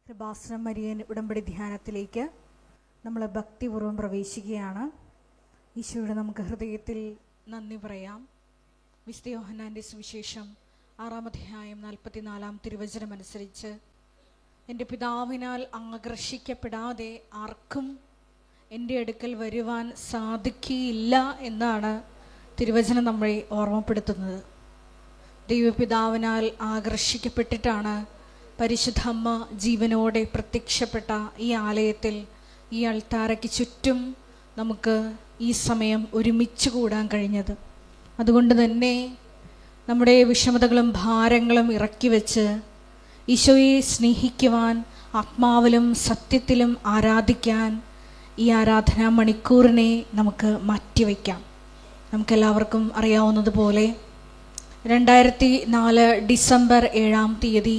Kripasanam Marian ഉടമ്പടി ധ്യാനത്തിലേക്ക് നമ്മൾ ഭക്തിപൂർവ്വം പ്രവേശിക്കുകയാണ്. ഈശോയുടെ നമുക്ക് ഹൃദയത്തിൽ നന്ദി പറയാം. വിശുദ്ധ യോഹന്നാൻ്റെ സുവിശേഷം 6-ാം അധ്യായം 44-ാം തിരുവചനമനുസരിച്ച്, എൻ്റെ പിതാവിനാൽ ആകർഷിക്കപ്പെടാതെ ആർക്കും എൻ്റെ അടുക്കൽ വരുവാൻ സാധിക്കുകയില്ല എന്നാണ് തിരുവചനം നമ്മളെ ഓർമ്മപ്പെടുത്തുന്നത്. ദൈവപിതാവിനാൽ ആകർഷിക്കപ്പെട്ടിട്ടാണ് പരിശുദ്ധ അമ്മ ജീവനോടെ പ്രത്യക്ഷപ്പെട്ട ഈ ആലയത്തിൽ, ഈ അൾത്താരയ്ക്ക് ചുറ്റും നമുക്ക് ഈ സമയം ഒരുമിച്ച് കൂടാൻ കഴിഞ്ഞത്. അതുകൊണ്ട് തന്നെ നമ്മുടെ വിഷമതകളും ഭാരങ്ങളും ഇറക്കി വെച്ച് ഈശോയെ സ്നേഹിക്കുവാൻ, ആത്മാവിലും സത്യത്തിലും ആരാധിക്കാൻ ഈ ആരാധനാ മണിക്കൂറിനെ നമുക്ക് മാറ്റിവെക്കാം. നമുക്കെല്ലാവർക്കും അറിയാവുന്നതുപോലെ 2004 ഡിസംബർ 7-ാം തീയതി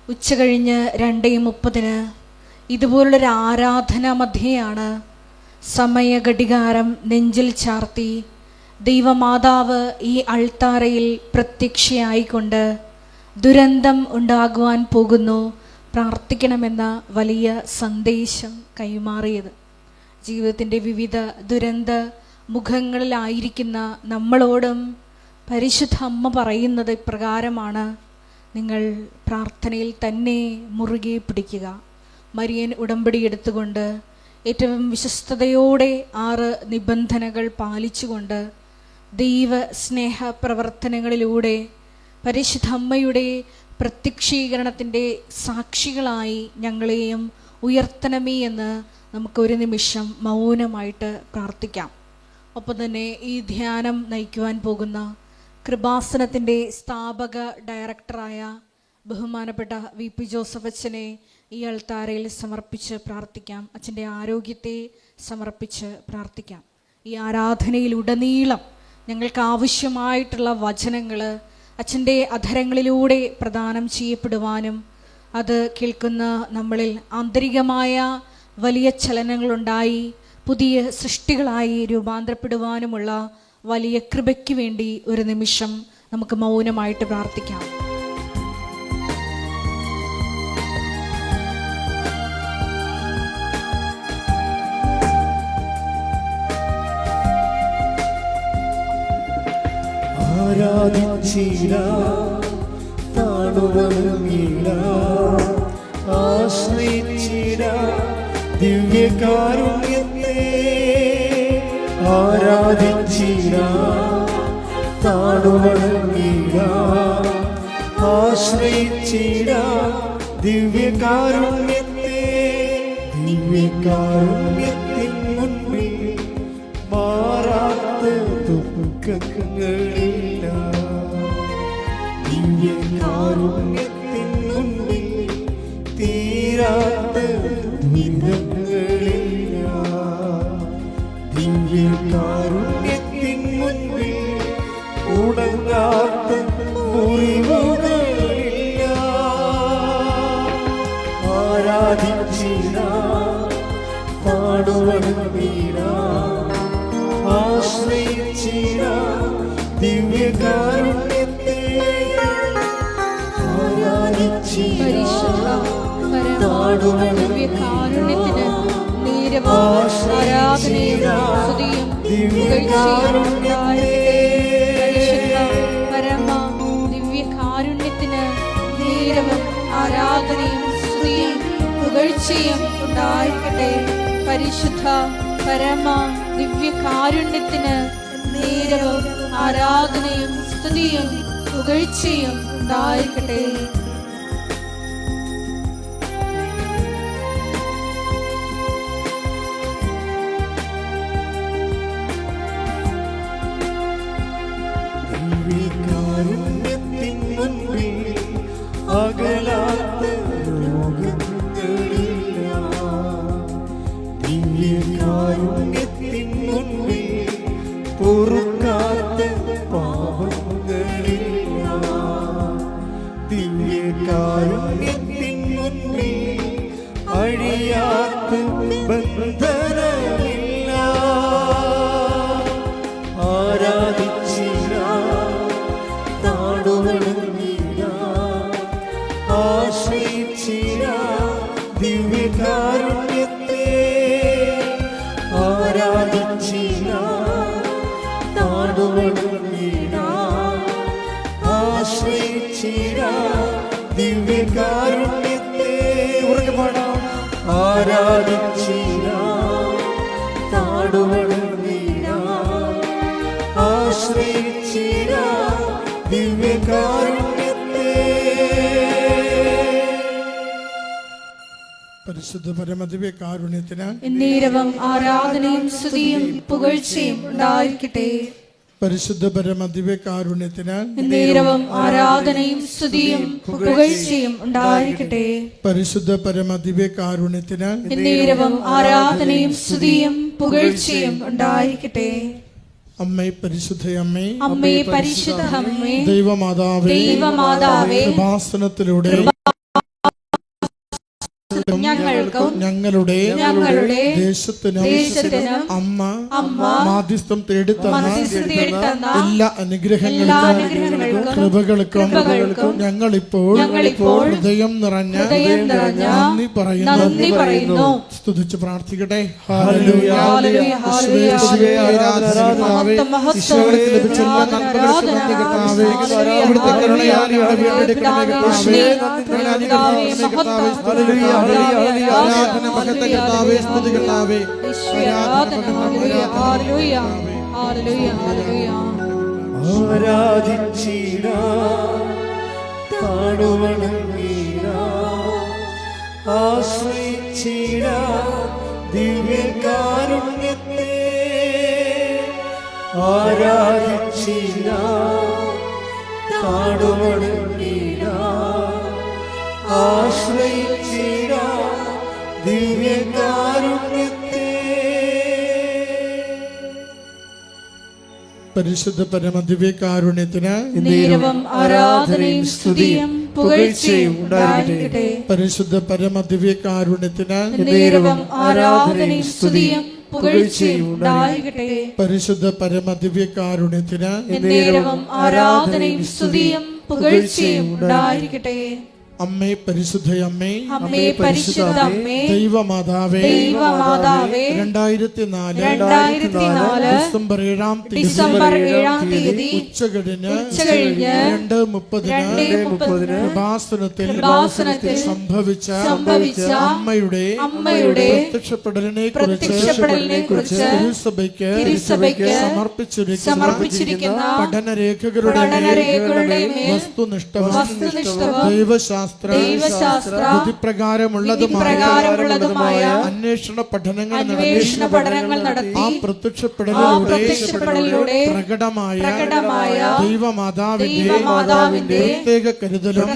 ഉച്ചകഴിഞ്ഞ് 2:30 ഇതുപോലുള്ളൊരു ആരാധനാ മധ്യയാണ് സമയഘടികാരം നെഞ്ചിൽ ചാർത്തി ദൈവമാതാവ് ഈ അൾത്താരയിൽ പ്രത്യക്ഷയായിക്കൊണ്ട് ദുരന്തം ഉണ്ടാകുവാൻ പോകുന്നു, പ്രാർത്ഥിക്കണമെന്ന വലിയ സന്ദേശം കൈമാറിയത്. ജീവിതത്തിൻ്റെ വിവിധ ദുരന്ത മുഖങ്ങളിലായിരിക്കുന്ന നമ്മളോടും പരിശുദ്ധ അമ്മ പറയുന്നത് ഇപ്രകാരമാണ്: നിങ്ങൾ പ്രാർത്ഥനയിൽ തന്നെ മുറുകെ പിടിക്കുക. മരിയൻ ഉടമ്പടി എടുത്തുകൊണ്ട് ഏറ്റവും വിശ്വസ്തയോടെ 6 നിബന്ധനകൾ പാലിച്ചുകൊണ്ട് ദൈവ സ്നേഹ പ്രവർത്തനങ്ങളിലൂടെ പരിശുദ്ധ അമ്മയുടെ പ്രത്യക്ഷീകരണത്തിൻ്റെ സാക്ഷികളായി ഞങ്ങളെയും ഉയർത്തണമേ എന്ന് നമുക്കൊരു നിമിഷം മൗനമായിട്ട് പ്രാർത്ഥിക്കാം. ഒപ്പം തന്നെ ഈ ധ്യാനം നയിക്കുവാൻ പോകുന്ന കൃപാസനത്തിൻ്റെ സ്ഥാപക ഡയറക്ടറായ ബഹുമാനപ്പെട്ട VP ജോസഫ് അച്ഛനെ ഈ അൾത്താരയിൽ സമർപ്പിച്ച് പ്രാർത്ഥിക്കാം. അച്ഛൻ്റെ ആരോഗ്യത്തെ സമർപ്പിച്ച് പ്രാർത്ഥിക്കാം. ഈ ആരാധനയിലുടനീളം ഞങ്ങൾക്ക് ആവശ്യമായിട്ടുള്ള വചനങ്ങൾ അച്ഛൻ്റെ അധരങ്ങളിലൂടെ പ്രദാനം ചെയ്യപ്പെടുവാനും അത് കേൾക്കുന്ന നമ്മളിൽ ആന്തരികമായ വലിയ ചലനങ്ങളുണ്ടായി പുതിയ സൃഷ്ടികളായി രൂപാന്തരപ്പെടുവാനുമുള്ള വലിയ കൃപയ്ക്ക് വേണ്ടി ഒരു നിമിഷം നമുക്ക് മൗനമായിട്ട് പ്രാർത്ഥിക്കാം. ആരാധിച്ചിടാ താണുവണങ്ങിടാ ആശ്രയിച്ചിടാ ദിവ്യകാരുണ്യത്തെ. ആരാധിച്ചിടാ താണുവണങ്ങിടാ ആശ്രയിച്ചിടാ ദിവ്യകാരുണ്യത്തെ. ദിവ്യകാരുണ്യത്തിൻ മുൻപിൽ മാറാത്ത ദുഃഖങ്ങളില്ല. ദിവ്യകാരുണ്യത്തിൻ മുൻപിൽ തീരാത്ത ദുരിതങ്ങളില്ല. ദിവ്യകാരുണ്യത്തിൻ മുൻപിൽ ഉണങ്ങാത്ത മുറിവുകളില്ല. ആരാധിച്ചിടാ പാടുവണങ്ങിടാ ആശ്രയിച്ചിടാ ദിവ്യകാരുണ്യത്തെ. ദിവ്യകാരുണ്യത്തിന് നീരവും ആരാധനയും സ്തുതിയും പരമ ദിവ്യകാരുണ്യത്തിന് നീരവും ആരാധനയും സ്തുതിയും പുകഴ്ചയും ഉണ്ടായിരിക്കട്ടെ. പരിശുദ്ധ പരമ ദിവ്യകാരുണ്യത്തിന് നീരവും ആരാധനയും സ്തുതിയും പുകഴ്ചയും ഉണ്ടായിരിക്കട്ടെ. ദിവ്യകാരുണ്യത്തിൻ മുൻപിൽ അകലാത്ത രോഗങ്ങളില്ല. ദിവ്യകാരുണ്യത്തിൻ മുൻപിൽ പൊറുക്കാത്ത പാപങ്ങളില്ല. ദിവ്യകാരുണ്യത്തിൻ മുൻപിൽ അഴിയാത്ത ബന്ധനമില്ല. ആരാധിച്ചിടാ താടുവണങ്ങിടാ ആശ്രയിച്ചിടാ ദിവ്യകാരുണ്യത്തെ ആരാധിച്ചിടാം, താടുവണങ്ങിടാം, ആശ്രയിച്ചിടാം ദിവ്യകാരുണ്യത്തെ. പരിശുദ്ധ പരമദിവ്യകാരുണ്യത്തിന് എന്നേരവും ആരാധനയും സ്തുതിയും പുകഴ്ചയും ഉണ്ടായിരിക്കട്ടെ. പരിശുദ്ധ പരമദിവ്യകാരുണ്യത്തിന് എന്നേരവും ആരാധനയും സ്തുതിയും പുകഴ്ചയും ഉണ്ടായിരിക്കട്ടെ. പരിശുദ്ധ പരമദിവ്യകാരുണ്യത്തിന് എന്നേരവും ആരാധനയും സ്തുതിയും പുകഴ്ചയും ഉണ്ടായിരിക്കട്ടെ. അമ്മേ പരിശുദ്ധയമ്മേ, അമ്മേ പരിശുദ്ധ അമ്മേ, ദൈവമാതാവേ, ദൈവമാതാവേ, കൃപാസനത്തിലൂടെ ഞങ്ങൾക്കും ഞങ്ങളുടെ ദേശത്തിനും അമ്മ മാധ്യസ്ഥം തേടിത്തന്ന എല്ലാ അനുഗ്രഹങ്ങൾക്കും കൃപകൾക്കും ഞങ്ങളിപ്പോൾ ഹൃദയം നിറഞ്ഞ നന്ദി പറയുന്നു. സ്തുതിച്ച് പ്രാർത്ഥിക്കട്ടെ. Hallelujah, hallelujah, hallelujah. ലഭിച്ച എല്ലാ നന്മകൾക്കും നന്ദി കർത്താവേ. അവിടുത്തെ കരുണയാൽ ഞങ്ങളെ വീണ്ടെടുക്കണമേ കർത്താവേ. ആരാധന മഹത്വ കർത്താവേ, സ്തുതി കർത്താവേ. ആരാധിച്ചിടാം, താടുവണങ്ങിടാം, ആശ്രയിച്ചിടാം ദിവ്യകാരുണ്യത്തെ. ആരാധിച്ചിടാം, താടുവണങ്ങിടാം, ആശ്രയിച്ചിടാം ദിവ്യകാരുണ്യത്തെ. പരിശുദ്ധ പരമദിവ്യകാരുണ്യത്തിന് എന്നേരവും ആരാധനയും സ്തുതിയും പുകഴ്ചയും ഉണ്ടായിരിക്കട്ടെ. പരിശുദ്ധ പരമദിവ്യകാരുണ്യത്തിന് എന്നേരവും ആരാധനയും സ്തുതിയും പുകഴ്ചയും ഉണ്ടായിരിക്കട്ടെ. പരിശുദ്ധ പരമദിവ്യകാരുണ്യത്തിന് എന്നേരവും ആരാധനയും സ്തുതിയും പുകഴ്ചയും ഉണ്ടായിരിക്കട്ടെ. അമ്മേ പരിശുദ്ധയമ്മേ, അമ്മേ പരിശുദ്ധ അമ്മേ, ദൈവമാതാവേ, ദൈവമാതാവേ, 2004 ഡിസംബർ 7-ാം തീയതി ഉച്ചകഴിഞ്ഞ് 2:30 കൃപാസനത്തിൽ സംഭവിച്ച അമ്മയുടെ പ്രത്യക്ഷപ്പെടലിനെ കുറിച്ച് തിരുസഭയ്ക്ക് സമർപ്പിച്ചിരിക്കുന്ന പഠനരേഖകളുടെ വസ്തുനിഷ്ഠവും ദൈവശാസ്ത്ര വിധിപ്രകാരമുള്ളതുമായ അന്വേഷണ പഠനങ്ങൾ നടത്തി ആ പ്രത്യക്ഷപ്പെടലിലൂടെ പ്രകടമായ ദൈവമാതാവിന്റെ പ്രത്യേക കരുതലും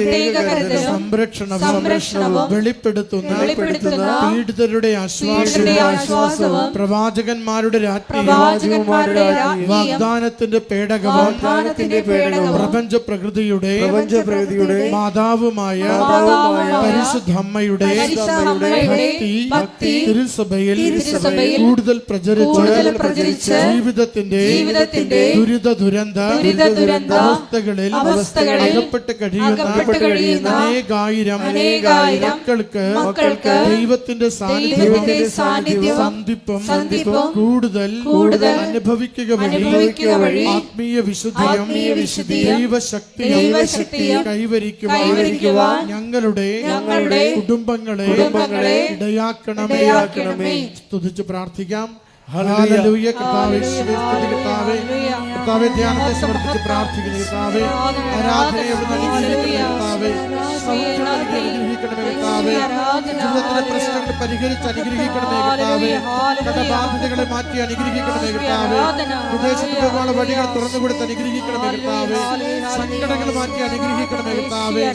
സംരക്ഷണവും വെളിപ്പെടുത്തുന്ന പീഡിതരുടെ ആശ്വാസവും പ്രവാചകന്മാരുടെ രാജ്ഞിയും വാഗ്ദാനത്തിന്റെ പേടകവും പ്രപഞ്ച പ്രകൃതിയുടെ മാതാവുമായ പരിശുദ്ധ അമ്മയുടെ ഭക്തി തിരുസഭയിൽ കൂടുതൽ പ്രചരിച്ച് ജീവിതത്തിന്റെ ദുരിത അവസ്ഥകളിൽ അകപ്പെട്ട് കഴിയുന്ന അനേകായിരം മക്കൾക്ക് ദൈവത്തിന്റെ സാന്നിധ്യവും സന്ധിപ്പും കൂടുതൽ അനുഭവിക്കുക വഴി ആത്മീയ വിശുദ്ധിയും ദൈവശക്തിയും കൈവരിക്കുവാൻ ഞങ്ങളുടെ കുടുംബങ്ങളെ ഇടയാക്കണമേ. സ്തുതിച്ച് പ്രാർത്ഥിക്കാം. ഹല്ലേലൂയ. കർത്താവേ, സ്തുതി കർത്താവേ. കർത്താവേ, ധ്യാനത്തെ സമർപ്പിച്ച് പ്രാർത്ഥിക്കുന്നു കർത്താവേ. ആരാധനയെ കർത്താവേ, അനുഗ്രഹിക്കണമേ കർത്താവേ. ജീവിതത്തിലെ പ്രശ്നങ്ങൾ പരിഹരിച്ച് അനുഗ്രഹിക്കണമേ കർത്താവേ. കടബാധ്യതകളെ മാറ്റി അനുഗ്രഹിക്കണമേ കർത്താവേ. വിദേശത്ത് പോകാനുള്ള വഴികൾ തുറന്നുകൊടുത്ത് അനുഗ്രഹിക്കണമേ കർത്താവേ. സങ്കടങ്ങൾ മാറ്റി അനുഗ്രഹിക്കണമേ കർത്താവേ.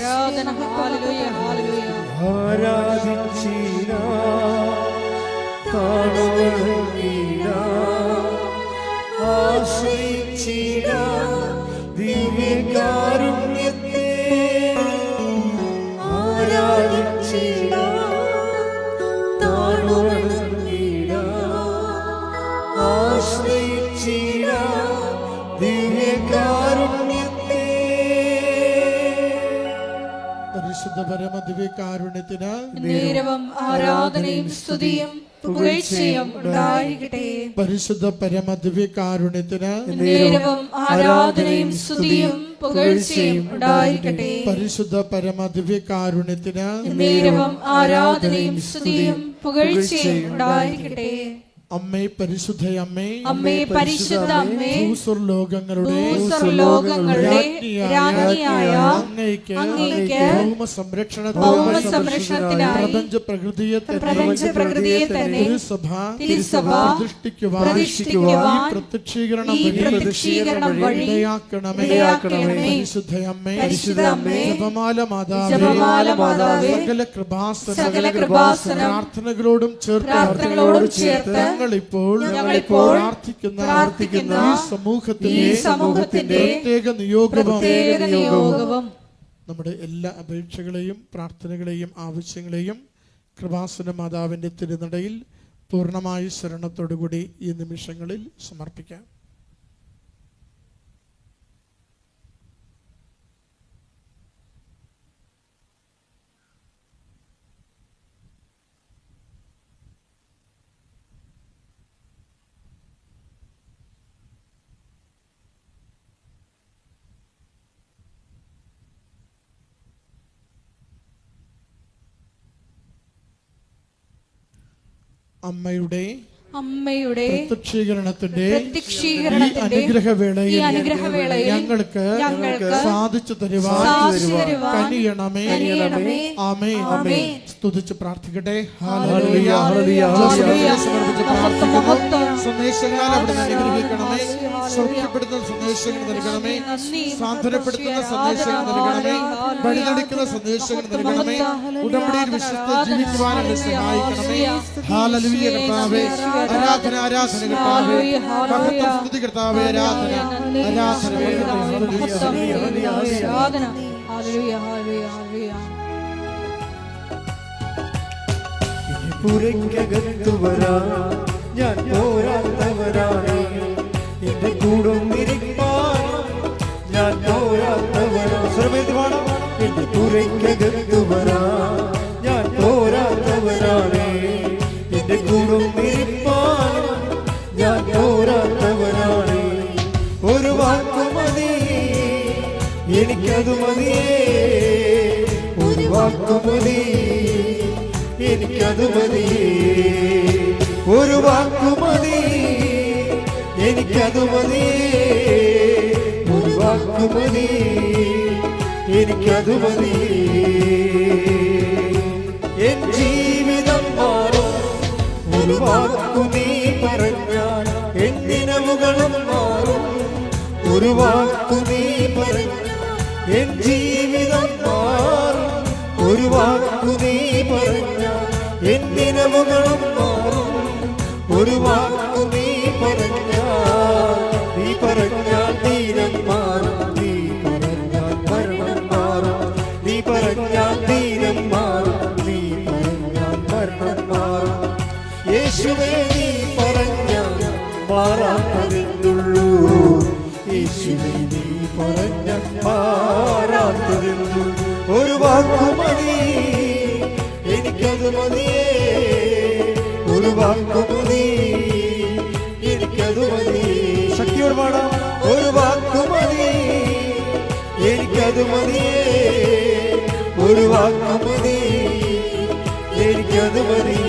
ദിവ്യകാരുണ്യത്തെ ആരാധിച്ചിടാം, താഴ്വണങ്ങിടാം, ആശ്രയിച്ചിടാം ദിവ്യകാരുണ്യത്തെ. പരിശുദ്ധ പരമദിവ്യകാരുണ്യത്തിന് നേരവും ആരാധനയും സ്തുതിയും പുകഴ്ചയും ഉണ്ടായിരിക്കട്ടെ. പരിശുദ്ധ പരമദിവ്യകാരുണ്യത്തിന് നേരവും ആരാധനയും സ്തുതിയും പുകഴ്ചയും ഉണ്ടായിരിക്കട്ടെ. പരിശുദ്ധ പരമ ദിവ്യകാരുണ്യത്തിന് നേരവും ആരാധനയും സ്തുതിയും പുകഴ്ചയും ഉണ്ടായിരിക്കട്ടെ. അമ്മേ പരിശുദ്ധ അമ്മേ, അമ്മേ പരിശുദ്ധ അമ്മേ, ഭൂസ്വർലോകങ്ങളുടെ രാജ്ഞിയായ അങ്ങയ്ക്ക് ഭൗമസംരക്ഷണത്തിനായി പ്രപഞ്ചപ്രകൃതിയെ തന്നെ തിരുസഭ പ്രതിഷ്ഠിക്കുവാൻ ഈ പ്രത്യക്ഷീകരണം വഴി ഇടയാക്കണമേ. പരിശുദ്ധ അമ്മേ, ജപമാല മാതാവേ, സകല കൃപാസനം പ്രാർത്ഥനകളോടും ചേർത്ത് ഞങ്ങളിപ്പോൾ പ്രാർത്ഥിക്കുന്ന ഈ സമൂഹത്തിന്റെ പ്രത്യേക നിയോഗവും നമ്മുടെ എല്ലാ അപേക്ഷകളെയും പ്രാർത്ഥനകളെയും ആവശ്യങ്ങളെയും കൃപാസന മാതാവിന്റെ തിരുനടയിൽ പൂർണ്ണമായ ശരണത്തോടുകൂടി ഈ നിമിഷങ്ങളിൽ സമർപ്പിക്കാം. അമ്മയുടെ പ്രത്യക്ഷീകരണത്തിന്റെ ഈ അനുഗ്രഹവേളയിൽ ഞങ്ങൾക്ക് സാധിച്ചു തരുവാൻ കനിയണമേ. ആമേൻ. സ്തുതിച്ച് പ്രാർത്ഥിക്കട്ടെ. ഹല്ലേലൂയ. സമർപ്പിച്ച് പ്രാർത്ഥിക്കുന്നു. സന്ദേശങ്ങളാൽ അവിടെ അനുഗ്രഹിക്കണമേ. സൗഖ്യപ്പെടുത്തുന്ന സന്ദേശങ്ങൾ നൽകണമേ. സാന്ത്വനപ്പെടുത്തുന്ന സന്ദേശങ്ങൾ നൽകണമേ. വഴിതെളിക്കുന്ന സന്ദേശങ്ങൾ നൽകണമേ. ഉടമ്പടിയിൽ വിശ്വസ്ത ജീവിക്കുവാനാണ് സഹായിക്കണമേ. ഹല്ലേലൂയ. കർത്താവേ, ആരാധന കർത്താവേ, മഹത്വം സ്തുതി കർത്താവേ, ആരാധന. പുരയ്ക്കകത്തു വരാൻ ഞാൻ പോരാത്തവരാണ്, എന്റെ കൂടുന്നിരിക്കാൻ ഞാൻ പോരാത്തവരാണ്. എന്റെ പുരയ്ക്കകത്തു വരാൻ ഞാൻ പോരാത്തവരാണ്, എന്റെ കൂടുന്നിരിക്കാൻ ഞാൻ പോരാത്തവരാണ്. ഒരു വാക്കു മതി എനിക്കതു മതിയേ, ഒരു വാക്കു മതി എനിക്കതു മതിയേ, ഒരു വാക്കു മതി എനിക്കതു മതിയേ, ഒരു വാക്കു മതി എനിക്കതു മതിയേ. എൻ ജീവിതം മാറും ഒരു വാക്കു നീ പറഞ്ഞാൽ, എൻ ദിനവുകളും മാറും ഒരു വാക്കു നീ പറഞ്ഞാൽ, എൻ ജീവിതം മാറും ഒരു വാക്കു നീ പറഞ്ഞാൽ, എൻ ദിനവുകളും മാറും ഒരു വാക്കു നീ പറഞ്ഞാൽ. നീ പറഞ്ഞാൽ ദീനം മാറും, നീ പറഞ്ഞാൽ മരണം മാറും, നീ പറഞ്ഞാൽ ദീനം മാറും, നീ പറഞ്ഞാൽ മരണം മാറും. യേശുവേ നീ പറഞ്ഞാൽ മാറാത്തതെന്നുള്ളൂ, യേശുവേ നീ പറഞ്ഞാൽ മാറാത്തതെന്നുള്ളൂ. ഒരു വാക്കു മതി എനിക്കത് മതിയേ, ഒരു വാക്കു മതി എനിക്കത് മതി. ശക്തിയോട് പാടാം. ഒരു വാക്കു മതി എനിക്കത് മതിയേ, ഒരു വാക്കു മതി എനിക്കത് മതി.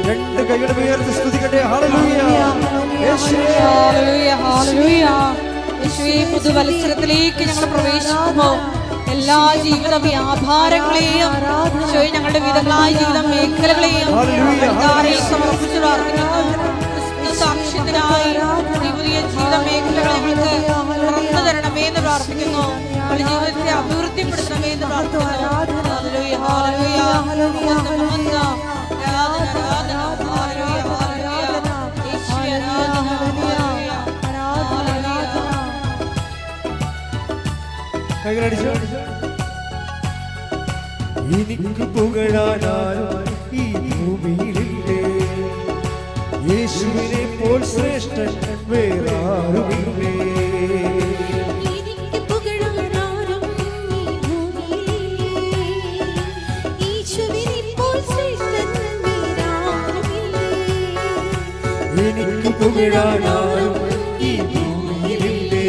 രണ്ട് കൈകളുടെ ഉയർത്തി സ്തുതിക്കട്ടെ. ഹല്ലേലൂയ. പുതുവത്സരത്തിലേക്ക് ഞങ്ങൾ പ്രവേശിക്കുമ്പോൾ എല്ലാ ജീവിത വ്യാപാരങ്ങളെയും ഞങ്ങളുടെ വിധങ്ങളായ ജീവിത മേഖലകളെയും സമർപ്പിച്ച് പ്രാർത്ഥിക്കുന്നു. സാക്ഷ്യത്തിനായി പുതിയ ജീവിത മേഖലകളെ ഞങ്ങൾക്ക് തുറന്നു തരണമേ എന്ന് പ്രാർത്ഥിക്കുന്നു. ഞങ്ങളുടെ ജീവിതത്തെ അഭിവൃദ്ധിപ്പെടുത്തണമേ എന്ന് പ്രാർത്ഥിക്കുന്നു. എനിക്ക് പുകഴാനാരും ഈ ഭൂമിയിലില്ലേ, യേശുവിനെ പോൽ ശ്രേഷ്ഠൻ വേറാരുമില്ലേ. എനിക്ക് പുകഴാനാരും ഈ ഭൂമിയിലില്ലേ, യേശുവിനെ പോൽ ശ്രേഷ്ഠൻ വേറാരുമില്ലേ. എനിക്ക് പുകഴാനാരും ഈ ഭൂമിയിലില്ലേ,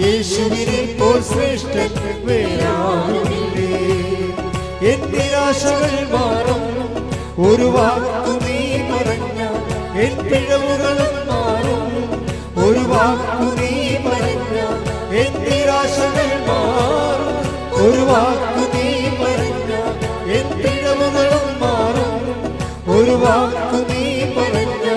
യേശുവിനെപ്പോൾ ശ്രേഷ്ഠൻ വേറാരുമില്ലേ. എൻ നിരാശകൾ മാറും ഒരു വാക്കു നീ പറഞ്ഞ, എൻ പിഴവുകളും മാറും ഒരു വാക്കു നീ പറഞ്ഞ, എൻ നിരാശകൾ മാറും ഒരു വാക്കു നീ പറഞ്ഞ, എൻ പിഴവുകളും മാറും ഒരു വാക്കു നീ പറഞ്ഞ.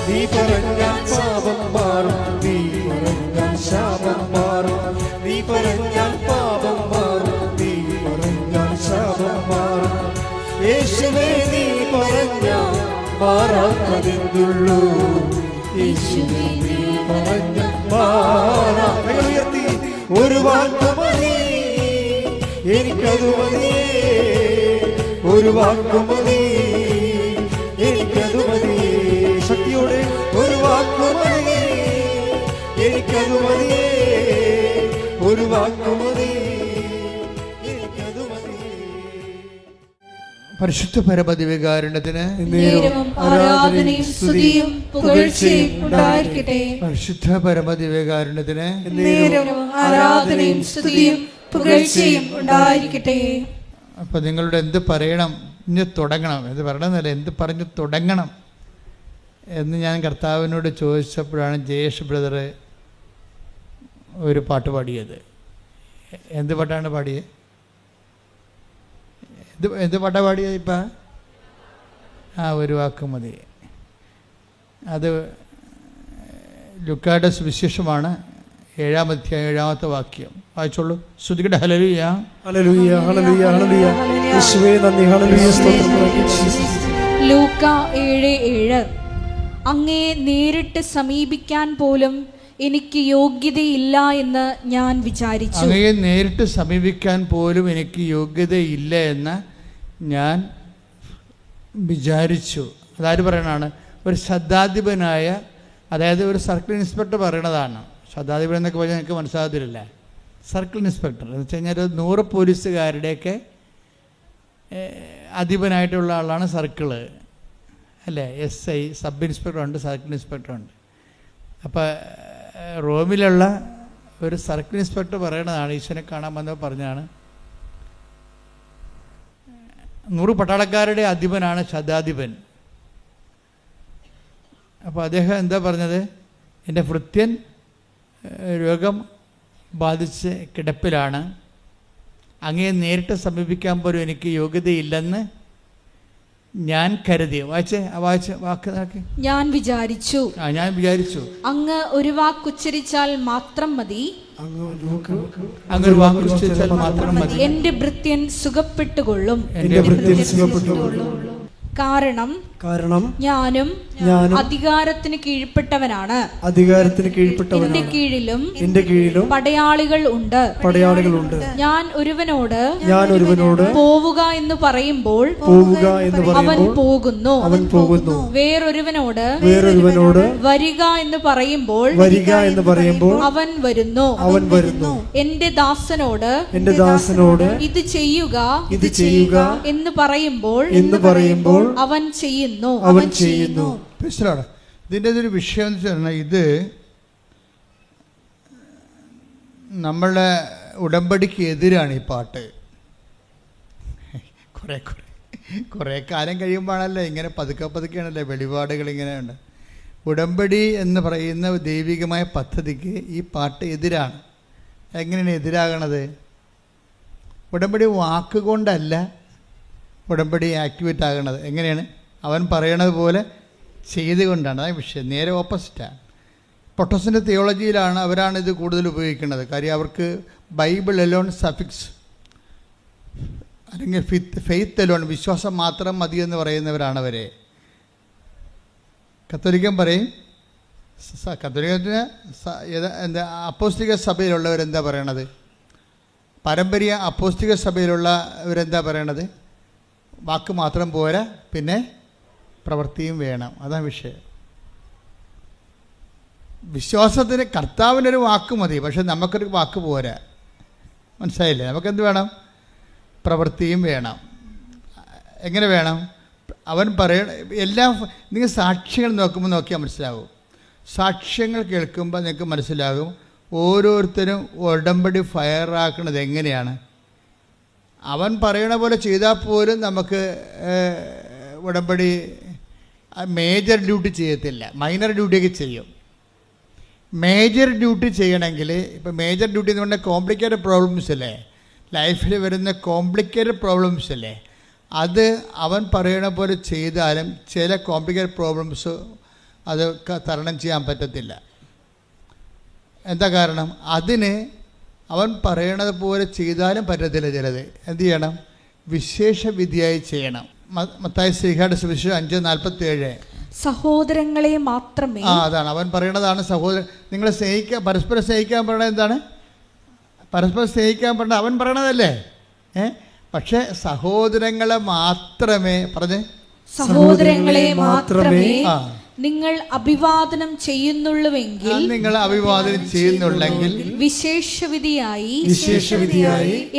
നീ പറഞ്ഞ പാപം മാറും, നീ പറഞ്ഞ ശാപം മാറും. നീ പറഞ്ഞ പാപം മാറും, നീ പറഞ്ഞ ശാപം മാറും. യേശുവേ നീ പറഞ്ഞ മാറാത്തതെന്തുള്ളൂ. യേശുവേ നീ പറഞ്ഞ ഉയർത്തി ഒരു വാക്ക് മതി, എനിക്കത് മതിയേ. ഒരു വാക്ക് മതി, എനിക്കത് മതിയേ. ശക്തിയോടെ ഒരു വാക്ക് മതി, എനിക്കത് മതിയേ. ഒരു വാക്ക് മതി, എനിക്കത് മതിയേ. പരിശുദ്ധ പരമദിവ്യകാരുണ്യത്തിന് നേരവും ആരാധനയും സ്തുതിയും പുകഴ്ചയും ഉണ്ടായിരിക്കട്ടെ. പരിശുദ്ധ പരമദിവ്യകാരുണ്യത്തിന് നേരവും ആരാധനയും സ്തുതിയും പുകഴ്ചയും ഉണ്ടായിരിക്കട്ടെ. അപ്പോൾ നിങ്ങളുടെ എന്ത് പറയണം, ഇനി തുടങ്ങണം, എന്ത് പറയണമെന്നല്ല, എന്ത് പറഞ്ഞ് തുടങ്ങണം എന്ന് ഞാൻ കർത്താവിനോട് ചോദിച്ചപ്പോഴാണ് ജയേഷ് ബ്രദർ ഒരു പാട്ട് പാടിയത്. എന്ത് പാട്ടാണ് പാടിയത്? എന്ത് പാട്ടാണ് പാടിയത് ഇപ്പം? ഒരു വാക്ക് മതി. അത് ലുക്കായുടെ സുവിശേഷമാണ്, 7-ാം അധ്യായം 7-ാമത്തെ വാക്യം. വായിച്ചോളൂ. ശ്രുതികട ഹല്ലേലൂയ. Hallelujah, hallelujah, hallelujah. യേശുവേ നന്ദി, ഹല്ലേലൂയ, സ്തോത്രം. ലൂക്ക 7:7. അങ്ങയെ നേരിട്ട് സമീപിക്കാൻ പോലും എനിക്ക് യോഗ്യതയില്ല എന്ന് ഞാൻ വിചാരിച്ചു. അങ്ങയെ നേരിട്ട് സമീപിക്കാൻ പോലും എനിക്ക് യോഗ്യതയില്ല എന്ന് ഞാൻ വിചാരിച്ചു. അതാര് പറയണതാണ്? ഒരു ശതാധിപനായ, അതായത് ഒരു സർക്കിൾ ഇൻസ്പെക്ടർ പറയണതാണ്. ശതാധിപൻ എന്നൊക്കെ പറഞ്ഞാൽ എനിക്ക് മനസ്സിലാകത്തില്ല. സർക്കിൾ ഇൻസ്പെക്ടർ എന്ന് വെച്ച് കഴിഞ്ഞാൽ 100 പോലീസുകാരുടെയൊക്കെ അധിപനായിട്ടുള്ള ആളാണ് സർക്കിള്, അല്ലേ? SI, സബ് ഇൻസ്പെക്ടറുണ്ട്, സർക്കിൾ ഇൻസ്പെക്ടറുണ്ട്. അപ്പോൾ റോമിലുള്ള ഒരു സർക്കിൾ ഇൻസ്പെക്ടർ പറയണതാണ്, ഈശ്വരനെ കാണാൻ വന്നപ്പോൾ പറഞ്ഞാണ്, 100 പട്ടാളക്കാരുടെ അധിപനാണ് ശതാധിപൻ. അപ്പോൾ അദ്ദേഹം എന്താ പറഞ്ഞത്? എൻ്റെ ഭൃത്യൻ രോഗം ബാധിച്ച് കിടപ്പിലാണ്, അങ്ങയെ നേരിട്ട് സമീപിക്കാൻ പോലും എനിക്ക് യോഗ്യതയില്ലെന്ന് ഞാൻ കരുതി. വായിച്ച് വാക്ക് ഞാൻ വിചാരിച്ചു. ഞാൻ വിചാരിച്ചു അങ്ങ് ഒരു വാക്കുച്ചരിച്ചാൽ മാത്രം മതി, അങ്ങൊരു വാക്കുച്ചരിച്ചാൽ മാത്രം മതി, എന്റെ ഭൃത്യൻ സുഖപ്പെട്ടുകൊള്ളും. കാരണം ഞാനും അധികാരത്തിന് കീഴ്പ്പെട്ടവനാണ്. എന്റെ കീഴിലും പടയാളികൾ ഉണ്ട്. ഞാൻ ഒരുവനോട് പോവുക എന്ന് പറയുമ്പോൾ അവൻ പോകുന്നു. വേറൊരുവനോട് വരിക എന്ന് പറയുമ്പോൾ അവൻ വരുന്നു. എന്റെ ദാസനോട് ഇത് ചെയ്യുക എന്ന് പറയുമ്പോൾ അവൻ ചെയ്യുന്നു. ഇതിൻ്റെ ഒരു വിഷയം എന്ന് പറഞ്ഞാൽ, ഇത് നമ്മളുടെ ഉടമ്പടിക്ക് എതിരാണ് ഈ പാട്ട്. കുറേ കാലം കഴിയുമ്പോഴാണല്ലോ ഇങ്ങനെ പതുക്കെയാണല്ലേ വെളിപാടുകൾ ഇങ്ങനെ ഉണ്ട്. ഉടമ്പടി എന്ന് പറയുന്ന ദൈവികമായ പദ്ധതിക്ക് ഈ പാട്ട് എതിരാണ്. എങ്ങനെയാണ് എതിരാകണത്? ഉടമ്പടി വാക്കുകൊണ്ടല്ല ഉടമ്പടി ആക്ടിവേറ്റ് ആകണത്. എങ്ങനെയാണ്? അവൻ പറയണത് പോലെ ചെയ്തുകൊണ്ടാണ്. അതാണ് വിഷയം. നേരെ ഓപ്പോസിറ്റാണ്. പ്രൊട്ടസ്റ്റന്റ് തിയോളജിയിലാണ് അവരാണിത് കൂടുതൽ ഉപയോഗിക്കുന്നത്. കാര്യം അവർക്ക് ബൈബിൾ എലോൺ സഫിക്സ് അല്ലെങ്കിൽ ഫെയ്ത്ത് എലോൺ, വിശ്വാസം മാത്രം മതി എന്ന് പറയുന്നവരാണ് അവരെ. കത്തോലിക്കൻ പറയും, കത്തോലിക്കത്തിന് എന്താ അപ്പോസ്തലിക സഭയിലുള്ളവരെന്താ പറയണത്? പാരമ്പര്യ അപ്പോസ്തലിക സഭയിലുള്ളവരെന്താ പറയണത്? വാക്ക് മാത്രം പോരാ, പിന്നെ പ്രവൃത്തിയും വേണം. അതാണ് വിഷയം. വിശ്വാസത്തിന് കർത്താവിനൊരു വാക്ക് മതി, പക്ഷെ നമുക്കൊരു വാക്ക് പോരാ. മനസ്സിലായില്ലേ? നമുക്കെന്ത് വേണം? പ്രവൃത്തിയും വേണം. എങ്ങനെ വേണം? അവൻ എല്ലാം നിങ്ങൾ സാക്ഷ്യങ്ങൾ നോക്കിയാൽ മനസ്സിലാവും. സാക്ഷ്യങ്ങൾ കേൾക്കുമ്പോൾ നിങ്ങൾക്ക് മനസ്സിലാകും ഓരോരുത്തരും ഉടമ്പടി ഫയറാക്കുന്നത് എങ്ങനെയാണ്? അവൻ പറയണ പോലെ ചെയ്താൽ പോലും നമുക്ക് ഉടമ്പടി മേജർ ഡ്യൂട്ടി ചെയ്യത്തില്ല, മൈനർ ഡ്യൂട്ടിയൊക്കെ ചെയ്യും. മേജർ ഡ്യൂട്ടി ചെയ്യണമെങ്കിൽ ഇപ്പോൾ മേജർ ഡ്യൂട്ടി എന്ന് പറഞ്ഞാൽ കോംപ്ലിക്കേറ്റഡ് പ്രോബ്ലംസ് അല്ലേ, ലൈഫിൽ വരുന്ന കോംപ്ലിക്കേറ്റഡ് പ്രോബ്ലംസ് അല്ലേ, അത് അവൻ പറയണ പോലെ ചെയ്താലും ചില കോംപ്ലിക്കേറ്റഡ് പ്രോബ്ലംസ് അത് തരണം ചെയ്യാൻ പറ്റത്തില്ല. എന്താ കാരണം? അതിന് അവൻ പറയണത് പോലെ ചെയ്താലും പറ്റത്തില്ല. ചിലത് എന്ത് ചെയ്യണം? വിശേഷ വിധിയായി ചെയ്യണം. മത്തായി ശ്രീഹാട് സുവിശേഷം 5:47. സഹോദരങ്ങളെ മാത്രമേ. അതാണ് അവൻ പറയണതാണ്. സഹോദരൻ നിങ്ങളെ സ്നേഹിക്കാൻ, പരസ്പരം സ്നേഹിക്കാൻ പറയണത് എന്താണ്? പരസ്പരം സ്നേഹിക്കാൻ പറഞ്ഞ അവൻ പറയണതല്ലേ. പക്ഷെ സഹോദരങ്ങളെ മാത്രമേ പറഞ്ഞേ, സഹോദരങ്ങളെ മാത്രമേ നിങ്ങൾ അഭിവാദനം ചെയ്യുന്നുള്ളൂവെങ്കിൽ, നിങ്ങൾ അഭിവാദനം ചെയ്യുന്നുണ്ടെങ്കിൽ വിശേഷവിധിയായി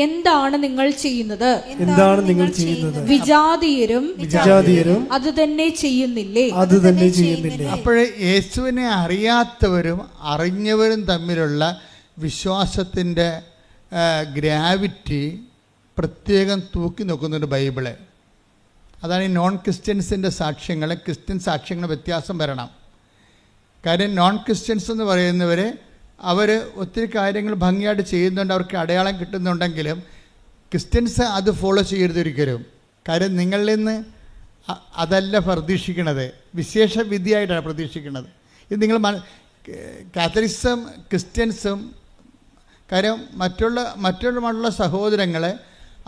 എന്താണ് നിങ്ങൾ ചെയ്യുന്നത്? വിജാതീയരും അത് തന്നെ ചെയ്യുന്നില്ലേ? അപ്പോഴേ യേശുവിനെ അറിയാത്തവരും അറിഞ്ഞവരും തമ്മിലുള്ള വിശ്വാസത്തിൻ്റെ ഗ്രാവിറ്റി പ്രത്യേകം തൂക്കി നോക്കുന്നുണ്ട് ബൈബിള്. അതാണ് ഈ നോൺ ക്രിസ്ത്യൻസിൻ്റെ സാക്ഷ്യങ്ങൾ, ക്രിസ്ത്യൻ സാക്ഷ്യങ്ങൾ വ്യത്യാസം വരണം. കാര്യം നോൺ ക്രിസ്ത്യൻസ് എന്ന് പറയുന്നവർ അവർ ഒത്തിരി കാര്യങ്ങൾ ഭംഗിയായിട്ട് ചെയ്യുന്നുണ്ട്, അവർക്ക് അടയാളം കിട്ടുന്നുണ്ടെങ്കിലും ക്രിസ്ത്യൻസ് അത് ഫോളോ ചെയ്യരുതൊരിക്കലും. കാര്യം നിങ്ങളിൽ നിന്ന് അതല്ല പ്രതീക്ഷിക്കുന്നത്, വിശേഷ വിധിയായിട്ടാണ് പ്രതീക്ഷിക്കുന്നത്. ഇത് നിങ്ങൾ കാത്തലിക്സും ക്രിസ്ത്യൻസും കാര്യം മറ്റുള്ള സഹോദരങ്ങളെ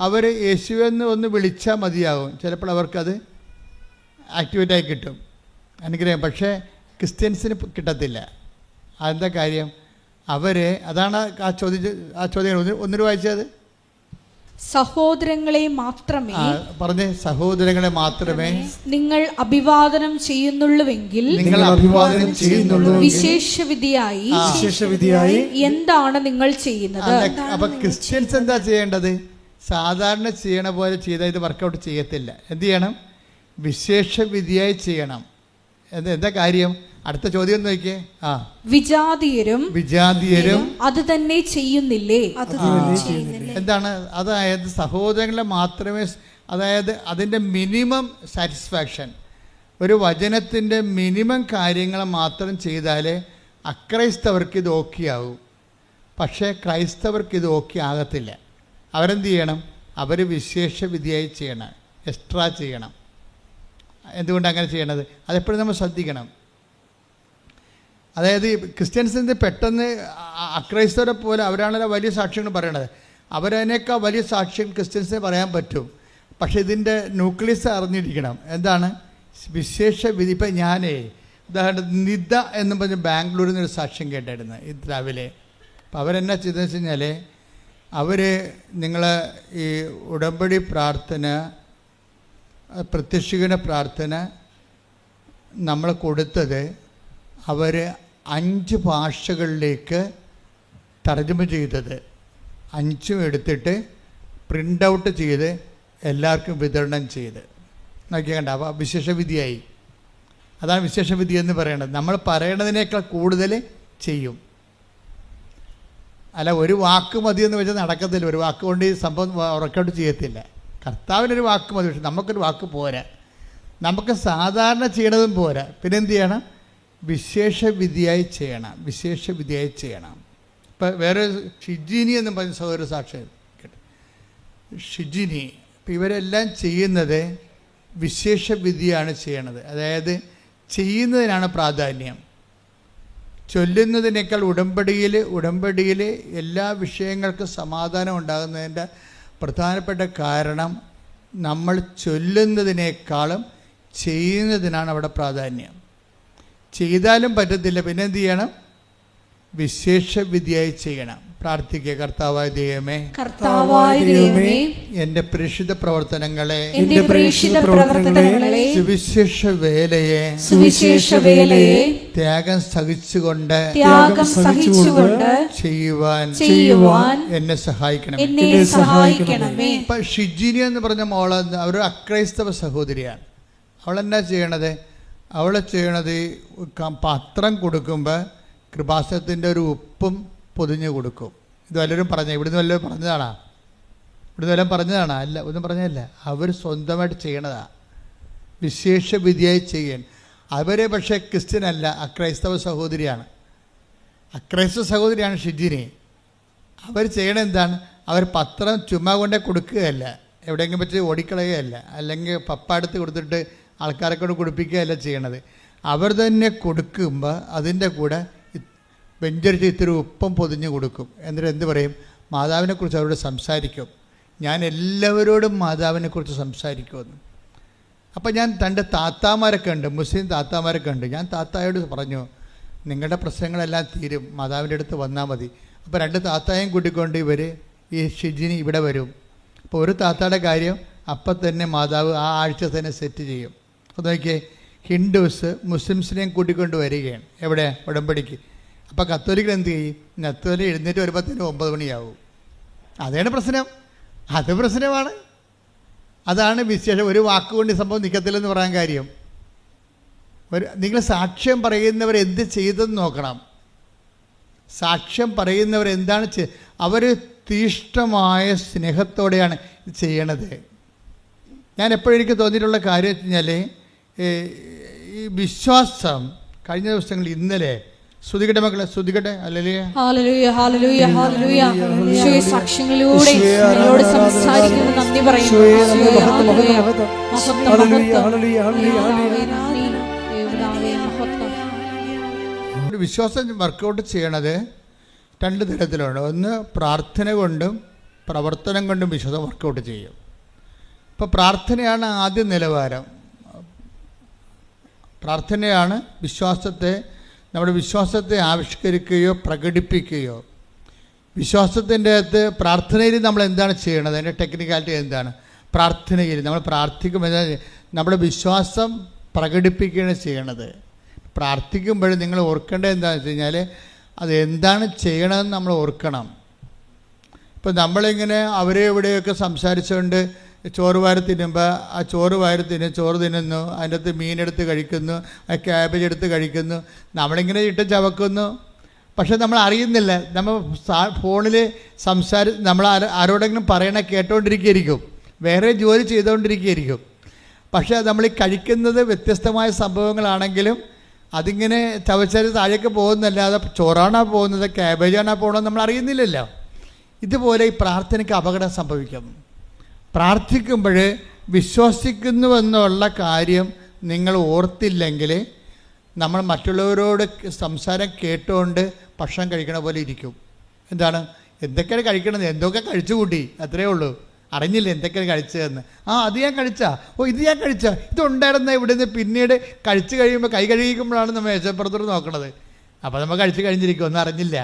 അവർ യേശുവെന്ന് ഒന്ന് വിളിച്ചാൽ മതിയാകും, ചിലപ്പോൾ അവർക്കത് ആക്ടിവേറ്റായി കിട്ടും, അനുഗ്രഹം. പക്ഷേ ക്രിസ്ത്യൻസിന് കിട്ടത്തില്ല. അതെന്താ കാര്യം? അതാണ് ആ ചോദ്യം ഒന്നൊരു വായിച്ചത്. സഹോദരങ്ങളെ മാത്രമേ പറഞ്ഞേ, സഹോദരങ്ങളെ മാത്രമേ നിങ്ങൾ അഭിവാദനം ചെയ്യുന്നുള്ളൂവെങ്കിൽ, വിശേഷവിധിയായി എന്താണ് നിങ്ങൾ ചെയ്യുന്നത്? അപ്പൊ ക്രിസ്ത്യൻസ് എന്താ ചെയ്യേണ്ടത്? സാധാരണ ചെയ്യണ പോലെ ചെയ്താൽ ഇത് വർക്കൗട്ട് ചെയ്യത്തില്ല. എന്ത് ചെയ്യണം? വിശേഷ വിധിയായി ചെയ്യണം. എന്താ കാര്യം? അടുത്ത ചോദ്യം നോക്കിയേ. വിജാതീയരും അത് തന്നെ ചെയ്യുന്നില്ലേ? എന്താണ്? അതായത് സഹോദരങ്ങളെ മാത്രമേ, അതായത് അതിൻ്റെ മിനിമം സാറ്റിസ്ഫാക്ഷൻ, ഒരു വചനത്തിൻ്റെ മിനിമം കാര്യങ്ങൾ മാത്രം ചെയ്താലേ അക്രൈസ്തവർക്ക് ഇത് ഓക്കെ ആകും. പക്ഷേ ക്രൈസ്തവർക്ക് ഇത് ഓക്കെ ആകത്തില്ല. അവരെന്ത് ചെയ്യണം? അവർ വിശേഷ വിധിയായി ചെയ്യണം, എക്സ്ട്രാ ചെയ്യണം. എന്തുകൊണ്ട് അങ്ങനെ ചെയ്യണത്? അതെപ്പോഴും നമ്മൾ ശ്രദ്ധിക്കണം. അതായത് ക്രിസ്ത്യൻസിൻ്റെ പെട്ടെന്ന് അക്രൈസ്തവരെ പോലെ അവരാണല്ലോ വലിയ സാക്ഷ്യങ്ങൾ പറയണത്, അവരതിനേക്കാൾ വലിയ സാക്ഷ്യം ക്രിസ്ത്യൻസിനെ പറയാൻ പറ്റും. പക്ഷേ ഇതിൻ്റെ ന്യൂക്ലിയസ് അറിഞ്ഞിരിക്കണം. എന്താണ് വിശേഷ വിധി? ഇപ്പം ഉദാഹരണത്തിന് നിദ എന്ന് പറഞ്ഞ് ബാംഗ്ലൂരിൽ നിന്നൊരു സാക്ഷ്യം കേട്ടായിരുന്നു ഇത് രാവിലെ. അപ്പം അവരെന്നാ ചെയ്തതെന്ന് വെച്ച് കഴിഞ്ഞാൽ, അവർ നിങ്ങൾ ഈ ഉടമ്പടി പ്രാർത്ഥന, പ്രത്യക്ഷീകരണ പ്രാർത്ഥന നമ്മൾ കൊടുത്തത് അവർ 5 ഭാഷകളിലേക്ക് തർജ്ജമ ചെയ്തത് 5 എടുത്തിട്ട് പ്രിൻ്റ് ഔട്ട് ചെയ്ത് എല്ലാവർക്കും വിതരണം ചെയ്ത് നോക്കിയാൽ അപ്പോൾ വിശേഷവിധിയായി. അതാണ് വിശേഷവിധി എന്ന് പറയുന്നത്. നമ്മൾ പറയണതിനേക്കാൾ കൂടുതൽ ചെയ്യും. അല്ല, ഒരു വാക്ക് മതി എന്ന് വെച്ചാൽ നടക്കത്തില്ല. ഒരു വാക്ക് കൊണ്ട് ഈ സംഭവം വർക്കൗട്ട് ചെയ്യത്തില്ല. കർത്താവിനൊരു വാക്ക് മതി, പക്ഷെ നമുക്കൊരു വാക്ക് പോരാ. നമുക്ക് സാധാരണ ചെയ്യണതും പോരാ. പിന്നെ എന്ത് ചെയ്യണം? വിശേഷ വിധിയായി ചെയ്യണം. ഇപ്പം വേറെ ഷിജിനി എന്ന് പറഞ്ഞ സഹോദര സാക്ഷ്യം കേട്ടോ, ഷിജിനി. ഇപ്പം ഇവരെല്ലാം ചെയ്യുന്നത് വിശേഷ വിധിയാണ് ചെയ്യണത്. അതായത് ചെയ്യുന്നതിനാണ് പ്രാധാന്യം, ചൊല്ലുന്നതിനേക്കാൾ. ഉടമ്പടിയിൽ എല്ലാ വിഷയങ്ങൾക്കും സമാധാനം ഉണ്ടാകുന്നതിൻ്റെ പ്രധാനപ്പെട്ട കാരണം നമ്മൾ ചൊല്ലുന്നതിനേക്കാളും ചെയ്യുന്നതിനാണ് അവിടെ പ്രാധാന്യം. ചെയ്താലും പറ്റത്തില്ല, പിന്നെ എന്ത് ചെയ്യണം? വിശേഷ വിധിയായി ചെയ്യണം. പ്രാർത്ഥിക്കുക. കർത്താവായ ദൈവമേ, എൻ്റെ പ്രേക്ഷിത പ്രവർത്തനങ്ങളെ, സുവിശേഷ വേലയെ ത്യാഗം സഹിച്ചുകൊണ്ട് ചെയ്യുവാൻ എന്നെ സഹായിക്കണമേ. ഇപ്പം ഷിജിനി എന്ന് പറഞ്ഞ മോള് ഒരു അക്രൈസ്തവ സഹോദരിയാണ്. അവളെന്നാ ചെയ്യണത്? അവൾ ചെയ്യണത് പത്രം കൊടുക്കുമ്പോൾ കൃപാസനത്തിൻ്റെ ഒരു ഉപ്പും പൊതിഞ്ഞു കൊടുക്കും. ഇത് വല്ലവരും ഇവിടുന്ന് വല്ലവരും പറഞ്ഞതാണോ? അല്ല, ഒന്നും പറഞ്ഞതല്ല. അവർ സ്വന്തമായിട്ട് ചെയ്യണതാണ്, വിശേഷ വിധിയായി ചെയ്യാൻ. അവർ പക്ഷേ ക്രിസ്ത്യനല്ല, അക്രൈസ്തവ സഹോദരിയാണ്. ഷിജിനി. അവർ ചെയ്യണത് എന്താണ്? അവർ പത്രം ചുമ്മാ കൊണ്ടേ കൊടുക്കുകയല്ല, എവിടെയെങ്കിലും വെച്ച് ഓടിക്കളയുകയല്ല, അല്ലെങ്കിൽ പപ്പാടുത്ത് കൊടുത്തിട്ട് ആൾക്കാരെ കൊണ്ട് കൊടുപ്പിക്കുകയല്ല ചെയ്യണത്. അവർ തന്നെ കൊടുക്കുമ്പോൾ അതിൻ്റെ കൂടെ വെഞ്ചരിച്ച് ഇത്തിരി ഉപ്പം പൊതിഞ്ഞ് കൊടുക്കും. എന്നിട്ട് എന്ത് പറയും? മാതാവിനെക്കുറിച്ച് അവരോട് സംസാരിക്കും. ഞാൻ എല്ലാവരോടും മാതാവിനെക്കുറിച്ച് സംസാരിക്കുമെന്ന്. അപ്പം ഞാൻ 2 താത്താമാരൊക്കെ ഉണ്ട്, മുസ്ലിം താത്താമാരൊക്കെ ഉണ്ട്. ഞാൻ താത്തായോട് പറഞ്ഞു, നിങ്ങളുടെ പ്രശ്നങ്ങളെല്ലാം തീരും, മാതാവിൻ്റെ അടുത്ത് വന്നാൽ മതി. അപ്പോൾ 2 താത്തായും കൂട്ടിക്കൊണ്ട് ഈ ഷിജിനി ഇവിടെ വരും. അപ്പോൾ ഒരു താത്തയുടെ കാര്യം അപ്പം തന്നെ മാതാവ് ആ ആഴ്ച തന്നെ സെറ്റ് ചെയ്യും. അപ്പോൾ നോക്കിയേ, ഹിന്ദുസ് മുസ്ലിംസിനെയും കൂട്ടിക്കൊണ്ട് വരികയാണ്. എവിടെ? ഉടമ്പടിക്ക്. അപ്പോൾ കത്തോലിക്കൽ എന്ത് ചെയ്യും? കത്തോലിക്ക് എഴുന്നേറ്റ് വരുമ്പോഴത്തേനും 9 മണിയാവും. അതാണ് പ്രശ്നം. അത് പ്രശ്നമാണ്. അതാണ് വിശേഷം. ഒരു വാക്കുകൊണ്ട് ഈ സംഭവം നിൽക്കത്തില്ലെന്ന് പറയാൻ കാര്യം. നിങ്ങൾ സാക്ഷ്യം പറയുന്നവർ എന്ത് ചെയ്തെന്ന് നോക്കണം. സാക്ഷ്യം പറയുന്നവർ എന്താണ് അവർ തീഷ്ണമായ സ്നേഹത്തോടെയാണ് ഇത് ചെയ്യണത്. ഞാൻ എപ്പോഴും എനിക്ക് തോന്നിയിട്ടുള്ള കാര്യം വെച്ച് കഴിഞ്ഞാൽ, ഈ വിശ്വാസം കഴിഞ്ഞ ദിവസങ്ങളിൽ ഇന്നലെ ശ്രുതികട്ടെ മക്കളെ, ശ്രുതികട്ടെ. സാക്ഷ്യങ്ങളിലൂടെ സംസാരിക്കുന്നത് നന്ദി പറയുന്നു. വിശ്വാസം വർക്കൗട്ട് ചെയ്യണത് 2 തരത്തിലുണ്ട്. ഒന്ന് പ്രാർത്ഥന കൊണ്ടും പ്രവർത്തനം കൊണ്ടും വിശ്വാസം വർക്കൗട്ട് ചെയ്യും. ഇപ്പോൾ പ്രാർത്ഥനയാണ് ആദ്യ നിലവാരം. പ്രാർത്ഥനയാണ് നമ്മുടെ വിശ്വാസത്തെ ആവിഷ്കരിക്കുകയോ പ്രകടിപ്പിക്കുകയോ. വിശ്വാസത്തിൻ്റെ അകത്ത് പ്രാർത്ഥനയിൽ നമ്മൾ എന്താണ് ചെയ്യണത്? അതിൻ്റെ ടെക്നിക്കാലിറ്റി എന്താണ്? പ്രാർത്ഥനയിൽ നമ്മൾ പ്രാർത്ഥിക്കുമ്പോൾ നമ്മുടെ വിശ്വാസം പ്രകടിപ്പിക്കുകയാണ് ചെയ്യണത്. പ്രാർത്ഥിക്കുമ്പോൾ നിങ്ങൾ ഓർക്കേണ്ടത് എന്താണെന്ന് വെച്ച് കഴിഞ്ഞാൽ, അത് എന്താണ് ചെയ്യണമെന്ന് നമ്മൾ ഓർക്കണം. ഇപ്പോൾ നമ്മളിങ്ങനെ അവരെ ഇവിടെയൊക്കെ സംസാരിച്ചുകൊണ്ട് ചോറ് വാരി തിന്നുമ്പോൾ ആ ചോറ് തിന്നുന്നു, അതിൻ്റെ അകത്ത് മീനെടുത്ത് കഴിക്കുന്നു, ആ ക്യാബേജ് എടുത്ത് കഴിക്കുന്നു, നമ്മളിങ്ങനെ ഇട്ട് ചവക്കുന്നു. പക്ഷെ നമ്മൾ അറിയുന്നില്ല. നമ്മൾ ഫോണിൽ നമ്മൾ ആരോടെങ്കിലും പറയണ കേട്ടോണ്ടിരിക്കുകയായിരിക്കും, വേറെ ജോലി ചെയ്തുകൊണ്ടിരിക്കുകയായിരിക്കും. പക്ഷേ നമ്മൾ ഈ കഴിക്കുന്നത് വ്യത്യസ്തമായ സംഭവങ്ങളാണെങ്കിലും അതിങ്ങനെ ചവച്ചാൽ താഴേക്ക് പോകുന്നല്ലാതെ ചോറാണോ പോകുന്നത്, ക്യാബേജാണോ പോകുന്നത് നമ്മൾ അറിയുന്നില്ലല്ലോ. ഇതുപോലെ ഈ പ്രാർത്ഥനയ്ക്ക് അപകടം സംഭവിക്കും. പ്രാർത്ഥിക്കുമ്പോൾ വിശ്വസിക്കുന്നുവെന്നുള്ള കാര്യം നിങ്ങൾ ഓർത്തില്ലെങ്കിൽ നമ്മൾ മറ്റുള്ളവരോട് സംസാരം കേട്ടുകൊണ്ട് ഭക്ഷണം കഴിക്കണ പോലെ ഇരിക്കും. എന്തൊക്കെയാണ് കഴിക്കണത്? എന്തൊക്കെ കഴിച്ചു കൂട്ടി, അത്രയേ ഉള്ളൂ. അറിഞ്ഞില്ല എന്തൊക്കെയാണ് കഴിച്ചതെന്ന്. അത് ഞാൻ കഴിച്ചാ, ഇത് ഞാൻ കഴിച്ചാ, ഇതുണ്ടായിരുന്ന ഇവിടെ നിന്ന് പിന്നീട് കഴിച്ചു കഴിയുമ്പോൾ കൈ കഴുകിക്കുമ്പോഴാണ് നമ്മൾ മേശപ്പുറത്തോട് നോക്കണത്. അപ്പോൾ നമ്മൾ കഴിച്ചു കഴിഞ്ഞിരിക്കും, ഒന്നും അറിഞ്ഞില്ല.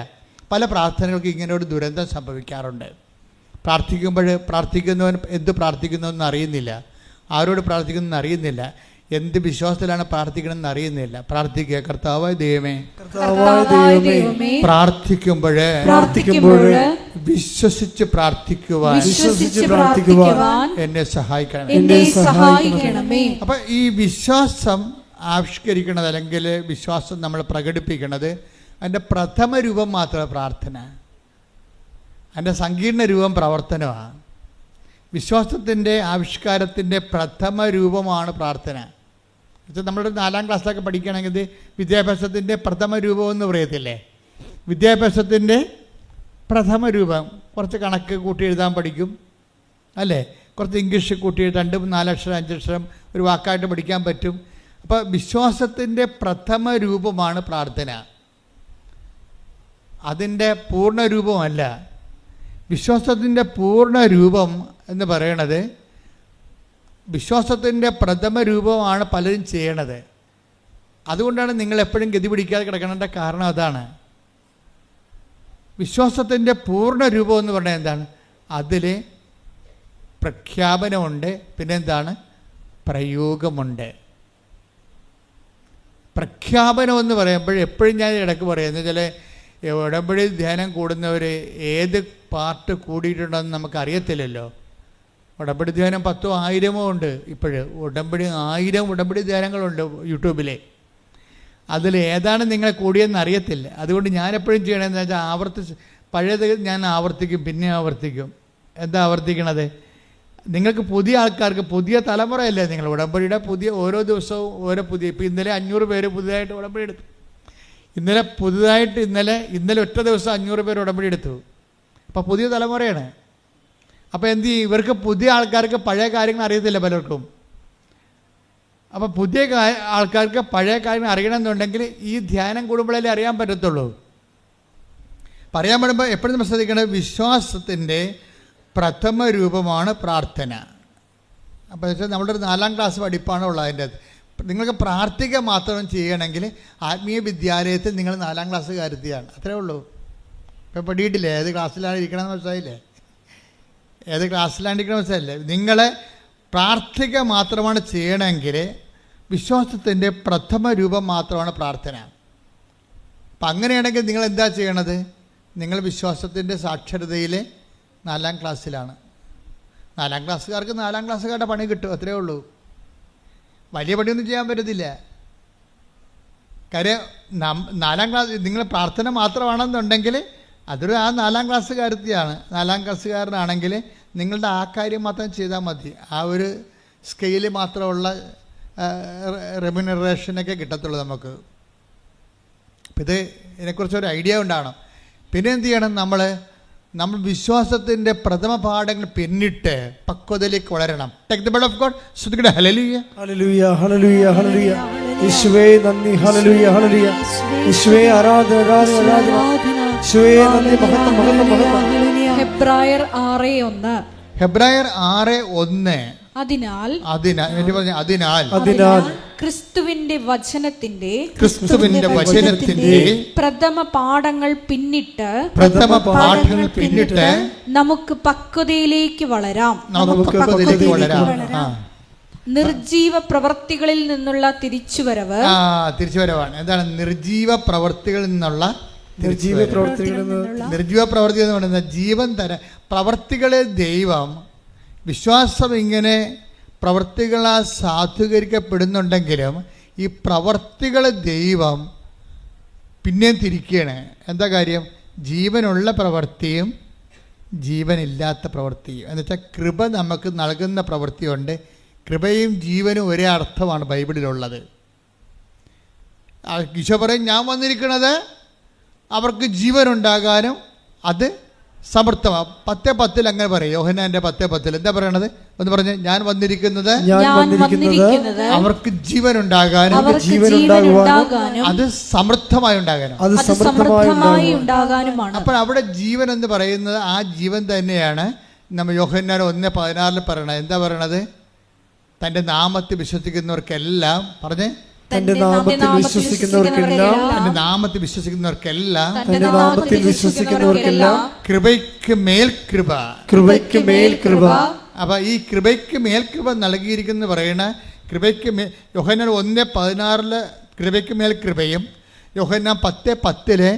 പല പ്രാർത്ഥനകൾക്ക് ഇങ്ങനെയൊരു ദുരന്തം സംഭവിക്കാറുണ്ട്. പ്രാർത്ഥിക്കുന്നവൻ എന്ത് പ്രാർത്ഥിക്കുന്നതെന്ന് അറിയുന്നില്ല, ആരോട് പ്രാർത്ഥിക്കുന്നതെന്ന് അറിയുന്നില്ല, എന്ത് വിശ്വാസത്തിലാണ് പ്രാർത്ഥിക്കണമെന്ന് അറിയുന്നില്ല. പ്രാർത്ഥിക്കുക, കർത്താവായ ദൈവമേ, പ്രാർത്ഥിക്കുമ്പോൾ വിശ്വസിച്ച് പ്രാർത്ഥിക്കുവാൻ എന്നെ സഹായിക്കണമേ. അപ്പം ഈ വിശ്വാസം ആവിഷ്കരിക്കണത് അല്ലെങ്കിൽ വിശ്വാസം നമ്മൾ പ്രകടിപ്പിക്കുന്നത് അതിൻ്റെ പ്രഥമ രൂപം മാത്രമേ പ്രാർത്ഥന, അതിൻ്റെ സങ്കീർണ രൂപം പ്രവർത്തനമാണ്. വിശ്വാസത്തിൻ്റെ ആവിഷ്കാരത്തിൻ്റെ പ്രഥമ രൂപമാണ് പ്രാർത്ഥന. നമ്മുടെ 4ാം ക്ലാസ്സിലൊക്കെ പഠിക്കുകയാണെങ്കിൽ ഇത് വിദ്യാഭ്യാസത്തിൻ്റെ പ്രഥമ രൂപം എന്ന് പറയത്തില്ലേ? വിദ്യാഭ്യാസത്തിൻ്റെ പ്രഥമ രൂപം. കുറച്ച് കണക്ക് കൂട്ടി എഴുതാൻ പഠിക്കും അല്ലേ, കുറച്ച് ഇംഗ്ലീഷ് കൂട്ടി 2-4 അക്ഷരം 5 അക്ഷരം ഒരു വാക്കായിട്ട് പഠിക്കാൻ പറ്റും. അപ്പോൾ വിശ്വാസത്തിൻ്റെ പ്രഥമ രൂപമാണ് പ്രാർത്ഥന, അതിൻ്റെ പൂർണ്ണ രൂപമല്ല. വിശ്വാസത്തിൻ്റെ പൂർണ്ണ രൂപം എന്ന് പറയണത്, വിശ്വാസത്തിൻ്റെ പ്രഥമ രൂപമാണ് പലരും ചെയ്യണത്. അതുകൊണ്ടാണ് നിങ്ങൾ എപ്പോഴും ഗതി പിടിക്കാതെ കിടക്കണതിൻ്റെ കാരണം അതാണ്. വിശ്വാസത്തിൻ്റെ പൂർണ്ണ രൂപം എന്ന് പറഞ്ഞാൽ എന്താണ്? അതിൽ പ്രഖ്യാപനമുണ്ട്, പിന്നെന്താണ്? പ്രയോഗമുണ്ട്. പ്രഖ്യാപനം എന്ന് പറയുമ്പോൾ എപ്പോഴും ഞാൻ ഇടയ്ക്ക് പറയുന്നത്, ചില ഉടമ്പടി ധ്യാനം കൂടുന്നവർ ഏത് പാർട്ട് കൂടിയിട്ടുണ്ടെന്ന് നമുക്കറിയത്തില്ലല്ലോ. ഉടമ്പടി ധ്യാനം 10 1000 ഉണ്ട്. ഇപ്പോഴ് 1000 ഉടമ്പടി ധ്യാനങ്ങളുണ്ട് യൂട്യൂബിൽ. അതിൽ ഏതാണ് നിങ്ങൾ കൂടിയെന്ന് അറിയത്തില്ല. അതുകൊണ്ട് ഞാനെപ്പോഴും ചെയ്യണമെന്ന് വെച്ചാൽ പഴയത് ഞാൻ ആവർത്തിക്കും, പിന്നെ ആവർത്തിക്കും. എന്താ ആവർത്തിക്കണത്? നിങ്ങൾക്ക് പുതിയ ആൾക്കാർക്ക്, പുതിയ തലമുറയല്ലേ നിങ്ങൾ, ഉടമ്പടിയുടെ പുതിയ ഓരോ ദിവസവും ഓരോ പുതിയ, ഇപ്പോൾ ഇന്നലെ 500 പേര് പുതിയതായിട്ട് ഉടമ്പടി എടുത്തു. ഇന്നലെ ഒറ്റ ദിവസം 500 പേര് ഉടമ്പടി എടുത്തു. അപ്പോൾ പുതിയ തലമുറയാണ്. അപ്പോൾ എന്ത് ചെയ്യും? ഇവർക്ക് പുതിയ ആൾക്കാർക്ക് പഴയ കാര്യങ്ങൾ അറിയത്തില്ല പലർക്കും. അപ്പോൾ പുതിയ ആൾക്കാർക്ക് പഴയ കാര്യങ്ങൾ അറിയണമെന്നുണ്ടെങ്കിൽ ഈ ധ്യാനം കൂടുമ്പോഴല്ലേ അറിയാൻ പറ്റത്തുള്ളൂ. പറയാൻ പറ്റുമ്പോൾ എപ്പോഴും നമ്മൾ ശ്രദ്ധിക്കേണ്ടത് വിശ്വാസത്തിൻ്റെ പ്രഥമ രൂപമാണ് പ്രാർത്ഥന. അപ്പോൾ വെച്ചാൽ നമ്മുടെ ഒരു 4ാം ക്ലാസ് പഠിപ്പാണ് ഉള്ളത്. അതിൻ്റെ നിങ്ങൾക്ക് പ്രാർത്ഥിക്കുക മാത്രം ചെയ്യണമെങ്കിൽ ആത്മീയ വിദ്യാലയത്തിൽ നിങ്ങൾ 4ാം ക്ലാസ്സുകാരെത്തിയാണ്. അത്രേ ഉള്ളൂ. ഇപ്പോൾ പഠിയിട്ടില്ലേ ഏത് ക്ലാസ്സിലാണ് ഇരിക്കണമെന്ന് മനസ്സിലായില്ലേ? ഏത് ക്ലാസ്സിലാണ് ഇരിക്കണമെന്ന് മനസ്സിലായില്ലേ? നിങ്ങളെ പ്രാർത്ഥിക്കുക മാത്രമാണ് ചെയ്യണമെങ്കിൽ വിശ്വാസത്തിൻ്റെ പ്രഥമ രൂപം മാത്രമാണ് പ്രാർത്ഥന. അപ്പം അങ്ങനെയാണെങ്കിൽ നിങ്ങൾ എന്താ ചെയ്യണത്? നിങ്ങൾ വിശ്വാസത്തിൻ്റെ സാക്ഷരതയിൽ 4ാം ക്ലാസ്സിലാണ്. 4ാം ക്ലാസ്സുകാർക്ക് 4ാം ക്ലാസ്സുകാരുടെ പണി കിട്ടും, അത്രേ ഉള്ളൂ. വലിയ പണിയൊന്നും ചെയ്യാൻ പറ്റത്തില്ല. കാര്യം 4ാം ക്ലാസ് നിങ്ങൾ പ്രാർത്ഥന മാത്രമാണെന്നുണ്ടെങ്കിൽ അതൊരു ആ 4ാം ക്ലാസ്സുകാരത്തിയാണ്. 4ാം ക്ലാസ്സുകാരനാണെങ്കിൽ നിങ്ങളുടെ ആ കാര്യം മാത്രം ചെയ്താൽ മതി. ആ ഒരു സ്കെയിൽ മാത്രമുള്ള റെമ്യൂണറേഷനൊക്കെ കിട്ടത്തുള്ളൂ നമുക്ക്. അപ്പം ഇതിനെക്കുറിച്ചൊരു ഐഡിയ ഉണ്ടാകണം. പിന്നെ എന്ത് ചെയ്യണം? നമ്മൾ വിശ്വാസത്തിൻ്റെ പ്രഥമ പാഠങ്ങൾ പിന്നിട്ട് പക്വതയിലേക്ക് വളരണം. Take the word of God. ശ്രദ്ധിക്കട്ടെ. Hallelujah, hallelujah, hallelujah, hallelujah. യേശുവേ നന്ദി. Hallelujah, hallelujah. യേശുവേ ആരാധന, ആരാധന, ആരാധന. യേശുവേ നന്ദി. മഹത്വം, മഹത്വം, മഹത്വം. ഹെബ്രായർ 6:1. ഹെബ്രായർ 6:1. അതിനാൽ ക്രിസ്തുവിന്റെ വചനത്തിന്റെ പ്രഥമ പാഠങ്ങൾ പിന്നിട്ട് നമുക്ക് പക്വതയിലേക്ക് വളരാം. നിർജീവ പ്രവർത്തികളിൽ നിന്നുള്ള തിരിച്ചുവരവാണ്. എന്താണ് നിർജീവ പ്രവർത്തികളിൽ നിന്നുള്ള നിർജീവ പ്രവർത്തി എന്ന് പറയുന്നത് ജീവൻ തര പ്രവർത്തികളെ ദൈവം വിശ്വാസം ഇങ്ങനെ പ്രവർത്തികളാൽ സാധൂകരിക്കപ്പെടുന്നുണ്ടെങ്കിലും ഈ പ്രവർത്തികളെ ദൈവം പിന്നെയും തിരിക്കുകയാണ്. എന്താ കാര്യം? ജീവനുള്ള പ്രവൃത്തിയും ജീവനില്ലാത്ത പ്രവൃത്തിയും. എന്നുവെച്ചാൽ കൃപ നമുക്ക് നൽകുന്ന പ്രവൃത്തിയുണ്ട്. കൃപയും ജീവനും ഒരേ അർത്ഥമാണ് ബൈബിളിലുള്ളത്. ഈശോ പറയും, ഞാൻ വന്നിരിക്കുന്നത് അവർക്ക് ജീവനുണ്ടാകാനും അത് സമർത്ഥമാണ്. 10:10 അങ്ങനെ പറയും. യോഹന്നാന്റെ 10:10 എന്താ പറയണത്? ഒന്ന് പറഞ്ഞ്, ഞാൻ വന്നിരിക്കുന്നത് അവർക്ക് ജീവനുണ്ടാകാനും അത് സമൃദ്ധമായി ഉണ്ടാകാനും. അപ്പോൾ അവിടെ ജീവൻ എന്ന് പറയുന്നത് ആ ജീവൻ തന്നെയാണ് നമ്മൾ യോഹന്നാൻ 1:16 പറയണത്. എന്താ പറയണത്? തൻ്റെ നാമത്തിൽ വിശ്വസിക്കുന്നവർക്കെല്ലാം പറഞ്ഞേ, തന്റെ നാമത്തിൽ വിശ്വസിക്കുന്നവർക്കെല്ലാം കൃപയ്ക്ക് മേൽ കൃപ. അപ്പൊ ഈ കൃപയ്ക്ക് മേൽ കൃപ നൽകിയിരിക്കുന്നു പറയണ കൃപയ്ക്ക് മേൽ യോഹന്നാൻ 1:16 കൃപയ്ക്ക് മേൽ കൃപയും യോഹന്നാൻ 10:10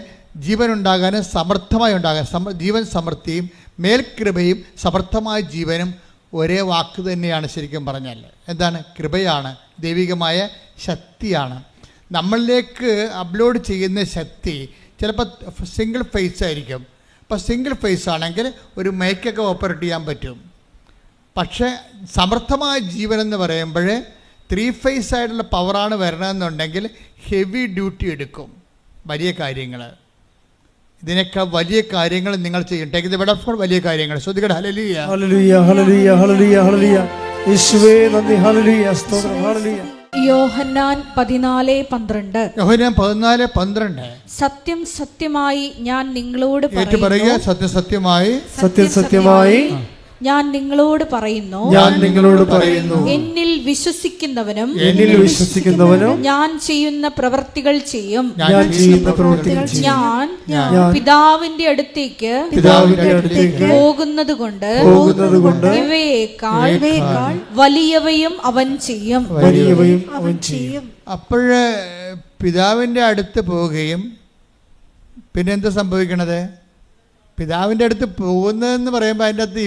ജീവനുണ്ടാകാനും സമർത്ഥമായി ഉണ്ടാകാൻ ജീവൻ സമൃദ്ധിയും മേൽകൃപയും സമർത്ഥമായ ജീവനും ഒരേ വാക്ക് തന്നെയാണ്. ശരിക്കും പറഞ്ഞാൽ എന്താണ്? കൃപയാണ്, ദൈവികമായ ശക്തിയാണ്. നമ്മളിലേക്ക് അപ്ലോഡ് ചെയ്യുന്ന ശക്തി ചിലപ്പോൾ സിംഗിൾ ഫേസ് ആയിരിക്കും. അപ്പോൾ സിംഗിൾ ഫേസ് ആണെങ്കിൽ ഒരു മൈക്കൊക്കെ ഓപ്പറേറ്റ് ചെയ്യാൻ പറ്റും. പക്ഷേ സമർത്ഥമായ ജീവൻ എന്ന് പറയുമ്പോൾ 3 ഫേസ് ആയിട്ടുള്ള പവറാണ് വരണമെന്നുണ്ടെങ്കിൽ ഹെവി ഡ്യൂട്ടി എടുക്കും. വലിയ കാര്യങ്ങൾ, ഇതിനേക്കാൾ വലിയ കാര്യങ്ങൾ നിങ്ങൾ ചെയ്യും. Take the word of God. വലിയ കാര്യങ്ങൾ ശ്രദ്ധിക്കട്ടെ. Hallelujah, hallelujah, hallelujah, hallelujah, hallelujah. യേശുവേ നന്ദി. ഹല്ലേലൂയ, സ്തോത്രം. ഹല്ലേലൂയ. യോഹന്നാൻ 14:12. യോഹന്നാൻ 14:12. സത്യം സത്യമായി ഞാൻ നിങ്ങളോട് പറയുക. സത്യസത്യമായി ഞാൻ നിങ്ങളോട് പറയുന്നു, എന്നിൽ വിശ്വസിക്കുന്നവനും ഞാൻ ചെയ്യുന്ന പ്രവൃത്തികൾ ചെയ്യും. ഞാൻ പിതാവിന്റെ അടുത്തേക്ക് പോകുന്നത് കൊണ്ട് ഇവയേക്കാൾ വലിയവയും അവൻ ചെയ്യും. അപ്പോഴ് പിതാവിന്റെ അടുത്ത് പോവുകയും പിന്നെന്താ സംഭവിക്കണത്? പിതാവിൻ്റെ അടുത്ത് പോകുന്നതെന്ന് പറയുമ്പോൾ അതിൻ്റെ അകത്ത്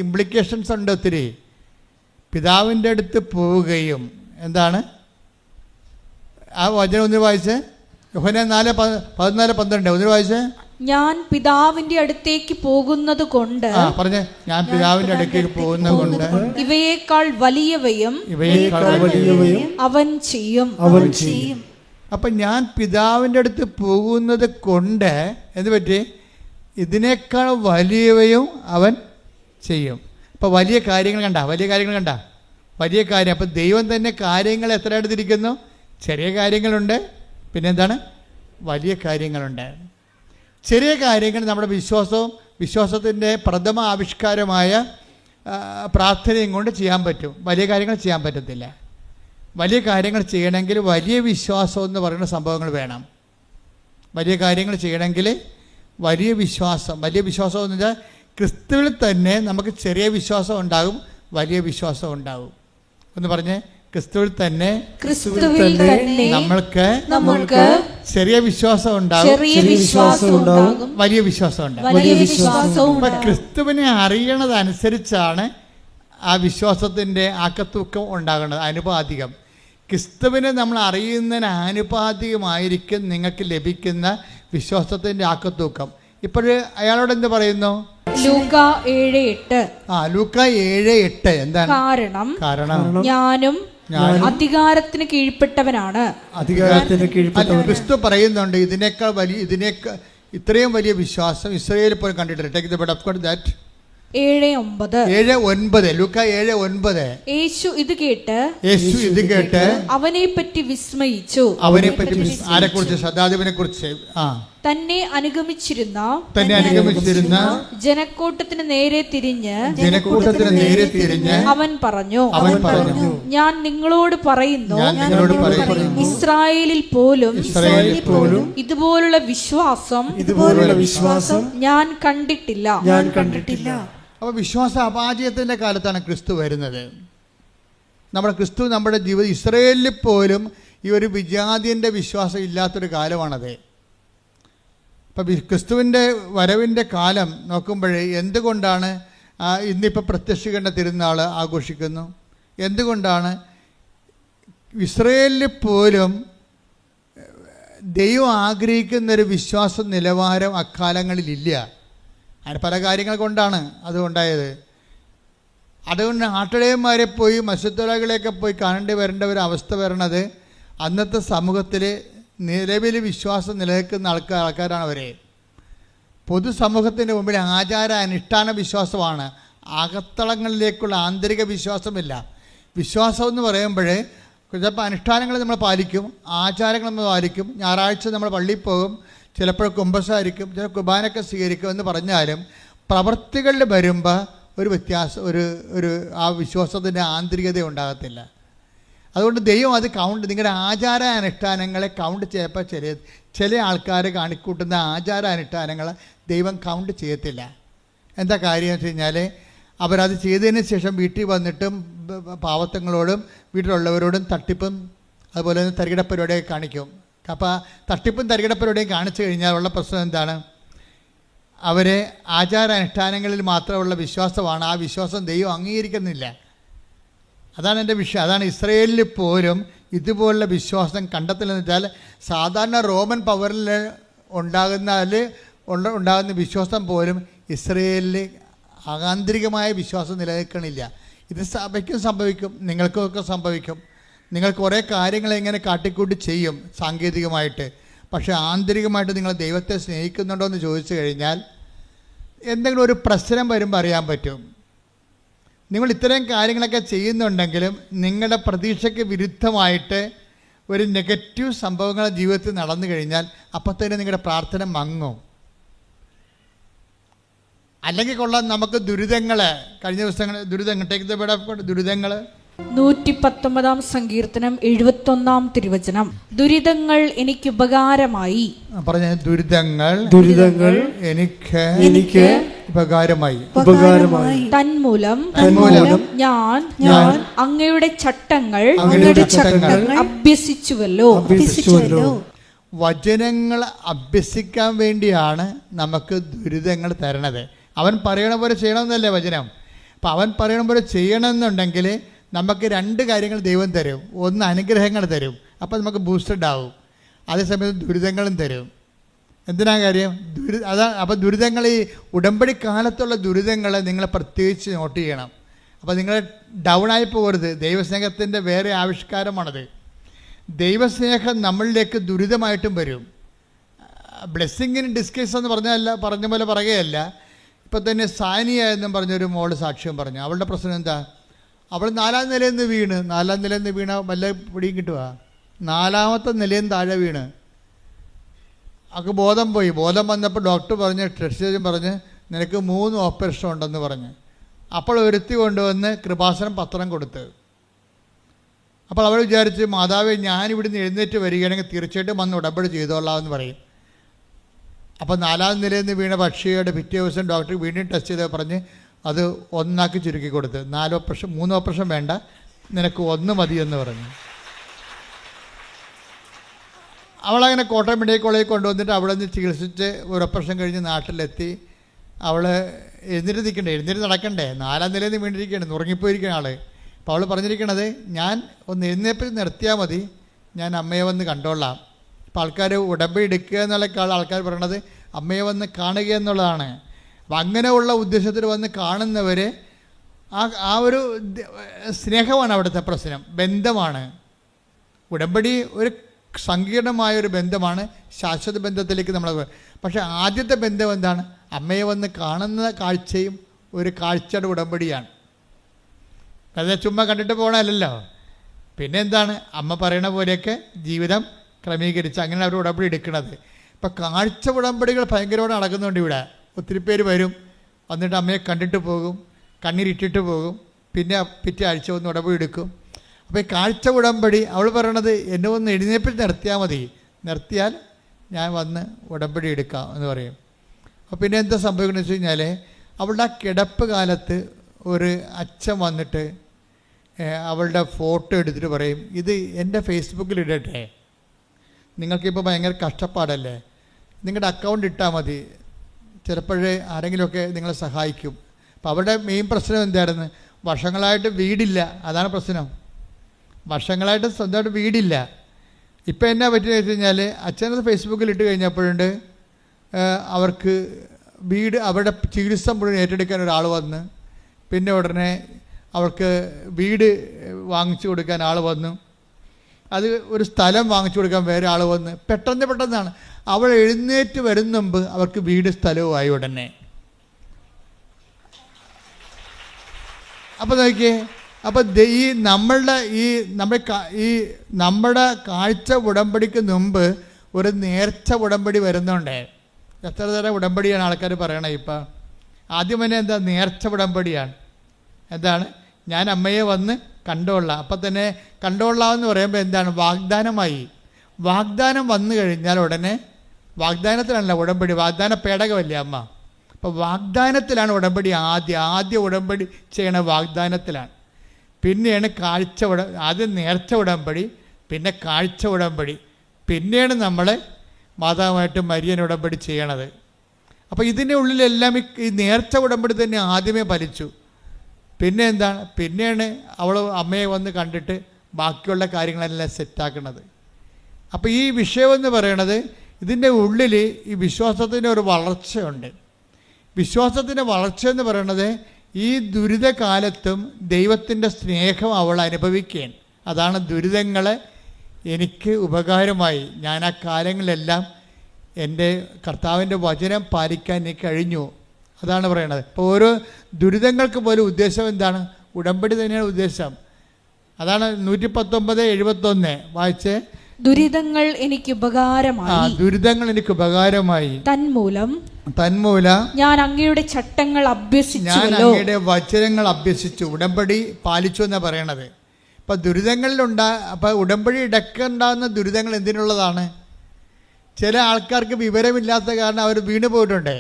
ഇംപ്ലിക്കേഷൻസ് ഉണ്ട് ഒത്തിരി. പിതാവിൻ്റെ അടുത്ത് പോവുകയും എന്താണ്? ആ വചനം ഒന്ന് വായിച്ചേ. യോഹന്നാൻ 4:14-12 ഒന്ന് വായിച്ചേ. ഞാൻ പിതാവിന്റെ അടുത്തേക്ക് പോകുന്നത് കൊണ്ട് പറഞ്ഞേ. ഞാൻ പിതാവിന്റെ അടുത്തേക്ക് പോകുന്നത് കൊണ്ട് ഇവയേക്കാൾ വലിയവയും അവൻ ചെയ്യും. അപ്പൊ ഞാൻ പിതാവിന്റെ അടുത്ത് പോകുന്നത് കൊണ്ട് എന്ത് പറ്റി? ഇതിനേക്കാൾ വലിയവയും അവൻ ചെയ്യും. അപ്പൊ വലിയ കാര്യങ്ങൾ കണ്ട വലിയ കാര്യം. അപ്പൊ ദൈവം തന്നെ കാര്യങ്ങൾ എത്ര എടുത്തിരിക്കുന്നു? ചെറിയ കാര്യങ്ങളുണ്ട്, പിന്നെന്താണ്? വലിയ കാര്യങ്ങളുണ്ട്. ചെറിയ കാര്യങ്ങൾ നമ്മുടെ വിശ്വാസത്തിൻ്റെ പ്രഥമ ആവിഷ്കാരമായ പ്രാർത്ഥനയും കൊണ്ട് ചെയ്യാൻ പറ്റും. വലിയ കാര്യങ്ങൾ ചെയ്യാൻ പറ്റത്തില്ല. വലിയ കാര്യങ്ങൾ ചെയ്യണമെങ്കിൽ വലിയ വിശ്വാസം എന്ന് പറയുന്ന സംഭവങ്ങൾ വേണം. വലിയ കാര്യങ്ങൾ ചെയ്യണമെങ്കിൽ വലിയ വിശ്വാസം എന്ന് വെച്ചാൽ ക്രിസ്തുവിൽ തന്നെ നമുക്ക് ചെറിയ വിശ്വാസം ഉണ്ടാകും, വലിയ വിശ്വാസം ഉണ്ടാകും. എന്ന് പറഞ്ഞേ, ക്രിസ്തുവിൽ തന്നെ നമ്മൾക്ക് ചെറിയ വിശ്വാസം ഉണ്ടാകും, വലിയ വിശ്വാസം ഉണ്ടാകും. ക്രിസ്തുവിനെ അറിയണതനുസരിച്ചാണ് ആ വിശ്വാസത്തിൻ്റെ ആക്കത്തൂക്കം ഉണ്ടാകുന്നത്, അനുപാതികം. ക്രിസ്തുവിനെ നമ്മൾ അറിയുന്നതിന് ആനുപാതികമായിരിക്കും നിങ്ങൾക്ക് ലഭിക്കുന്ന വിശ്വാസത്തിൻ്റെ ആക്കത്തൂക്കം. ഇപ്പോഴ് അയാളോട് എന്ത് പറയുന്നു? ലൂക്കാ 7:8. ലൂക്കാ 7:8 എന്താണ്? കാരണം ഞാനും അധികാരത്തിന് കീഴ്പ്പെട്ടവനാണ്. ക്രിസ്തു പറയുന്നുണ്ട് ഇത്രയും വലിയ വിശ്വാസം ഇസ്രായേലിൽ പോലും കണ്ടിട്ടില്ല. Take the bed of God that 7:9 ലൂക്കാ 7:9. യേശു ഇത് കേട്ട് അവനെ പറ്റി വിസ്മയിച്ചു. ആരെക്കുറിച്ച്? ശതാധിപനെ കുറിച്ച്. തന്നെ അനുഗമിച്ചിരുന്ന ജനക്കൂട്ടത്തിന് നേരെ തിരിഞ്ഞ് അവൻ പറഞ്ഞു, ഞാൻ നിങ്ങളോട് പറയുന്നു, ഇസ്രായേലിൽ പോലും ഇതുപോലുള്ള വിശ്വാസം ഞാൻ കണ്ടിട്ടില്ല. അപ്പോൾ വിശ്വാസ അപാചയത്തിൻ്റെ കാലത്താണ് ക്രിസ്തു വരുന്നത്. നമ്മുടെ ജീവിതം ഇസ്രായേലിൽ പോലും ഈ ഒരു വിജാതിൻ്റെ വിശ്വാസം ഇല്ലാത്തൊരു കാലമാണത്. അപ്പം ക്രിസ്തുവിൻ്റെ വരവിൻ്റെ കാലം നോക്കുമ്പോഴേ എന്തുകൊണ്ടാണ് ഇന്നിപ്പോൾ പ്രത്യക്ഷീകരണ തിരുനാൾ ആഘോഷിക്കുന്നു? എന്തുകൊണ്ടാണ്? ഇസ്രായേലിൽ പോലും ദൈവം ആഗ്രഹിക്കുന്നൊരു വിശ്വാസ നിലവാരം അക്കാലങ്ങളിലില്ല. അതിന് പല കാര്യങ്ങൾ കൊണ്ടാണ് അതുണ്ടായത്. അതുകൊണ്ട് ആട്ടിടയന്മാരെ പോയി മത്സ്യത്തൊഴിലാളികളെയൊക്കെ പോയി കാണേണ്ടി വരേണ്ട ഒരു അവസ്ഥ വരണത് അന്നത്തെ സമൂഹത്തിൽ നിലവിൽ വിശ്വാസം നിലനിൽക്കുന്ന ആൾക്കാരാണ് അവരെ. പൊതുസമൂഹത്തിൻ്റെ മുമ്പിൽ ആചാര അനുഷ്ഠാന വിശ്വാസമാണ്, അകത്തളങ്ങളിലേക്കുള്ള ആന്തരിക വിശ്വാസമില്ല. വിശ്വാസം എന്ന് പറയുമ്പോഴേ ചിലപ്പോൾ അനുഷ്ഠാനങ്ങൾ നമ്മൾ പാലിക്കും, ആചാരങ്ങൾ നമ്മൾ പാലിക്കും, ഞായറാഴ്ച നമ്മൾ പള്ളിയിൽ പോകും, ചിലപ്പോൾ കുമ്പസാരിക്കും, ചില കുർബാനയൊക്കെ സ്വീകരിക്കും എന്ന് പറഞ്ഞാലും പ്രവൃത്തികളിൽ വരുമ്പോൾ ഒരു വ്യത്യാസം, ഒരു ആ വിശ്വാസത്തിൻ്റെ ആന്തരികത ഉണ്ടാകത്തില്ല. അതുകൊണ്ട് ദൈവം അത് നിങ്ങളുടെ ആചാര അനുഷ്ഠാനങ്ങളെ കൗണ്ട് ചെയ്യപ്പോൾ ചില ആൾക്കാർ കാണിക്കൂട്ടുന്ന ആചാര അനുഷ്ഠാനങ്ങൾ ദൈവം കൗണ്ട് ചെയ്യത്തില്ല. എന്താ കാര്യം എന്ന് വെച്ച് കഴിഞ്ഞാൽ അവരത് ചെയ്തതിന് ശേഷം വീട്ടിൽ വന്നിട്ടും പാവത്തങ്ങളോടും വീട്ടിലുള്ളവരോടും തട്ടിപ്പും അതുപോലെ തന്നെ തരികിട പരിപാടിയൊക്കെ കാണിക്കും. അപ്പോൾ തട്ടിപ്പും തരികിട പരിപാടിയും കാണിച്ചു കഴിഞ്ഞാൽ ഉള്ള പ്രശ്നം എന്താണ്? അവരെ ആചാര അനുഷ്ഠാനങ്ങളിൽ മാത്രമുള്ള വിശ്വാസമാണ്, ആ വിശ്വാസം ദൈവം അംഗീകരിക്കുന്നില്ല. അതാണ് എൻ്റെ വിഷയം. അതാണ് ഇസ്രായേലിൽ പോലും ഇതുപോലുള്ള വിശ്വാസം കണ്ടെത്തില്ലെന്ന് വെച്ചാൽ സാധാരണ റോമൻ പവറിൽ ഉണ്ടാകുന്ന വിശ്വാസം പോലും ഇസ്രായേലിൽ ആന്തരികമായ വിശ്വാസം നിലനിൽക്കണില്ല. ഇത് സഭയ്ക്കും സംഭവിക്കും, നിങ്ങൾക്കൊക്കെ സംഭവിക്കും. നിങ്ങൾ കുറേ കാര്യങ്ങൾ ഇങ്ങനെ കാട്ടിക്കൂട്ടി ചെയ്യും സാങ്കേതികമായിട്ട്, പക്ഷേ ആന്തരികമായിട്ട് നിങ്ങൾ ദൈവത്തെ സ്നേഹിക്കുന്നുണ്ടോ എന്ന് ചോദിച്ചു കഴിഞ്ഞാൽ എന്തെങ്കിലും ഒരു പ്രശ്നം വരുമ്പോൾ അറിയാൻ പറ്റും. നിങ്ങൾ ഇത്തരം കാര്യങ്ങളൊക്കെ ചെയ്യുന്നുണ്ടെങ്കിലും നിങ്ങളുടെ പ്രതീക്ഷയ്ക്ക് വിരുദ്ധമായിട്ട് ഒരു നെഗറ്റീവ് സംഭവങ്ങൾ ജീവിതത്തിൽ നടന്നു കഴിഞ്ഞാൽ അപ്പം തന്നെ നിങ്ങളുടെ പ്രാർത്ഥന മങ്ങും. അല്ലെങ്കിൽ കൊള്ളാം നമുക്ക് ദുരിതങ്ങൾ, കഴിഞ്ഞ ദിവസങ്ങൾ ദുരിതങ്ങൾ 119 സങ്കീർത്തനം 71 തിരുവചനം, ദുരിതങ്ങൾ എനിക്ക് ഉപകാരമായി. പറഞ്ഞ ദുരിതങ്ങൾ എനിക്ക് ഉപകാരമായി. തന്മൂലം ഞാൻ അങ്ങയുടെ ചട്ടങ്ങൾ അഭ്യസിച്ചുവല്ലോ. വചനങ്ങൾ അഭ്യസിക്കാൻ വേണ്ടിയാണ് നമുക്ക് ദുരിതങ്ങൾ തരണത്. അവൻ പറയണ പോലെ ചെയ്യണമെന്നല്ലേ വചനം. അപ്പം അവൻ പറയണ പോലെ ചെയ്യണമെന്നുണ്ടെങ്കിൽ നമുക്ക് രണ്ട് കാര്യങ്ങൾ ദൈവം തരും. ഒന്ന് അനുഗ്രഹങ്ങൾ തരും, അപ്പോൾ നമുക്ക് ബൂസ്റ്റഡ് ആവും. അതേസമയത്ത് ദുരിതങ്ങളും തരും. എന്തിനാ കാര്യം? അപ്പോൾ ദുരിതങ്ങൾ, ഈ ഉടമ്പടി കാലത്തുള്ള ദുരിതങ്ങൾ നിങ്ങൾ പ്രത്യേകിച്ച് നോട്ട് ചെയ്യണം. അപ്പോൾ നിങ്ങൾ ഡൗൺ ആയി പോകരുത്. ദൈവസ്നേഹത്തിൻ്റെ വേറെ ആവിഷ്കാരമാണത്. ദൈവസ്നേഹം നമ്മളിലേക്ക് ദുരിതമായിട്ടും വരും. ബ്ലെസ്സിങ്ങിന് ഡിസ്കസ് എന്ന് പറഞ്ഞ പോലെ പറയുകയല്ല. ഇപ്പം തന്നെ സാനിയ എന്നും പറഞ്ഞൊരു മോള് സാക്ഷ്യം പറഞ്ഞു. അവളുടെ പ്രശ്നം എന്താ? അവൾ 4ാം നിലയിൽ നിന്ന് വീണ വല്ല പിടിയും കിട്ടുക. 4ാമത്തെ നിലയിൽ നിന്ന് താഴെ വീണ് അവൾക്ക് ബോധം പോയി. ബോധം വന്നപ്പോൾ ഡോക്ടർ പറഞ്ഞ്, ടെസ്റ്റ് പറഞ്ഞ്, നിനക്ക് 3 ഓപ്പറേഷൻ ഉണ്ടെന്ന് പറഞ്ഞ്. അപ്പോൾ ഒരുത്തി കൊണ്ടുവന്ന് കൃപാസനം പത്രം കൊടുത്ത്. അപ്പോൾ അവൾ വിചാരിച്ച്, മാതാവേ, ഞാനിവിടുന്ന് എഴുന്നേറ്റ് വരികയാണെങ്കിൽ തീർച്ചയായിട്ടും വന്ന് ഉടമ്പടി ചെയ്തോളാം എന്ന് പറയും. അപ്പോൾ 4ാം നിലയിൽ നിന്ന് വീണ പക്ഷിയുടെ പിറ്റേ ദിവസം ഡോക്ടർ വീണ്ടും ടെസ്റ്റ് ചെയ്ത് പറഞ്ഞ് അത് 1 ചുരുക്കി കൊടുത്ത്. 4 ഓപ്പറേഷൻ 3 ഓപ്പറേഷൻ വേണ്ട, നിനക്ക് 1 മതിയെന്ന് പറഞ്ഞു. അവളങ്ങനെ കോട്ടയം മെഡിക്കൽ കോളേജിൽ കൊണ്ടുവന്നിട്ട് അവിടെ നിന്ന് ചികിത്സിച്ച് ഒരു ഓപ്പറേഷൻ കഴിഞ്ഞ് നാട്ടിലെത്തി. അവൾ എഴുന്നേറ്റ് നടക്കണ്ടേ, 4ാം നിലയിൽ നിന്ന് വീണ്ടിരിക്കുകയാണ്, ഉറങ്ങിപ്പോയിരിക്കുന്ന ആൾ. അപ്പോൾ അവൾ പറഞ്ഞിരിക്കണത്, ഞാൻ ഒന്ന് എഴുന്നേപ്പിൽ നിർത്തിയാൽ മതി, ഞാൻ അമ്മയെ വന്ന് കണ്ടോളാം. അപ്പോൾ ആൾക്കാർ ഉടമ്പടി എടുക്കുക എന്നുള്ള ആൾക്കാർ പറയണത് അമ്മയെ വന്ന് കാണുക എന്നുള്ളതാണ്. അപ്പം അങ്ങനെയുള്ള ഉദ്ദേശത്തിൽ വന്ന് കാണുന്നവർ ആ ഒരു സ്നേഹമാണ് അവിടുത്തെ പ്രശ്നം, ബന്ധമാണ്. ഉടമ്പടി ഒരു സങ്കീർണമായൊരു ബന്ധമാണ്, ശാശ്വത ബന്ധത്തിലേക്ക് നമ്മൾ. പക്ഷേ ആദ്യത്തെ ബന്ധം എന്താണ്? അമ്മയെ വന്ന് കാണുന്ന കാഴ്ചയും ഒരു കാഴ്ചയുടെ ഉടമ്പടിയാണ്. അതെ, ചുമ്മാ കണ്ടിട്ട് പോകണമല്ലോ. പിന്നെ എന്താണ്? അമ്മ പറയണ പോലെയൊക്കെ ജീവിതം ക്രമീകരിച്ച് അങ്ങനെ അവർ ഉടമ്പടി എടുക്കുന്നത്. ഇപ്പം കാഴ്ച ഉടമ്പടികൾ ഭയങ്കരമായിട്ട് നടക്കുന്നുണ്ട് ഇവിടെ. ഒത്തിരി പേര് വരും, വന്നിട്ട് അമ്മയെ കണ്ടിട്ട് പോകും, കണ്ണീരിട്ടിട്ട് പോകും, പിന്നെ പിറ്റേ ആഴ്ച വന്ന് ഉടമ്പടി എടുക്കും. അപ്പോൾ ഈ കാഴ്ച ഉടമ്പടി അവൾ പറയണത്, എന്നെ ഒന്ന് എഴുന്നേപ്പിൽ നിർത്തിയാൽ മതി, നിർത്തിയാൽ ഞാൻ വന്ന് ഉടമ്പടി എടുക്കാം എന്ന് പറയും. അപ്പോൾ പിന്നെ എന്താ സംഭവിക്കുന്നത് വെച്ച് കഴിഞ്ഞാൽ, അവളുടെ ആ കിടപ്പ് കാലത്ത് ഒരു അച്ഛൻ വന്നിട്ട് അവളുടെ ഫോട്ടോ എടുത്തിട്ട് പറയും, ഇത് എൻ്റെ ഫേസ്ബുക്കിൽ ഇടട്ടെ, നിങ്ങൾക്കിപ്പോൾ ഭയങ്കര കഷ്ടപ്പാടല്ലേ, നിങ്ങളുടെ അക്കൗണ്ട് ഇട്ടാൽ മതി, ചിലപ്പോഴേ ആരെങ്കിലുമൊക്കെ നിങ്ങളെ സഹായിക്കും. അപ്പോൾ അവരുടെ മെയിൻ പ്രശ്നം എന്തായിരുന്നു? വർഷങ്ങളായിട്ട് വീടില്ല, അതാണ് പ്രശ്നം. വർഷങ്ങളായിട്ട് സ്വന്തമായിട്ട് വീടില്ല. ഇപ്പം എന്നാ പറ്റിയെന്ന് വെച്ച് കഴിഞ്ഞാൽ, അച്ഛനത് ഫേസ്ബുക്കിൽ ഇട്ട് കഴിഞ്ഞപ്പോഴുണ്ട് അവർക്ക് വീട്, അവരുടെ ചികിത്സ മുഴുവൻ ഏറ്റെടുക്കാൻ ഒരാൾ വന്ന്, പിന്നെ ഉടനെ അവർക്ക് വീട് വാങ്ങിച്ചു കൊടുക്കാൻ ആൾ വന്നു, അത് ഒരു സ്ഥലം വാങ്ങിച്ചു കൊടുക്കാൻ വേറെ ആൾ വന്ന്. പെട്ടെന്നാണ് അവൾ എഴുന്നേറ്റ് വരുന്ന മുമ്പ് അവർക്ക് വീട് സ്ഥലവുമായി ഉടനെ. അപ്പോൾ നോക്കിയേ, അപ്പോൾ നമ്മുടെ കാഴ്ച ഉടമ്പടിക്ക് മുമ്പ് ഒരു നേർച്ച ഉടമ്പടി വരുന്നുണ്ട്. എത്ര തരം ഉടമ്പടിയാണ് ആൾക്കാർ പറയണത് ഇപ്പം? ആദ്യം തന്നെ എന്താ? നേർച്ച ഉടമ്പടിയാണ്. എന്താണ്? ഞാൻ അമ്മയെ വന്ന് കണ്ടോളാം. അപ്പം തന്നെ കണ്ടോളാമെന്ന് പറയുമ്പോൾ എന്താണ്? വാഗ്ദാനമായി. വാഗ്ദാനം വന്നു കഴിഞ്ഞാൽ ഉടനെ, വാഗ്ദാനത്തിലാണല്ലോ ഉടമ്പടി, വാഗ്ദാന പേടകമല്ലേ അമ്മ. അപ്പോൾ വാഗ്ദാനത്തിലാണ് ഉടമ്പടി. ആദ്യ ഉടമ്പടി ചെയ്യണ വാഗ്ദാനത്തിലാണ്. പിന്നെയാണ് ആദ്യം നേർച്ച ഉടമ്പടി, പിന്നെ കാഴ്ച ഉടമ്പടി, പിന്നെയാണ് നമ്മൾ മാതാവുമായിട്ട് മരിയൻ ഉടമ്പടി ചെയ്യണത്. അപ്പോൾ ഇതിൻ്റെ ഉള്ളിലെല്ലാം ഈ നേർച്ച ഉടമ്പടി തന്നെ ആദ്യമേ ഫലിച്ചു. പിന്നെ എന്താണ്? പിന്നെയാണ് അവൾ അമ്മയെ വന്ന് കണ്ടിട്ട് ബാക്കിയുള്ള കാര്യങ്ങളെല്ലാം സെറ്റാക്കുന്നത്. അപ്പോൾ ഈ വിഷയമെന്ന് പറയണത്, ഇതിൻ്റെ ഉള്ളിൽ ഈ വിശ്വാസത്തിൻ്റെ ഒരു വളർച്ചയുണ്ട്. വിശ്വാസത്തിൻ്റെ വളർച്ച എന്ന് പറയണത് ഈ ദുരിതകാലത്തും ദൈവത്തിൻ്റെ സ്നേഹം അവൾ അനുഭവിക്കുകയാണ്. അതാണ് ദുരിതങ്ങൾ എനിക്ക് ഉപകാരമായി. ഞാൻ ആ കാലങ്ങളിലെല്ലാം എൻ്റെ കർത്താവിൻ്റെ വചനം പാലിക്കാൻ എനിക്ക് കഴിഞ്ഞു. അതാണ് പറയണത്. ഇപ്പോൾ ഓരോ ദുരിതങ്ങൾക്ക് പോലും ഉദ്ദേശം എന്താണ്? ഉടമ്പടി തന്നെയാണ് ഉദ്ദേശം. അതാണ് 119:71 വായിച്ചേ. ദുരിതങ്ങൾ എനിക്ക് ഉപകാരമായി. ദുരിതങ്ങൾ എനിക്ക് ഉപകാരമായി. തന്മൂലം ഞാൻ അങ്ങയുടെ ചട്ടങ്ങൾ അഭ്യസിച്ചു, ഞാൻ അങ്ങയുടെ വചനങ്ങൾ അഭ്യസിച്ചു. ഉടമ്പടി പാലിച്ചു എന്നാണ് പറയണത്. ഇപ്പം അപ്പം ഉടമ്പടി ഇടക്കുണ്ടാകുന്ന ദുരിതങ്ങൾ എന്തിനുള്ളതാണ്? ചില ആൾക്കാർക്ക് വിവരമില്ലാത്ത കാരണം അവർ വീണ് പോയിട്ടുണ്ട്.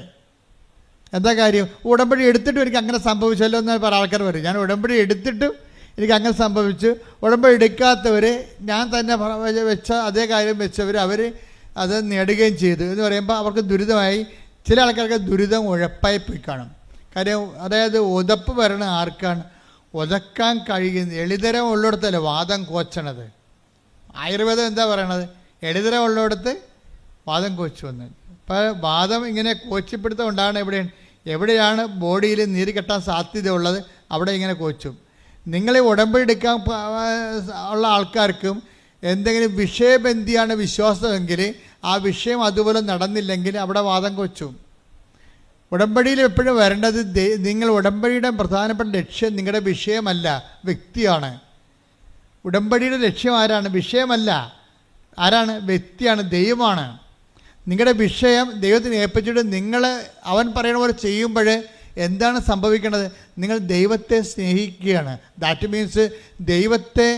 എന്താ കാര്യം? ഉടമ്പടി എടുത്തിട്ടും എനിക്ക് അങ്ങനെ സംഭവിച്ചല്ലോ എന്ന് പല ആൾക്കാർ പറയും. ഞാൻ ഉടമ്പടി എടുത്തിട്ടും എനിക്ക് അങ്ങനെ സംഭവിച്ചു. ഉടമ്പടി എടുക്കാത്തവർ, ഞാൻ തന്നെ വെച്ച അതേ കാര്യം വെച്ചവർ, അവർ അത് നേടുകയും ചെയ്തു എന്ന് പറയുമ്പോൾ അവർക്ക് ദുരിതമായി. ചില ആൾക്കാർക്ക് ദുരിതം ഉഴപ്പായി പോയി കാണും. കാര്യം അതായത് ഉതപ്പ് വരണ ആർക്കാണ്? ഉതക്കാൻ കഴിയുന്ന എളിതരം ഉള്ളിടത്തല്ലേ വാദം കോച്ചണത്. ആയുർവേദം എന്താ പറയണത്? എഴുതര ഉള്ളിടത്ത് വാദം കോച്ചു വന്നു. അപ്പോൾ വാദം ഇങ്ങനെ കോച്ചിപ്പിടുത്തം ഉണ്ടാകണം എവിടെയാണ് ബോഡിയിൽ നീര് കെട്ടാൻ സാധ്യതയുള്ളത് അവിടെ ഇങ്ങനെ കോച്ചും. നിങ്ങൾ ഉടമ്പടി എടുക്കാൻ ഉള്ള ആൾക്കാർക്കും എന്തെങ്കിലും വിഷയബന്ധിയാണ് വിശ്വാസമെങ്കിൽ ആ വിഷയം അതുപോലെ നടന്നില്ലെങ്കിൽ അവിടെ വാദം കൊച്ചും. ഉടമ്പടിയിൽ എപ്പോഴും വരേണ്ടത് നിങ്ങൾ ഉടമ്പടിയുടെ പ്രധാനപ്പെട്ട ലക്ഷ്യം നിങ്ങളുടെ വിഷയമല്ല, വ്യക്തിയാണ്. ഉടമ്പടിയുടെ ലക്ഷ്യം ആരാണ്? വിഷയമല്ല, ആരാണ്? വ്യക്തിയാണ്, ദൈവമാണ്. നിങ്ങളുടെ വിഷയം ദൈവത്തിന് ഏൽപ്പിച്ചിട്ട് നിങ്ങൾ അവൻ പറയുന്ന പോലെ ചെയ്യുമ്പോൾ എന്താണ് സംഭവിക്കുന്നത്? നിങ്ങൾ ദൈവത്തെ സ്നേഹിക്കുകയാണ്. ദാറ്റ് മീൻസ് ദൈവത്തെ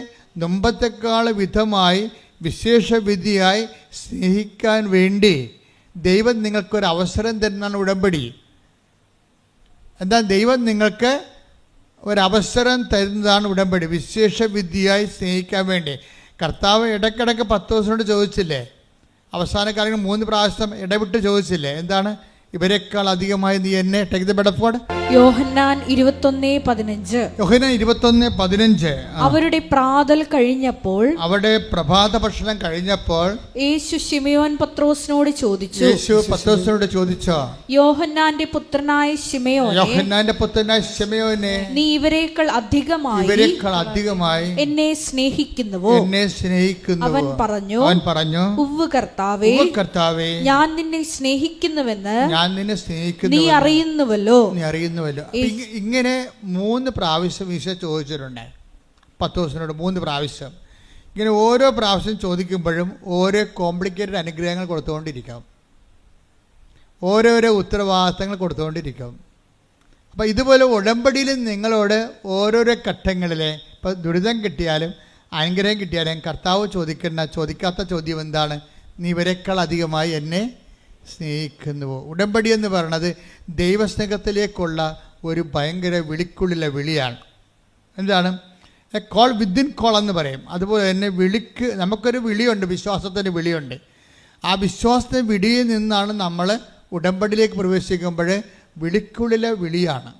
മുമ്പത്തെക്കാൾ വിധമായി വിശേഷവിധിയായി സ്നേഹിക്കാൻ വേണ്ടി ദൈവം നിങ്ങൾക്കൊരു അവസരം തരുന്നതാണ് ഉടമ്പടി. എന്താ? ദൈവം നിങ്ങൾക്ക് ഒരവസരം തരുന്നതാണ് ഉടമ്പടി, വിശേഷവിധിയായി സ്നേഹിക്കാൻ വേണ്ടി. കർത്താവ് ഇടയ്ക്കിടയ്ക്ക് 10 ദിവസം കൊണ്ട് ചോദിച്ചില്ലേ? അവസാന കാലങ്ങളിൽ 3 പ്രാവശ്യം ഇടവിട്ട് ചോദിച്ചില്ലേ? എന്താണ്? ഇവരെക്കാൾ അധികമായി നീ എന്നെ. Take the word of God. യോഹന്നാൻ 21:15. യോഹന്നാൻ 21:15. അവരുടെ പ്രാതൽ കഴിഞ്ഞപ്പോൾ, അവിടെ പ്രഭാത ഭക്ഷണം കഴിഞ്ഞപ്പോൾ യേശു ശിമയോൻ പത്രോസിനോട് ചോദിച്ചു. യേശു പത്രോസിനോട് ചോദിച്ചോ? യോഹന്നാന്റെ പുത്രനായ ശിമയോനെ, യോഹന്നാന്റെ പുത്രനായ ശിമയോനെ, നീ ഇവരെക്കാൾ അധികമായി എന്നെ സ്നേഹിക്കുന്നുവോ? എന്നെ സ്നേഹിക്കുന്നു. അവൻ പറഞ്ഞു, ഉവ്വ് കർത്താവേ, ഞാൻ നിന്നെ സ്നേഹിക്കുന്നുവെന്ന് നിന്നെ സ്നേഹിക്കുന്നു, നീ അറിയുന്നുവല്ലോ. ഇങ്ങനെ 3 പ്രാവശ്യം ഈശോ ചോദിച്ചിട്ടുണ്ട് പത്രോസിനോട്. 3 പ്രാവശ്യം. ഇങ്ങനെ ഓരോ പ്രാവശ്യം ചോദിക്കുമ്പോഴും ഓരോ കോംപ്ലിക്കേറ്റഡ് അനുഗ്രഹങ്ങൾ കൊടുത്തുകൊണ്ടിരിക്കാം, ഓരോരോ ഉത്തരവാദിത്തങ്ങൾ കൊടുത്തുകൊണ്ടിരിക്കും. അപ്പോൾ ഇതുപോലെ ഉടമ്പടിയിൽ നിങ്ങളോട് ഓരോരോ ഘട്ടങ്ങളിലെ, ഇപ്പോൾ ദുരിതം കിട്ടിയാലും അനുഗ്രഹം കിട്ടിയാലും കർത്താവ് ചോദിക്കാത്ത ചോദ്യം എന്താണ്? നീ ഇവരെക്കാൾ അധികമായി എന്നെ സ്നേഹിക്കുന്നുവോ? ഉടമ്പടി എന്ന് പറയുന്നത് ദൈവസ്നേഹത്തിലേക്കുള്ള ഒരു ഭയങ്കര വിളിക്കുള്ളിലെ വിളിയാണ്. എന്താണ്? എ കോൾ വിത്തിൻ കോൾ എന്ന് പറയും. അതുപോലെ തന്നെ നമുക്കൊരു വിളിയുണ്ട്, വിശ്വാസത്തിൻ്റെ വിളിയുണ്ട്. ആ വിശ്വാസത്തിൻ്റെ വിളിയിൽ നിന്നാണ് നമ്മൾ ഉടമ്പടിയിലേക്ക് പ്രവേശിക്കുമ്പോൾ വിളിക്കുള്ളിലെ വിളിയാണ്.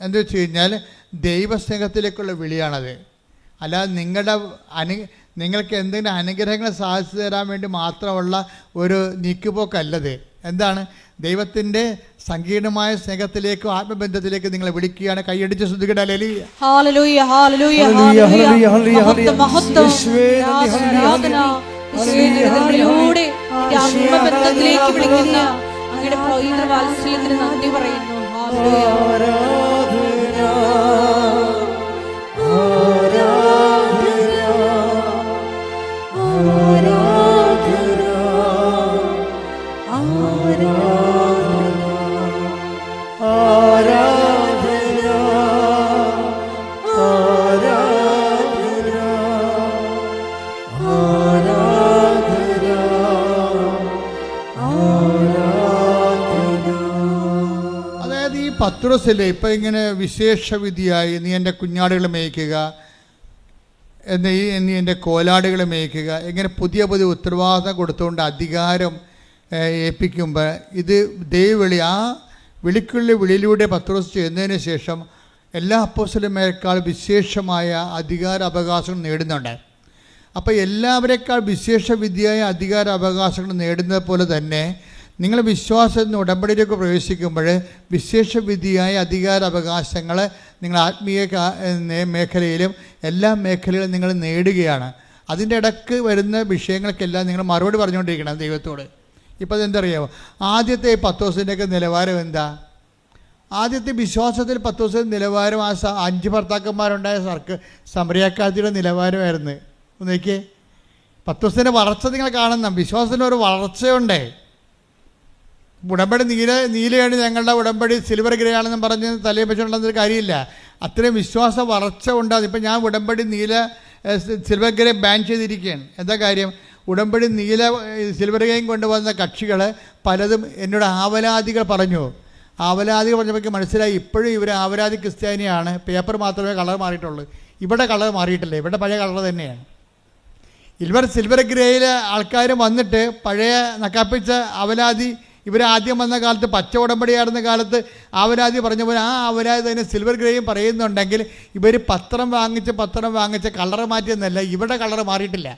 എന്താ വെച്ച് കഴിഞ്ഞാൽ ദൈവസ്നേഹത്തിലേക്കുള്ള വിളിയാണത്. അല്ലാതെ നിങ്ങൾക്ക് എന്തെങ്കിലും അനുഗ്രഹങ്ങൾ സാധിച്ചു തരാൻ വേണ്ടി മാത്രമുള്ള ഒരു നീക്കുപോക്കല്ലത്. എന്താണ്? ദൈവത്തിൻ്റെ സങ്കീർണമായ സ്നേഹത്തിലേക്കും ആത്മബന്ധത്തിലേക്ക് നിങ്ങളെ വിളിക്കുകയാണ്. കൈയടിച്ച് ശ്രദ്ധിക്കട്ടെ. ഹല്ലേലൂയ, ഹല്ലേലൂയ, ഹല്ലേലൂയ. മഹത്വം, ആരാധന. യേശുവിലൂടെ ആത്മബന്ധത്തിലേക്ക് വിളിക്കുന്ന അങ്ങയുടെ പവിത്ര വാത്സല്യത്തിന് നന്ദി പറയുന്നു. ഹല്ലേലൂയ. പത്രോസില്ലേ ഇപ്പം ഇങ്ങനെ വിശേഷവിധിയായി നീ എൻ്റെ കുഞ്ഞാടുകളെ മേയ്ക്കുക, നീ എൻ്റെ കോലാടുകളെ മേയ്ക്കുക, ഇങ്ങനെ പുതിയ പുതിയ ഉത്തരവാദിത്തം കൊടുത്തുകൊണ്ട് അധികാരം ഏൽപ്പിക്കുമ്പോൾ ഇത് ദൈവവിളി. ആ വിളിയിലൂടെ പത്രോസ് ചെയ്യുന്നതിന് ശേഷം എല്ലാ അപ്പോസ്തലന്മാരെക്കാൾ വിശേഷമായ അധികാര അവകാശങ്ങൾ നേടുന്നുണ്ട്. അപ്പോൾ എല്ലാവരെക്കാൾ വിശേഷവിധിയായ അധികാര അവകാശങ്ങൾ നേടുന്നത് പോലെ തന്നെ നിങ്ങൾ വിശ്വാസത്തിന് ഉടമ്പടിയിലേക്ക് പ്രവേശിക്കുമ്പോൾ വിശേഷവിധിയായ അധികാര അവകാശങ്ങൾ നിങ്ങൾ ആത്മീയ മേഖലയിലും എല്ലാ മേഖലയിലും നിങ്ങൾ നേടുകയാണ്. അതിൻ്റെ ഇടയ്ക്ക് വരുന്ന വിഷയങ്ങൾക്കെല്ലാം നിങ്ങൾ മറുപടി പറഞ്ഞുകൊണ്ടിരിക്കണം ദൈവത്തോട്. ഇപ്പോൾ അതെന്തറിയാമോ? ആദ്യത്തെ 10 ദിവസത്തിൻ്റെയൊക്കെ നിലവാരം എന്താ? ആദ്യത്തെ വിശ്വാസത്തിൽ 10 ദിവസത്തെ നിലവാരം ആ 5 ഭർത്താക്കന്മാരുണ്ടായ സമറിയാക്കാത്തിയുടെ നിലവാരമായിരുന്നു. നോക്കിയേ, 10 ദിവസത്തിൻ്റെ വളർച്ച നിങ്ങൾ കാണുന്ന വിശ്വാസത്തിനൊരു വളർച്ചയുണ്ടേ. ഉടമ്പടി നീലയാണ് ഞങ്ങളുടെ ഉടമ്പടി സിൽവർ ഗ്രേയാണെന്ന് പറഞ്ഞ് തലയിൽ വെച്ചുകൊണ്ടെന്നൊരു കാര്യമില്ല. അത്രയും വിശ്വാസ വളർച്ച ഉണ്ടാകും. ഇപ്പം ഞാൻ ഉടമ്പടി സിൽവർ ഗ്രേ ബാൻ ചെയ്തിരിക്കുകയാണ്. എന്താ കാര്യം? ഉടമ്പടി സിൽവർ ഗ്രേയും കൊണ്ടുവന്ന കക്ഷികൾ പലതും എന്നോട് ആവലാദികൾ പറഞ്ഞു. ആവലാദികൾ പറഞ്ഞപ്പോൾ മനസ്സിലായി ഇപ്പോഴും ഇവർ ആവലാദി ക്രിസ്ത്യാനിയാണ്. പേപ്പർ മാത്രമേ കളർ മാറിയിട്ടുള്ളൂ. ഇവിടെ കളർ മാറിയിട്ടില്ല, ഇവിടെ പഴയ കളർ തന്നെയാണ്. സിൽവർ ഗ്രേയിൽ ആൾക്കാർ വന്നിട്ട് പഴയ നക്കാപ്പിച്ച അവലാദി ആദ്യം വന്ന കാലത്ത് പച്ച ഉടമ്പടിയായിരുന്ന കാലത്ത് ആവലാതി പറഞ്ഞ പോലെ ആ ആവലാതി തന്നെ സിൽവർ ഗ്രേയും പറയുന്നുണ്ടെങ്കിൽ ഇവർ പത്രം വാങ്ങിച്ച് കളർ മാറ്റിയെന്നല്ല, ഇവിടെ കളർ മാറിയിട്ടില്ല.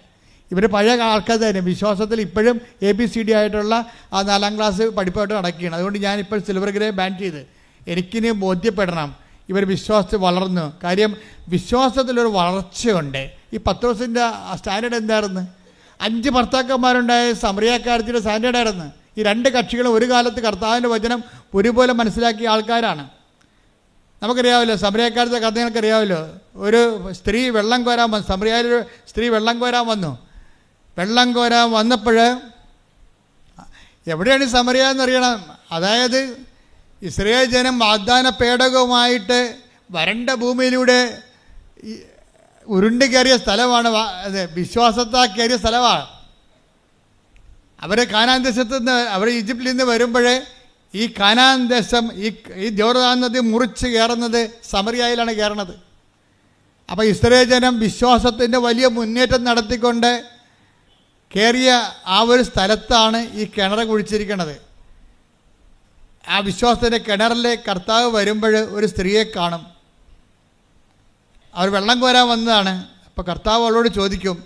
ഇവർ പഴയ ആൾക്കാർ തന്നെ വിശ്വാസത്തിൽ ഇപ്പോഴും ABCD ആയിട്ടുള്ള ആ 4ാം ക്ലാസ് പഠിപ്പായിട്ട് നടക്കുകയാണ്. അതുകൊണ്ട് ഞാനിപ്പോൾ സിൽവർ ഗ്രേ ബാൻ ചെയ്ത് എനിക്കിനി ബോധ്യപ്പെടണം ഇവർ വിശ്വാസത്തിൽ വളർന്നു. കാര്യം വിശ്വാസത്തിലൊരു വളർച്ചയുണ്ട്. ഈ പത്രോസിൻ്റെ സ്റ്റാൻഡേർഡ് എന്തായിരുന്നു? 5 ഭർത്താക്കന്മാരുണ്ടായ സമറിയാക്കാരത്തിൻ്റെ സ്റ്റാൻഡേർഡായിരുന്നു. ഈ 2 കക്ഷികളും ഒരു കാലത്ത് കർത്താവിൻ്റെ വചനം ഒരുപോലെ മനസ്സിലാക്കിയ ആൾക്കാരാണ്. നമുക്കറിയാമല്ലോ സമറിയാക്കാരത്തെ കഥ നിങ്ങൾക്കറിയാമല്ലോ. ഒരു സ്ത്രീ വെള്ളം കോരാൻ വന്നു. സമറിയായിലൊരു സ്ത്രീ വെള്ളം കോരാൻ വന്നു. വെള്ളം കോരാൻ വന്നപ്പോൾ എവിടെയാണ് ഈ സമറിയ എന്നറിയണം. അതായത് ഇസ്രായേൽ ജനം വാഗ്ദാന പേടകവുമായിട്ട് വരണ്ട ഭൂമിയിലൂടെ ഉരുണ്ട് കയറിയ സ്ഥലമാണ്. വിശ്വാസത്താൽ കയറിയ സ്ഥലമാണ്. അവർ കാനാൻ ദേശത്ത് നിന്ന്, അവർ ഈജിപ്തിൽ നിന്ന് വരുമ്പോഴേ ഈ കാനാൻ ദേശം ഈ ജോർദാൻ നദി മുറിച്ച് കയറുന്നത് സമറിയയിലാണ് കയറണത്. അപ്പോൾ ഇസ്രായേൽ ജനം വിശ്വാസത്തിൻ്റെ വലിയ മുന്നേറ്റം നടത്തിക്കൊണ്ട് കയറിയ ആ ഒരു സ്ഥലത്താണ് ഈ കിണർ കുഴിച്ചിരിക്കുന്നത്. ആ വിശ്വാസത്തിൻ്റെ കിണറിലെ കർത്താവ് വരുമ്പോൾ ഒരു സ്ത്രീയെ കാണും. അവർ വെള്ളം കോരാൻ വന്നതാണ്. അപ്പോൾ കർത്താവ് അവളോട് ചോദിക്കും,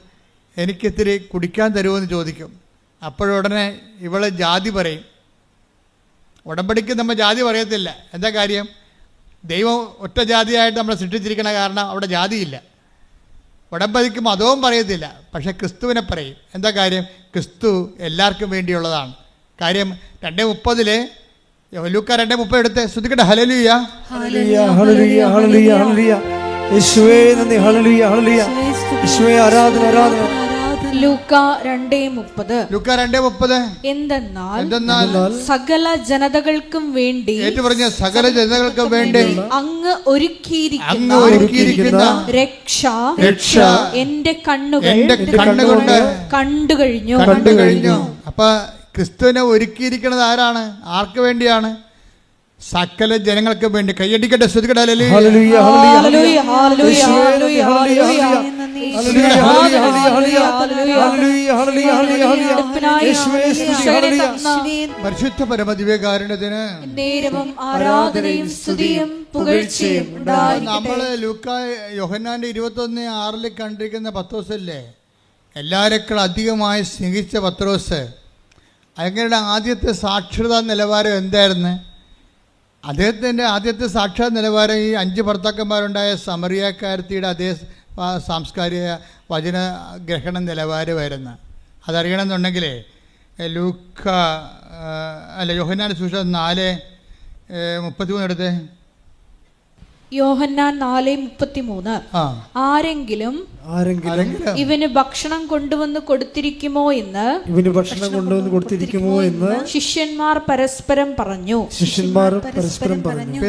എനിക്കിത്തിരി കുടിക്കാൻ തരുമോയെന്ന് ചോദിക്കും. അപ്പോഴുടനെ ഇവൾ ജാതി പറയും. ഉടമ്പടിക്ക് നമ്മൾ ജാതി പറയത്തില്ല. എന്താ കാര്യം? ദൈവം ഒറ്റ ജാതിയായിട്ട് നമ്മളെ സൃഷ്ടിച്ചിരിക്കണ കാരണം അവിടെ ജാതിയില്ല. ഉടമ്പടിക്ക് മതവും പറയത്തില്ല, പക്ഷേ ക്രിസ്തുവിനെ പറയും. എന്താ കാര്യം? ക്രിസ്തു എല്ലാവർക്കും വേണ്ടിയുള്ളതാണ്. കാര്യം 2:30 ലൂക്ക 2:30 എടുത്ത് ശ്രദ്ധിക്കട്ടെ. Hallelujah hallelujah hallelujah hallelujah hallelujah. യേശുവേ നന്ദി. Hallelujah hallelujah. യേശുവേ ആരാധന ആരാധന. ലൂക്ക 2:30. ലൂക്ക 2:30 എന്തെന്നാൽ സകല ജനതകൾക്കും വേണ്ടി, ഏറ്റുപറഞ്ഞ സകല ജനതകൾക്കും വേണ്ടി അങ്ങ് ഒരുക്കിയിരിക്കുന്ന രക്ഷ എന്റെ കണ്ണുകൊണ്ട് കണ്ടുകഴിഞ്ഞു. അപ്പൊ ക്രിസ്തുവിനെ ഒരുക്കിയിരിക്കുന്നത് ആരാണ്? ആർക്ക് വേണ്ടിയാണ്? സകല ജനങ്ങൾക്ക് വേണ്ടി. കൈയടിക്കട്ടെ, ശ്രദ്ധിക്കട്ടെ. Hallelujah hallelujah hallelujah hallelujah hallelujah hallelujah hallelujah hallelujah. യേശുവേ സ്തുതി. പരിശുദ്ധ പരമദിവ്യകാരുണ്യത്തിന് നേരവും ആരാധനയും സ്തുതിയും പുകഴ്ചയും ഉണ്ടായിരിക്കട്ടെ. നമ്മള് ലൂക്ക യോഹന്നാന്റെ 21:6 കണ്ടിരിക്കുന്ന പത്രോസല്ലേ, എല്ലാവരെക്കാൾ അധികമായി സ്നേഹിച്ച പത്രോസ്. അങ്ങയുടെ ആദ്യത്തെ സാക്ഷരതാ നിലവാരം എന്തായിരുന്നു? അദ്ദേഹത്തിൻ്റെ ആദ്യത്തെ സാക്ഷാത് നിലവാരം ഈ 5 ഭർത്താക്കന്മാരുണ്ടായ സമറിയാക്കാരത്തിയുടെ അതേ സാംസ്കാരിക വചന ഗ്രഹണ നിലവാരമായിരുന്നു. അതറിയണമെന്നുണ്ടെങ്കിൽ യോഹന്നാന്റെ സുവിശേഷം 4:33 എടുത്ത്. യോഹന്നാൻ 4:33. ആരെങ്കിലും ഇവന് ഭക്ഷണം കൊണ്ടുവന്ന് കൊടുത്തിരിക്കുമോ എന്ന് ശിഷ്യന്മാർ പരസ്പരം പറഞ്ഞു.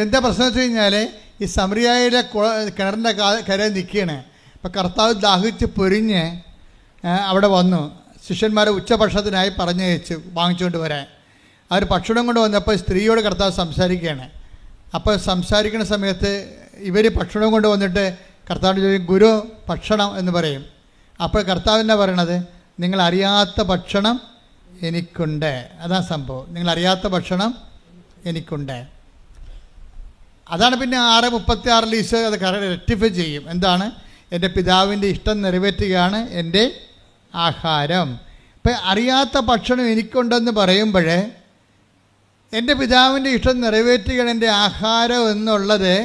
എന്താ പ്രശ്നം വെച്ച് കഴിഞ്ഞാല് ഈ സമറിയായിലെ കിണറിന്റെ കര നിൽക്കുകയാണ്. അപ്പൊ കർത്താവ് ദാഹിച്ച് പൊരിഞ്ഞ് അവിടെ വന്നു. ശിഷ്യന്മാരെ ഉച്ചഭക്ഷണത്തിനായി പറഞ്ഞയച്ചു വാങ്ങിച്ചുകൊണ്ട് വരാൻ. അവർ ഭക്ഷണം കൊണ്ട് വന്നപ്പോൾ സ്ത്രീയോട് കർത്താവ് സംസാരിക്കുകയാണ്. അപ്പോൾ സംസാരിക്കുന്ന സമയത്ത് ഇവർ ഭക്ഷണം കൊണ്ട് വന്നിട്ട് കർത്താവിൻ്റെ ചോദിക്കും, ഗുരു ഭക്ഷണം എന്ന് പറയും. അപ്പോൾ കർത്താവ് എന്നാ പറയണത്? നിങ്ങൾ അറിയാത്ത ഭക്ഷണം എനിക്കുണ്ട്. അതാണ് സംഭവം. നിങ്ങൾ അറിയാത്ത ഭക്ഷണം എനിക്കുണ്ട്. അതാണ് പിന്നെ 6:36 ഈശോ അത് റെക്ടിഫൈ ചെയ്യും. എന്താണ്? എൻ്റെ പിതാവിൻ്റെ ഇഷ്ടം നിറവേറ്റുകയാണ് എൻ്റെ ആഹാരം. ഇപ്പം അറിയാത്ത ഭക്ഷണം എനിക്കുണ്ടെന്ന് പറയുമ്പോഴേ എൻ്റെ പിതാവിൻ്റെ ഇഷ്ടം നിറവേറ്റുകയാണ് എൻ്റെ ആഹാരം എന്നുള്ളത്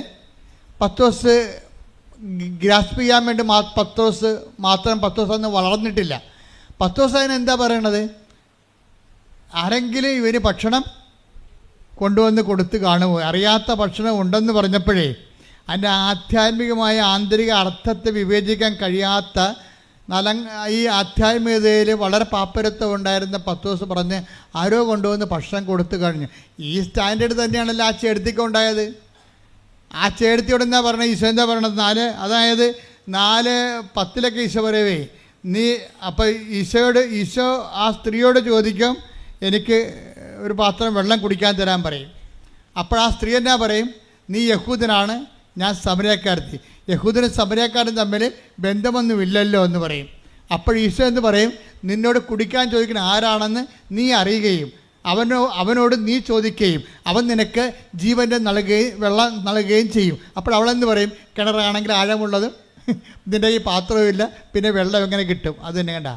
പത്രോസ് ഗ്രാസ്പ് ചെയ്യാൻ വേണ്ടി പത്രോസ് അന്ന് വളർന്നിട്ടില്ല. പത്രോസ് അതിനെന്താ പറയണത്? ആരെങ്കിലും ഇവന് ഭക്ഷണം കൊണ്ടുവന്ന് കൊടുത്ത് കാണുമോ? അറിയാത്ത ഭക്ഷണം ഉണ്ടെന്ന് പറഞ്ഞപ്പോഴേ അതിൻ്റെ ആധ്യാത്മികമായ ആന്തരിക അർത്ഥത്തെ വിവേചിക്കാൻ കഴിയാത്ത ഈ ആധ്യാത്മികതയിൽ വളരെ പാപ്പരത്വം ഉണ്ടായിരുന്ന പത്രോസ് പറഞ്ഞ് ആരോ കൊണ്ടുവന്ന് ഭക്ഷണം കൊടുത്തു കഴിഞ്ഞു. ഈ സ്റ്റാൻഡേർഡ് തന്നെയാണല്ലോ ആ ചേർത്തിക്കുണ്ടായത്. ആ ചേർത്തിയോട് എന്താ പറഞ്ഞത്? ഈശോ എന്താ പറയണത്? 4 അതായത് 4:10 ഈശോ പറയവേ നീ. അപ്പോൾ ഈശോ ആ സ്ത്രീയോട് ചോദിക്കും, എനിക്ക് ഒരു പാത്രം വെള്ളം കുടിക്കാൻ തരാൻ പറയും. അപ്പോൾ ആ സ്ത്രീ എന്നാ പറയും? നീ യഹൂദനാണ്, ഞാൻ സമരക്കാരത്തി. യഹൂദനും സമരക്കാരും തമ്മിൽ ബന്ധമൊന്നുമില്ലല്ലോ എന്ന് പറയും. അപ്പോൾ ഈശോ എന്ന് പറയും, നിന്നോട് കുടിക്കാൻ ചോദിക്കുന്ന ആരാണെന്ന് നീ അറിയുകയും അവനോട് നീ ചോദിക്കുകയും അവൻ നിനക്ക് ജീവൻ്റെ വെള്ളം നൽകുകയും ചെയ്യും. അപ്പോൾ അവളെന്ന് പറയും, കിണറാണെങ്കിൽ ആഴമുള്ളതും ഇതിൻ്റെ ഈ പാത്രവും ഇല്ല, പിന്നെ വെള്ളം എങ്ങനെ കിട്ടും? അത് തന്നെ കണ്ട.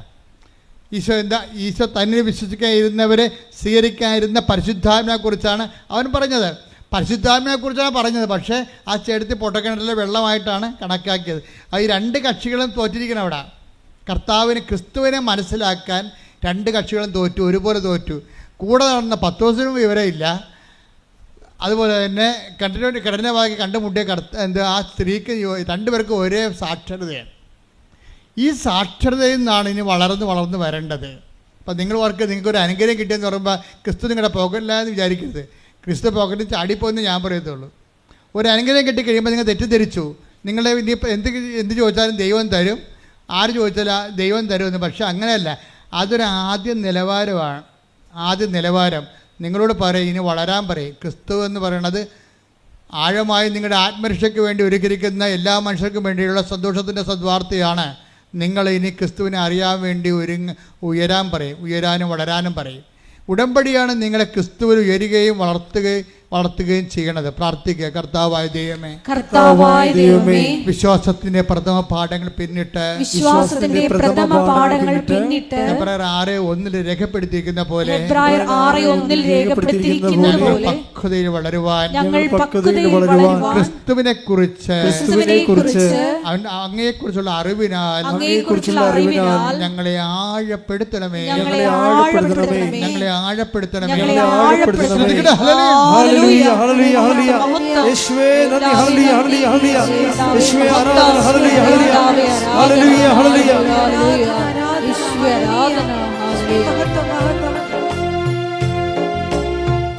ഈശോ തന്നെ വിശ്വസിക്കാതിരുന്നവരെ സ്വീകരിക്കാതിരുന്ന പരിശുദ്ധാത്മനെക്കുറിച്ചാണ് അവൻ പറഞ്ഞത്. പരിശുദ്ധാത്മനെക്കുറിച്ചാണ് പറഞ്ഞത്. പക്ഷേ ആ ചെടുത്തി പൊട്ടക്കിണറ്റിലെ വെള്ളമായിട്ടാണ് കണക്കാക്കിയത്. ഈ രണ്ട് കക്ഷികളും തോറ്റിരിക്കണം അവിടെ. ക്രിസ്തുവിനെ മനസ്സിലാക്കാൻ രണ്ട് കക്ഷികളും തോറ്റു, ഒരുപോലെ തോറ്റു. കൂടെ നടന്ന പത്രോസിനും വിവരമില്ല. അതുപോലെ തന്നെ കിടനവാക്കി കണ്ടുമുട്ടിയ ആ സ്ത്രീക്ക് രണ്ടുപേർക്കും ഒരേ സാക്ഷരതയാണ്. ഈ സാക്ഷരതയിൽ നിന്നാണ് ഇനി വളർന്ന് വരേണ്ടത്. അപ്പം നിങ്ങൾ നിങ്ങൾക്കൊരു അനുഗ്രഹം കിട്ടിയെന്ന് പറയുമ്പോൾ ക്രിസ്തു നിങ്ങളുടെ പോക്കറ്റിലാന്ന് വിചാരിക്കരുത്. ക്രിസ്തു പോക്കറ്റിൽ ചാടിപ്പോയെന്ന് ഞാൻ പറയത്തുള്ളൂ. ഒരു അനുഗ്രഹം കിട്ടിക്കഴിയുമ്പോൾ നിങ്ങൾ തെറ്റിദ്ധരിച്ചു. നിങ്ങളെ ഇനിയിപ്പോൾ എന്ത് ചോദിച്ചാലും ദൈവം തരും, ആര് ചോദിച്ചാലും ദൈവം തരുമെന്ന്. പക്ഷേ അങ്ങനെയല്ല. അതൊരു ആദ്യ നിലവാരം. നിങ്ങളോട് പറയും, ഇനി വളരാൻ പറയും. ക്രിസ്തു എന്ന് പറയുന്നത് ആഴമായി നിങ്ങളുടെ ആത്മരക്ഷയ്ക്ക് വേണ്ടി ഒരുക്കിയിരിക്കുന്ന എല്ലാ മനുഷ്യർക്കും വേണ്ടിയുള്ള സന്തോഷത്തിൻ്റെ സദ്വാർത്തയാണ്. നിങ്ങൾ ഇനി ക്രിസ്തുവിനെ അറിയാൻ വേണ്ടി ഉയരാനും വളരാനും പറയും. ഉടമ്പടിയാണ് നിങ്ങളെ ക്രിസ്തുവിൽ ഉയരുകയും വളർത്തുകയും ചെയ്യണത്. പ്രാർത്ഥിക്കുക. കർത്താവായ ദൈവമേ, വിശ്വാസത്തിന്റെ പ്രഥമ പാഠങ്ങൾ പിന്നിട്ട് എബ്രായർ 6:1 രേഖപ്പെടുത്തിയിരിക്കുന്ന പോലെ പക്വതയിൽ വളരുവാൻ ക്രിസ്തുവിനെ കുറിച്ച് അങ്ങയെക്കുറിച്ചുള്ള അറിവിനാൽ ഞങ്ങളെ ആഴപ്പെടുത്തണമേ. Hallelujah hallelujah hallelujah. യേശുവേ നന്ദി. Hallelujah hallelujah hallelujah. യേശുവേ ആരാധന. ഹല്ലേലൂയ ഹല്ലേലൂയ ഹല്ലേലൂയ ഹല്ലേലൂയ.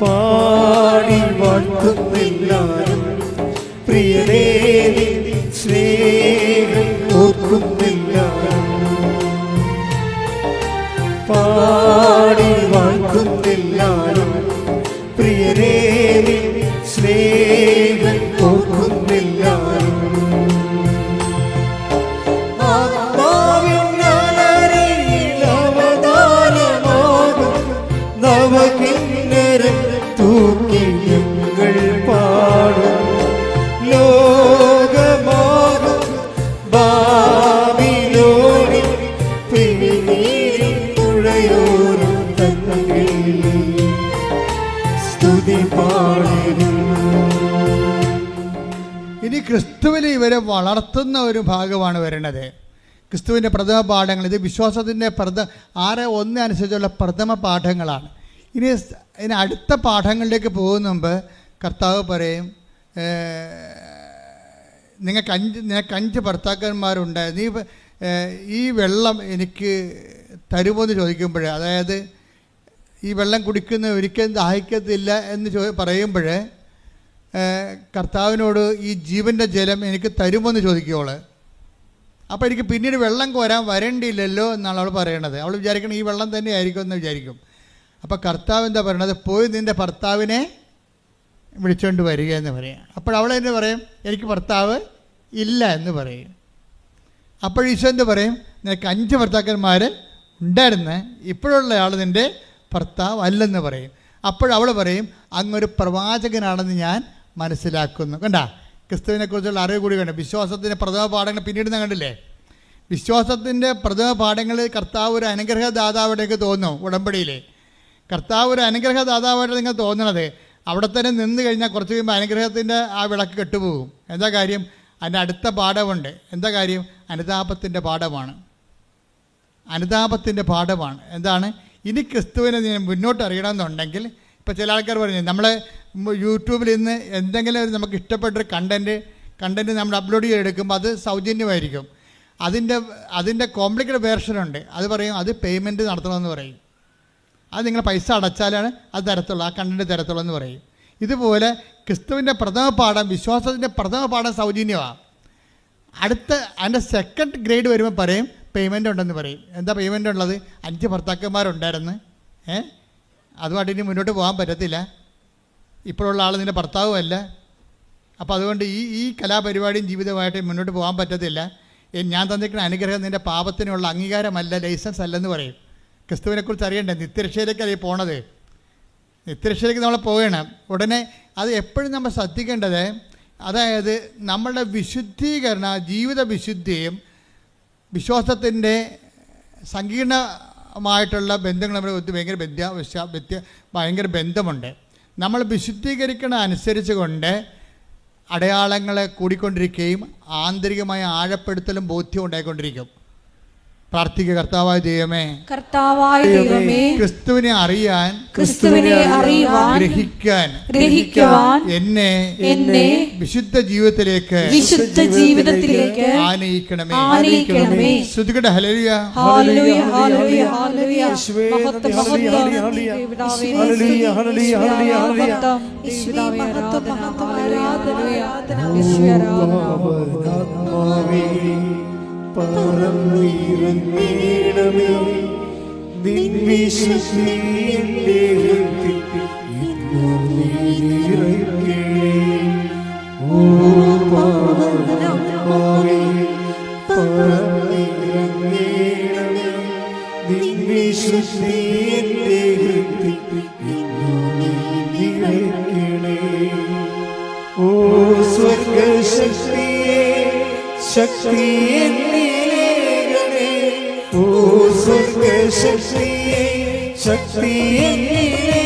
പാടി വാഴ്ത്തുന്നില്ലാരും പ്രിയനേ സ്നേഹം ഓർക്കുന്നില്ലാരും. പാടി വാഴ്ത്തുന്നില്ലാരും പ്രിയനേ സ്നേഹം ഓർക്കുന്നില്ലാരും. നവകിന്നരം തൂക്കി ഞങ്ങൾ പാടും. ലോകമാകും ബാബിലോണിൽ തുഴയോരും തന്നിൽ സ്തുതി പാടും. ഇനി ക്രിസ്തുവിൽ ഇവരെ വളർത്തുന്ന ഒരു ഭാഗമാണ് വരുന്നത്. ക്രിസ്തുവിൻ്റെ പ്രഥമ പാഠങ്ങൾ. ഇത് വിശ്വാസത്തിൻ്റെ 6:1 അനുസരിച്ചുള്ള പ്രഥമ പാഠങ്ങളാണ്. ഇനി അടുത്ത പാഠങ്ങളിലേക്ക് പോകുന്ന മുമ്പ് കർത്താവ് പറയും, നിങ്ങൾക്ക് 5 ഭർത്താക്കന്മാരുണ്ട്, നീ ഈ വെള്ളം എനിക്ക് തരുമോ എന്ന് ചോദിക്കുമ്പോൾ, അതായത് ഈ വെള്ളം കുടിക്കുന്ന ഒരിക്കലും ദാഹിക്കത്തില്ല എന്ന് പറയുമ്പോൾ കർത്താവിനോട് ഈ ജീവൻ്റെ ജലം എനിക്ക് തരുമോ എന്ന് ചോദിക്കുവോള്. അപ്പോൾ എനിക്ക് പിന്നീട് വെള്ളം കോരാൻ വരേണ്ടിയില്ലല്ലോ എന്നാണ് അവൾ പറയണത്. അവൾ വിചാരിക്കണം ഈ വെള്ളം തന്നെ ആയിരിക്കും എന്ന് വിചാരിക്കും. അപ്പോൾ കർത്താവ് എന്താ പറയണത്? പോയി നിൻ്റെ ഭർത്താവിനെ വിളിച്ചുകൊണ്ട് വരിക എന്ന് പറയാം. അപ്പോൾ അവളെന്നെ പറയും, എനിക്ക് ഭർത്താവ് ഇല്ല എന്ന് പറയും. അപ്പോൾ ഈശോ എന്ത് പറയും? നിനക്ക് 5 ഭർത്താക്കന്മാർ ഉണ്ടായിരുന്ന്, ഇപ്പോഴുള്ള ആൾ നിൻ്റെ ഭർത്താവ് അല്ലെന്ന് പറയും. അപ്പോഴവൾ പറയും, അങ്ങൊരു പ്രവാചകനാണെന്ന് ഞാൻ മനസ്സിലാക്കുന്നു. കണ്ടാ, ക്രിസ്തുവിനെക്കുറിച്ചുള്ള അറിവ് കൂടി വേണം. വിശ്വാസത്തിൻ്റെ പ്രഥമ പാഠങ്ങൾ പിന്നീട് കണ്ടില്ലേ? വിശ്വാസത്തിൻ്റെ പ്രഥമ പാഠങ്ങളിൽ കർത്താവ് ഒരു അനുഗ്രഹദാതാവിടേക്ക് തോന്നും. ഉടമ്പടിയിൽ കർത്താവ് ഒരു അനുഗ്രഹദാതാവായിട്ട് നിങ്ങൾ തോന്നണത് അവിടെ തന്നെ നിന്ന് കഴിഞ്ഞാൽ കുറച്ച് കഴിയുമ്പോൾ അനുഗ്രഹത്തിൻ്റെ ആ വിളക്ക് കെട്ടുപോകും. എന്താ കാര്യം? അതിൻ്റെ അടുത്ത പാഠമുണ്ട്. എന്താ കാര്യം? അനുതാപത്തിൻ്റെ പാഠമാണ്. എന്താണ്? ഇനി ക്രിസ്തുവിനെ മുന്നോട്ട് അറിയണമെന്നുണ്ടെങ്കിൽ, ഇപ്പോൾ ചില ആൾക്കാർ പറഞ്ഞു, നമ്മൾ യൂട്യൂബിൽ ഇന്ന് എന്തെങ്കിലും നമുക്ക് ഇഷ്ടപ്പെട്ടൊരു കണ്ടൻറ്റ് നമ്മൾ അപ്ലോഡ് ചെയ്തെടുക്കുമ്പോൾ അത് സൗജന്യമായിരിക്കും. അതിൻ്റെ കോംപ്ലിക്കേറ്റഡ് വേർഷനുണ്ട്. അത് പറയും, അത് പേയ്മെൻറ്റ് നടത്തണമെന്ന് പറയും. അത് നിങ്ങൾ പൈസ അടച്ചാലാണ് അത് തരത്തുള്ളൂ, ആ കണ്ടൻറ്റ് തരത്തുള്ളൂ എന്ന് പറയും. ഇതുപോലെ ക്രിസ്തുവിൻ്റെ പ്രഥമ പാഠം, വിശ്വാസത്തിൻ്റെ പ്രഥമ പാഠം സൗജന്യമാണ്. അതിൻ്റെ സെക്കൻഡ് ഗ്രേഡ് വരുമ്പോൾ പറയും പേയ്മെൻ്റ് ഉണ്ടെന്ന് പറയും. എന്താ പേയ്മെൻ്റ് ഉള്ളത്? 5 ഭർത്താക്കന്മാരുണ്ടായിരുന്നു, അതുമായിട്ട് ഇനി മുന്നോട്ട് പോകാൻ പറ്റത്തില്ല, ഇപ്പോഴുള്ള ആൾ നിൻ്റെ ഭർത്താവുമല്ല, അപ്പോൾ അതുകൊണ്ട് ഈ കലാപരിപാടിയും ജീവിതമായിട്ട് മുന്നോട്ട് പോകാൻ പറ്റത്തില്ല. ഞാൻ തന്നിരിക്കുന്ന അനുഗ്രഹം നിൻ്റെ പാപത്തിനുള്ള അംഗീകാരമല്ല, ലൈസൻസ് അല്ലെന്ന് പറയും. ക്രിസ്തുവിനെക്കുറിച്ച് അറിയണ്ടേ? നിത്യരക്ഷയിലേക്കല്ലേ പോണത്. നിത്യരക്ഷയിലേക്ക് നമ്മൾ പോകണം. ഉടനെ അത് എപ്പോഴും നമ്മൾ ശ്രദ്ധിക്കേണ്ടത്, അതായത് നമ്മളുടെ ജീവിത വിശുദ്ധിയും വിശ്വാസത്തിൻ്റെ സങ്കീർണ മായിട്ടുള്ള ബന്ധങ്ങൾ നമ്മൾ ഭയങ്കര ഭയങ്കര ബന്ധമുണ്ട്. നമ്മൾ വിശുദ്ധീകരിക്കണ അനുസരിച്ച് കൊണ്ട് അടയാളങ്ങൾ കൂടിക്കൊണ്ടിരിക്കുകയും ആന്തരികമായ ആഴപ്പെടുത്തലും ബോധ്യം ഉണ്ടായിക്കൊണ്ടിരിക്കും. പ്രാർത്ഥിക്കുക. കർത്താവായ ദൈവമേ, ക്രിസ്തുവിനെ അറിയാൻ, ഗ്രഹിക്കാൻ എന്നെ വിശുദ്ധ ജീവിതത്തിലേക്ക് ആനയിക്കണമേ. ശ്രുതികട ഹല്ലേലൂയ. പറന്നിറങ്ങണമേ നിൻവിശുദ്ധിയുടെ നിറയ്ക്കണേ. ഓ പാവനാത്മാവേ പറന്നിറങ്ങണമേ നിൻവിശുദ്ധിയുടെ നിറയ്ക്കണേ. ഓ സ്വർഗശക്തിയെ ശക്തിയെ നീലേ, ഓ സ്വർഗശക്തിയെ ശക്തിയെ നീലേ.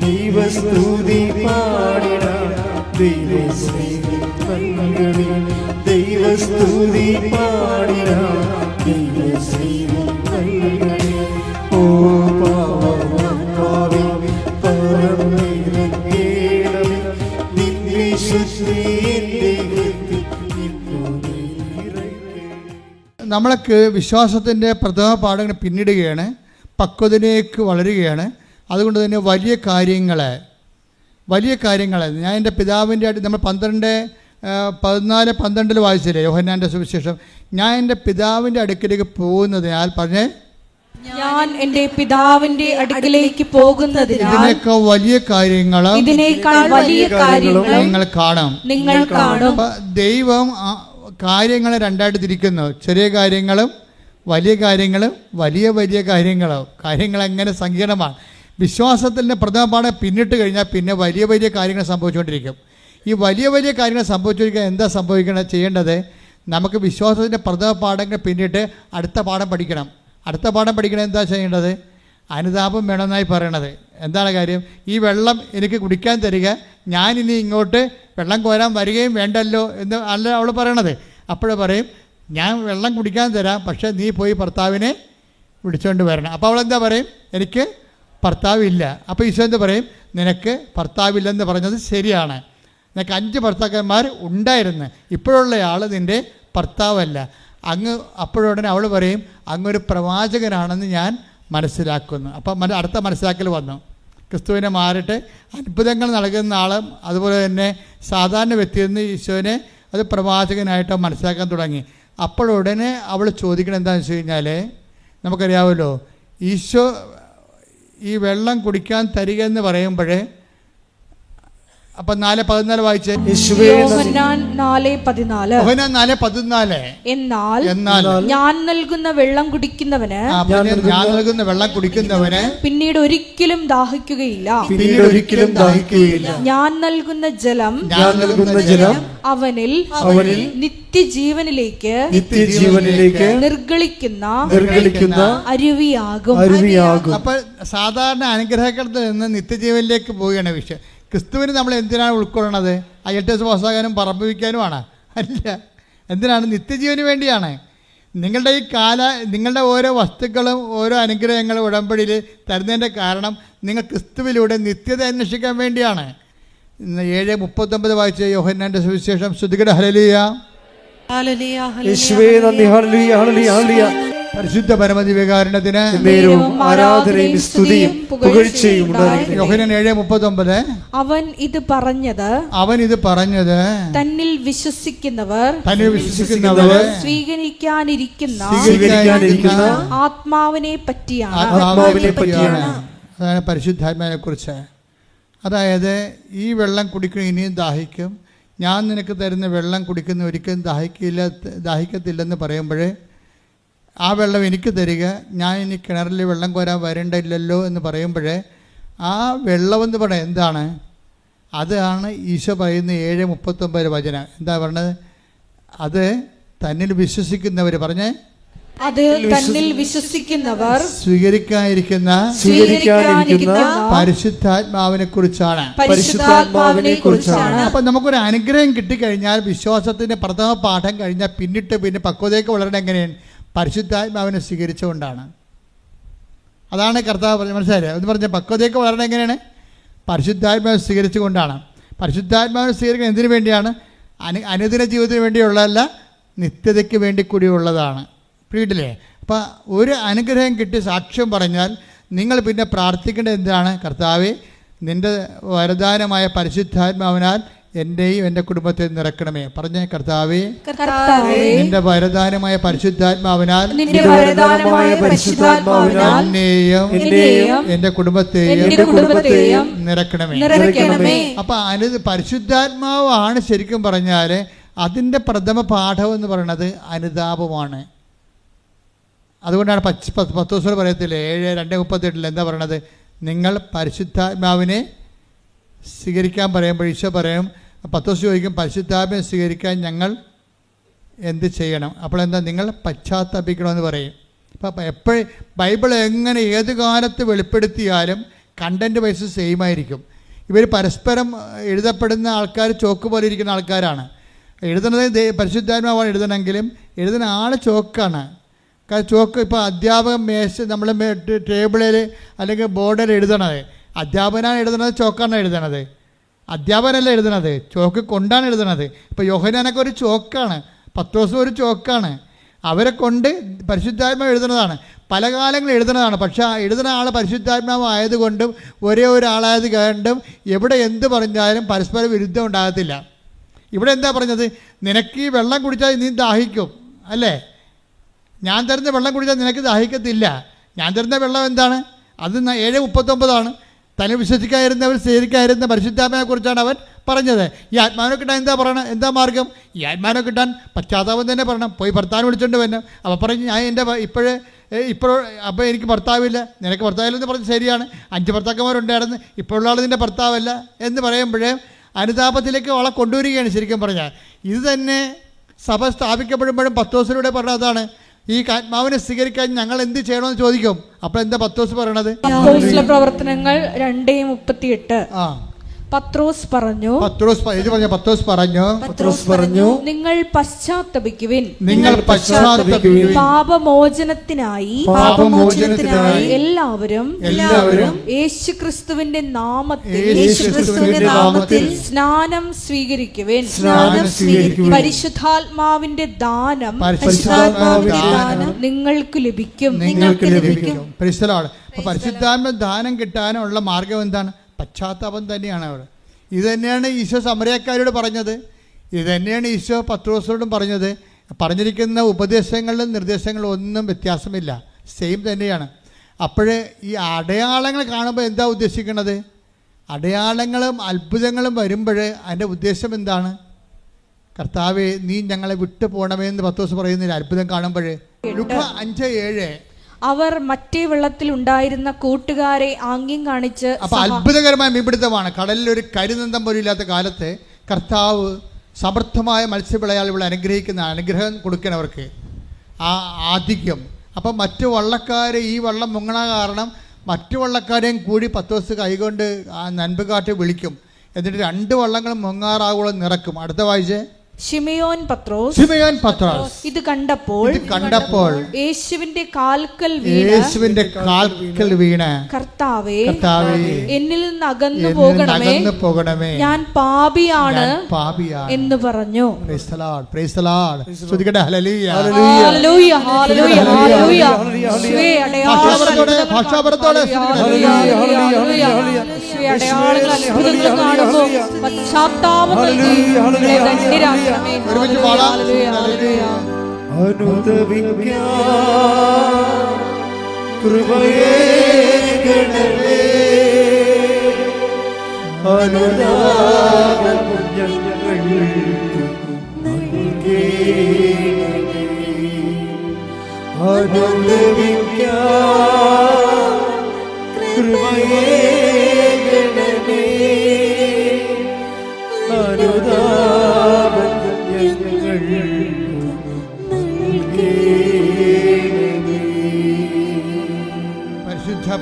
ദൈവസ്തുതി പാടിടാം ദൈവസ്നേഹം നൽകണേ. ദൈവസ്തുതി പാടിടാം ദൈവസ്നേഹം നൽകണേ. ഓ പാവനാത്മാവേ പറന്നിറങ്ങണമേ നിൻവിശുദ്ധിയെ. നമ്മൾക്ക് വിശ്വാസത്തിൻ്റെ പ്രഥമ പാഠങ്ങൾ പിന്നിടുകയാണ്, പക്വതയിലേക്ക് വളരുകയാണ്. അതുകൊണ്ട് തന്നെ വലിയ കാര്യങ്ങൾ ഞാൻ എൻ്റെ പിതാവിൻ്റെ അടുത്ത്, നമ്മൾ 14:12 വായിച്ചില്ലേ യോഹന്നാൻ്റെ സുവിശേഷം, ഞാൻ എൻ്റെ പിതാവിൻ്റെ അടുക്കിലേക്ക് പോകുന്നതിനാൽ പറഞ്ഞേ, ഞാൻ എൻ്റെ പിതാവിന്റെ അടുക്കിലേക്ക് പോകുന്നതിനാൽ ഇതിനേക്കാൾ വലിയ കാര്യങ്ങളും നിങ്ങൾ കാണും. ദൈവം കാര്യങ്ങളെ രണ്ടായിട്ട് തിരിക്കുന്നു. ചെറിയ കാര്യങ്ങളും വലിയ കാര്യങ്ങളും വലിയ കാര്യങ്ങളും. കാര്യങ്ങൾ എങ്ങനെ സങ്കീർണമാണ്. വിശ്വാസത്തിൻ്റെ പ്രഥമ പാഠം പിന്നിട്ട് കഴിഞ്ഞാൽ പിന്നെ വലിയ കാര്യങ്ങൾ സംഭവിച്ചുകൊണ്ടിരിക്കും. ഈ വലിയ കാര്യങ്ങൾ സംഭവിച്ചുകൊണ്ടിരിക്കാൻ എന്താ ചെയ്യേണ്ടത്? നമുക്ക് വിശ്വാസത്തിൻ്റെ പ്രഥമ പാഠങ്ങൾ പിന്നിട്ട് അടുത്ത പാഠം പഠിക്കണം. അടുത്ത പാഠം പഠിക്കണം. എന്താ ചെയ്യേണ്ടത്? അനുതാപം വേണമെന്നായി പറയണത്. എന്താണ് കാര്യം? ഈ വെള്ളം എനിക്ക് കുടിക്കാൻ തരിക, ഞാനിനി ഇങ്ങോട്ട് വെള്ളം കോരാൻ വരികയും വേണ്ടല്ലോ എന്ന് അല്ല അവൾ പറയണത്. അപ്പോൾ പറയും, ഞാൻ വെള്ളം കുടിക്കാൻ തരാം, പക്ഷേ നീ പോയി ഭർത്താവിനെ വിളിച്ചുകൊണ്ട് വരണം. അപ്പോൾ അവളെന്താ പറയും? എനിക്ക് ഭർത്താവില്ല. അപ്പോൾ ഈശോ എന്ത് പറയും? നിനക്ക് ഭർത്താവില്ലെന്ന് പറഞ്ഞത് ശരിയാണ്. നിനക്ക് 5 ഭർത്താക്കന്മാർ ഉണ്ടായിരുന്നു, ഇപ്പോഴുള്ള ആൾ നിൻ്റെ ഭർത്താവല്ല. അപ്പോഴുടനെ അവൾ പറയും, അങ്ങൊരു പ്രവാചകനാണെന്ന് ഞാൻ മനസ്സിലാക്കുന്നു. അപ്പം അടുത്ത മനസ്സിലാക്കൽ വന്നു. ക്രിസ്തുവിനെ മാറിയിട്ട് അത്ഭുതങ്ങൾ നൽകുന്ന ആളും അതുപോലെ തന്നെ സാധാരണ വ്യക്തിയെന്ന് ഈശോനെ അത് പ്രവാചകനായിട്ട് മനസ്സിലാക്കാൻ തുടങ്ങി. അപ്പോഴുടനെ അവൾ ചോദിക്കണം എന്താണെന്ന് വെച്ച് കഴിഞ്ഞാൽ, നമുക്കറിയാമല്ലോ ഈശോ ഈ വെള്ളം കുടിക്കാൻ തരിക എന്ന് പറയുമ്പോഴേ, അപ്പം 4:14 വായിച്ചേ. യോഹന്നാൻ 4:14 എന്നാൽ ഞാൻ നൽകുന്ന വെള്ളം കുടിക്കുന്നവന് പിന്നീട് ഒരിക്കലും ദാഹിക്കുകയില്ല. ഞാൻ നൽകുന്ന ജലം അവനിൽ നിത്യജീവനിലേക്ക് നിർഗളിക്കുന്ന അരുവിയാകും. അപ്പോൾ സാധാരണ അനുഗ്രഹത്തിൽ നിന്ന് നിത്യജീവനിലേക്ക് പോവുകയാണ് വിഷയം. ക്രിസ്തുവിന് നമ്മൾ എന്തിനാണ് ഉൾക്കൊള്ളണത്? IELTS പാസ്സാകാനും പറമ്പ് വയ്ക്കാനുമാണ്? അല്ല. എന്തിനാണ്? നിത്യജീവന് വേണ്ടിയാണ്. നിങ്ങളുടെ ഓരോ വസ്തുക്കളും ഓരോ അനുഗ്രഹങ്ങളും ഉടമ്പടിയിൽ തരുന്നതിൻ്റെ കാരണം നിങ്ങൾ ക്രിസ്തുവിലൂടെ നിത്യത അന്വേഷിക്കാൻ വേണ്ടിയാണ്. 7:39 വായിച്ച യോഹന്നാന്റെ സുവിശേഷം. ശ്രുതികട ഹല്ലേലൂയ. യേശുവേ നന്ദി. Hallelujah hallelujah hallelujah. പരിശുദ്ധ പരമദിവ്യകാരുണ്യത്തിന് ആരാധനയും സ്തുതിയും പുകഴ്ചയും ഉണ്ടായിരിക്കട്ടെ. യോഹന്നാൻ 7:39 അവൻ ഇത് പറഞ്ഞത് തന്നിൽ വിശ്വസിക്കുന്നവർ സ്വീകരിക്കാനിരിക്കുന്ന ആത്മാവിനെ പറ്റിയാണ്. അതാണ് പരിശുദ്ധാത്മാവിനെ കുറിച്ച്. അതായത് ഈ വെള്ളം കുടിക്കുന്ന ഇനിയും ദാഹിക്കും, ഞാൻ നിനക്ക് തരുന്ന വെള്ളം കുടിക്കുന്ന ഒരിക്കലും ദാഹിക്കത്തില്ലെന്ന് പറയുമ്പോൾ, ആ വെള്ളം എനിക്ക് തരിക, ഞാൻ ഇനി കിണറിൽ വെള്ളം കോരാൻ വരേണ്ടില്ലല്ലോ എന്ന് പറയുമ്പോൾ, ആ വെള്ളമെന്ന് പറയാം എന്താണ്? അതാണ് ഈശോ പറയുന്ന 7:39 വചനം. എന്താ പറഞ്ഞത്? അത് തന്നിൽ വിശ്വസിക്കുന്നവർ പറഞ്ഞേ അത് തന്നിൽ വിശ്വസിക്കുന്നവർ സ്വീകരിക്കാനിരിക്കുന്ന പരിശുദ്ധാത്മാവിനെ കുറിച്ചാണ്. പരിശുദ്ധാത്മാവിനെ കുറിച്ചാണ്. അപ്പൊ നമുക്കൊരു അനുഗ്രഹം കിട്ടിക്കഴിഞ്ഞാൽ വിശ്വാസത്തിന്റെ പ്രഥമ പാഠം കഴിഞ്ഞാൽ പിന്നെ പക്വതയ്ക്ക് വളരണം എങ്ങനെയാണ്? പരിശുദ്ധാത്മാവിനെ സ്വീകരിച്ചുകൊണ്ടാണ്. അതാണ് കർത്താവ് പറഞ്ഞത്. മനസ്സിലായില്ലേ? എന്ന് പറഞ്ഞാൽ പക്വതയ്ക്ക് വളരണം എങ്ങനെയാണ്? പരിശുദ്ധാത്മാവിനെ സ്വീകരിച്ചുകൊണ്ടാണ്. പരിശുദ്ധാത്മാവിനെ സ്വീകരിക്കുന്നത് എന്തിനു വേണ്ടിയാണ്? അനുദിന ജീവിതത്തിന് വേണ്ടിയുള്ളതല്ല, നിത്യതയ്ക്ക് വേണ്ടി കൂടിയുള്ളതാണ്. വീട്ടിലെ അപ്പം ഒരു അനുഗ്രഹം കിട്ടി സാക്ഷ്യം പറഞ്ഞാൽ നിങ്ങൾ പിന്നെ പ്രാർത്ഥിക്കേണ്ടത് എന്താണ്? കർത്താവേ, നിൻ്റെ വരദാനമായ പരിശുദ്ധാത്മാവിനാൽ എൻ്റെയും എൻ്റെ കുടുംബത്തെ നിറക്കണമേ. പറഞ്ഞേ, കർത്താവേ, നിന്റെ വരദാനമായ പരിശുദ്ധാത്മാവിനാൽ എന്നെയും എൻ്റെ കുടുംബത്തെയും നിറക്കണമേ. അപ്പൊ പരിശുദ്ധാത്മാവാണ് ശരിക്കും പറഞ്ഞാൽ അതിൻ്റെ പ്രഥമ പാഠം എന്ന് പറയുന്നത് അനുതാപമാണ്. അതുകൊണ്ടാണ് പത്രോസ് പറയത്തില്ലേ 7:2:38 എന്താ പറയണത്? നിങ്ങൾ പരിശുദ്ധാത്മാവിനെ സ്വീകരിക്കാൻ പറയുമ്പോൾ ഈശോ പറയും, പത്രോസ് ചോദിക്കും, പരിശുദ്ധാത്മാവിനെ സ്വീകരിക്കാൻ ഞങ്ങൾ എന്ത് ചെയ്യണം? അപ്പോൾ എന്താ? നിങ്ങൾ പശ്ചാത്തപിക്കണമെന്ന് പറയും. അപ്പം എപ്പോഴും ബൈബിൾ എങ്ങനെ ഏത് കാലത്ത് വെളിപ്പെടുത്തിയാലും കണ്ടൻറ്റ് വൈസ് സെയിം ആയിരിക്കും. ഇവർ പരസ്പരം എഴുതപ്പെടുന്ന ആൾക്കാർ ചോക്ക് പോലെ ഇരിക്കുന്ന ആൾക്കാരാണ്. എഴുതുന്നത് പരിശുദ്ധാത്മാവാണ് എഴുതണമെങ്കിലും എഴുതുന്ന ആൾ ചോക്കാണ്. ചോക്ക് ഇപ്പോൾ അധ്യാപകൻ നമ്മൾ ടേബിളിൽ അല്ലെങ്കിൽ ബോർഡിൽ എഴുതണത് അധ്യാപകനാണ് എഴുതുന്നത്, ചോക്കാണ് എഴുതണത്. അധ്യാപകനല്ല എഴുതണത്, ചോക്ക് കൊണ്ടാണ് എഴുതണത്. ഇപ്പോൾ യോഹന്നാനൊക്കെ ഒരു ചോക്കാണ്, പത്രോസും ഒരു ചോക്കാണ്. അവരെ കൊണ്ട് പരിശുദ്ധാത്മാവ് എഴുതുന്നതാണ്, പല കാലങ്ങളിൽ എഴുതുന്നതാണ്. പക്ഷേ ആ എഴുതുന്ന ആൾ പരിശുദ്ധാത്മാവ് ആയതുകൊണ്ടും ഒരേ ഒരാളായത് കൊണ്ടും എവിടെ എന്ത് പറഞ്ഞാലും പരസ്പര വിരുദ്ധം ഉണ്ടാകത്തില്ല. ഇവിടെ എന്താ പറഞ്ഞത്? നിനക്ക് ഈ വെള്ളം കുടിച്ചാൽ നീ ദാഹിക്കും അല്ലേ? ഞാൻ തരുന്ന വെള്ളം കുടിച്ചാൽ നിനക്ക് ദാഹിക്കത്തില്ല. ഞാൻ തരുന്ന വെള്ളം എന്താണ്? അത് 7:39 തന്നെ വിശ്വസിക്കാതിരുന്നവർ സ്വീകരിക്കാതിരുന്ന പരിശുദ്ധാത്മാവിനെ കുറിച്ചാണ് അവൻ പറഞ്ഞത്. ഈ ആത്മാവിനെ കിട്ടാൻ എന്താ പറയണം? എന്താ മാർഗം? ഈ ആത്മാവിനെ കിട്ടാൻ പശ്ചാത്താപം തന്നെ പറയണം. പോയി ഭർത്താവിനെ വിളിച്ചുകൊണ്ട് വരണം. അപ്പോൾ പറഞ്ഞ് ഞാൻ എൻ്റെ ഇപ്പോൾ അപ്പോൾ എനിക്ക് ഭർത്താവില്ല, നിനക്ക് ഭർത്താവില്ലെന്ന് പറഞ്ഞ് ശരിയാണ്. 5 ഭർത്താക്കന്മാരുണ്ടായിരുന്നു, ഇപ്പോഴുള്ള ആൾ നിൻ്റെ ഭർത്താവല്ല എന്ന് പറയുമ്പോഴേ അനുതാപത്തിലേക്ക് അവളെ കൊണ്ടുവരികയാണ് ശരിക്കും പറഞ്ഞാൽ. ഇത് തന്നെ സഭ സ്ഥാപിക്കപ്പെടുമ്പോഴും പത്രോസിലൂടെ പറഞ്ഞതാണ്, ഈ ആത്മാവിനെ സ്വീകരിക്കാൻ ഞങ്ങൾ എന്ത് ചെയ്യണമെന്ന് ചോദിക്കും. അപ്പോൾ എന്താ പത്രോസ് പറയണത്? പ്രവർത്തനങ്ങൾ 2:38 പത്രോസ് പറഞ്ഞു നിങ്ങൾ പശ്ചാത്തപിക്കുവിൻ, പാപമോചനത്തിനായി എല്ലാവരും യേശുക്രിസ്തുവിന്റെ നാമത്തിൽ സ്നാനം സ്വീകരിക്കുവിൻ. പരിശുദ്ധാത്മാവിന്റെ ദാനം നിങ്ങൾക്ക് ലഭിക്കും. പരിശുദ്ധാത്മ ദാനം കിട്ടാനുള്ള മാർഗം എന്താണ്? പശ്ചാത്താപം തന്നെയാണ് അവിടെ. ഇത് തന്നെയാണ് ഈശോ സമരക്കാരോട് പറഞ്ഞത്, ഇത് തന്നെയാണ് ഈശോ പത്രോസിനോടും പറഞ്ഞത്. പറഞ്ഞിരിക്കുന്ന ഉപദേശങ്ങളിലും നിർദ്ദേശങ്ങളിലും ഒന്നും വ്യത്യാസമില്ല, സെയിം തന്നെയാണ്. അപ്പോഴേ ഈ അടയാളങ്ങൾ കാണുമ്പോൾ എന്താ ഉദ്ദേശിക്കുന്നത്? അടയാളങ്ങളും അത്ഭുതങ്ങളും വരുമ്പോൾ അതിൻ്റെ ഉദ്ദേശം എന്താണ്? കർത്താവേ, നീ ഞങ്ങളെ വിട്ടു പോകണമേ എന്ന് പത്രോസ് പറയുന്നില്ല അത്ഭുതം കാണുമ്പോൾ. ലൂക്കാ 5:7 അവർ മറ്റേ വെള്ളത്തിൽ ഉണ്ടായിരുന്ന കൂട്ടുകാരെ ആംഗ്യം കാണിച്ച്. അപ്പൊ അത്ഭുതകരമായ മീൻപിടുത്തമാണ്. കടലിൽ ഒരു കരിനന്തം പോലും ഇല്ലാത്ത കാലത്ത് കർത്താവ് സമർത്ഥമായ മത്സ്യവിളയാളികളെ അനുഗ്രഹിക്കുന്ന അനുഗ്രഹം കൊടുക്കണം അവർക്ക്, ആ ആധിക്യം. അപ്പം മറ്റു വള്ളക്കാരെ ഈ വള്ളം മുങ്ങണ കാരണം മറ്റു വള്ളക്കാരെയും കൂടി പത്രോസ് കൈകൊണ്ട് ആ നൻപ് കാട്ടി വിളിക്കും. എന്നിട്ട് 2 വള്ളങ്ങൾ മുങ്ങാറാവോളം നിറക്കും. അടുത്ത വായിച്ചേ. ശിമയോൻ പത്രോസ് ഇത് കണ്ടപ്പോൾ യേശുവിന്റെ കാൽക്കൽ വീണ് കർത്താവേ, എന്നിൽ നിന്ന് അകന്നു പോകണമേ, ഞാൻ പാപിയാണ് എന്ന് പറഞ്ഞു. കൃപയേ ഗണമേ, അനുതാപം ഞങ്ങൾക്ക് നൽകേണമേ. അനുദപിക്കാൻ കൃപയേ ഗണമേ, അനുതാപം ഞങ്ങൾക്ക് നൽകേണമേ.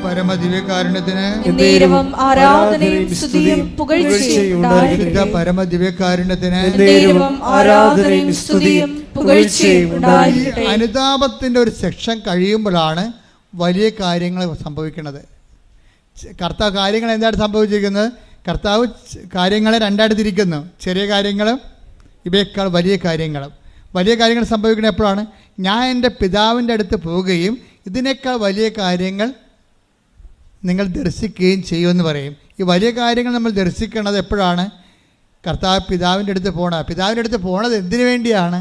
പരമദിവ്യകാരുണ്യത്തിന് എന്നേരവും ആരാധനയും സ്തുതിയും പുകഴ്ചയും ഉണ്ടായിരിക്കട്ടെ. പരമദിവ്യകാരുണ്യത്തിന് എന്നേരവും ആരാധനയും സ്തുതിയും പുകഴ്ചയും ഉണ്ടായിരിക്കട്ടെ. അനുതാപത്തിൻ്റെ ഒരു സെക്ഷൻ കഴിയുമ്പോഴാണ് വലിയ കാര്യങ്ങൾ സംഭവിക്കുന്നത്. കർത്താവ് കാര്യങ്ങൾ എന്താണ് സംഭവിച്ചിരിക്കുന്നത്? കർത്താവ് കാര്യങ്ങളെ രണ്ടായിട്ട് തിരിക്കുന്നു. ചെറിയ കാര്യങ്ങളും ഇവയേക്കാൾ വലിയ കാര്യങ്ങളും. വലിയ കാര്യങ്ങൾ സംഭവിക്കുന്നത് എപ്പോഴാണ്? ഞാൻ എൻ്റെ പിതാവിൻ്റെ അടുത്ത് പോവുകയും ഇതിനേക്കാൾ വലിയ കാര്യങ്ങൾ നിങ്ങൾ ദർശിക്കുകയും ചെയ്യുമെന്ന് പറയും. ഈ വലിയ കാര്യങ്ങൾ നമ്മൾ ദർശിക്കുന്നത് എപ്പോഴാണ്? കർത്താവ് പിതാവിൻ്റെ അടുത്ത് പോകണം. പിതാവിൻ്റെ അടുത്ത് പോണത് എന്തിനു വേണ്ടിയാണ്?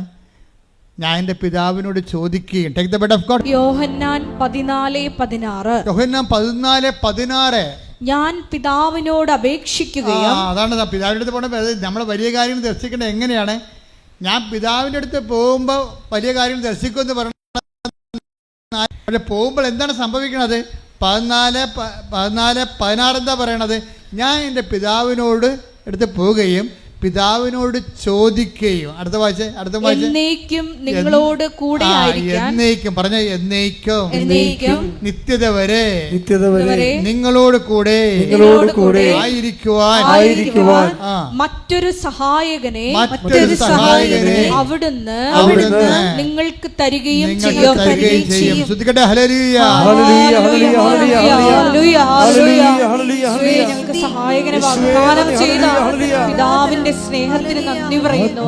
ഞാൻ എൻ്റെ പിതാവിനോട് ചോദിക്കുകയും. Take the word of God. യോഹന്നാൻ 14:16. യോഹന്നാൻ 14:16. ഞാൻ പിതാവിനോട് അപേക്ഷിക്കുകയും. അതാണ് പിതാവിൻ്റെ അടുത്ത് പോകേണ്ട. നമ്മൾ വലിയ കാര്യങ്ങൾ ദർശിക്കേണ്ടത് എങ്ങനെയാണ്? ഞാൻ പിതാവിൻ്റെ അടുത്ത് പോകുമ്പോൾ വലിയ കാര്യങ്ങൾ ദർശിക്കുമെന്ന് പറഞ്ഞാൽ പോകുമ്പോൾ എന്താണ് സംഭവിക്കുന്നത്? 14:16 എന്താ പറയണത്? ഞാൻ എൻ്റെ പിതാവിനോട് അടുത്ത് പോവുകയും പിതാവിനോട് ചോദിക്കുകയും. അടുത്ത വായിച്ചേ. എന്നേക്കും നിങ്ങളോട് കൂടെ ആയിരിക്കാൻ. എന്നേക്കും പറഞ്ഞ എന്നേക്കും നിത്യത വരെ നിങ്ങളോട് കൂടെ ആയിരിക്കുവാൻ മറ്റൊരു സഹായകനെ അവിടുന്ന് നിങ്ങൾക്ക് തരികയും ചെയ്യും. ശ്രദ്ധിക്കട്ടെ. ഹല്ലേലൂയ. ഞങ്ങൾക്ക് സഹായകനെ വാഗ്ദാനം ചെയ്ത പിതാവിന്റെ സ്നേഹത്തിന് നന്ദി പറയുന്നു.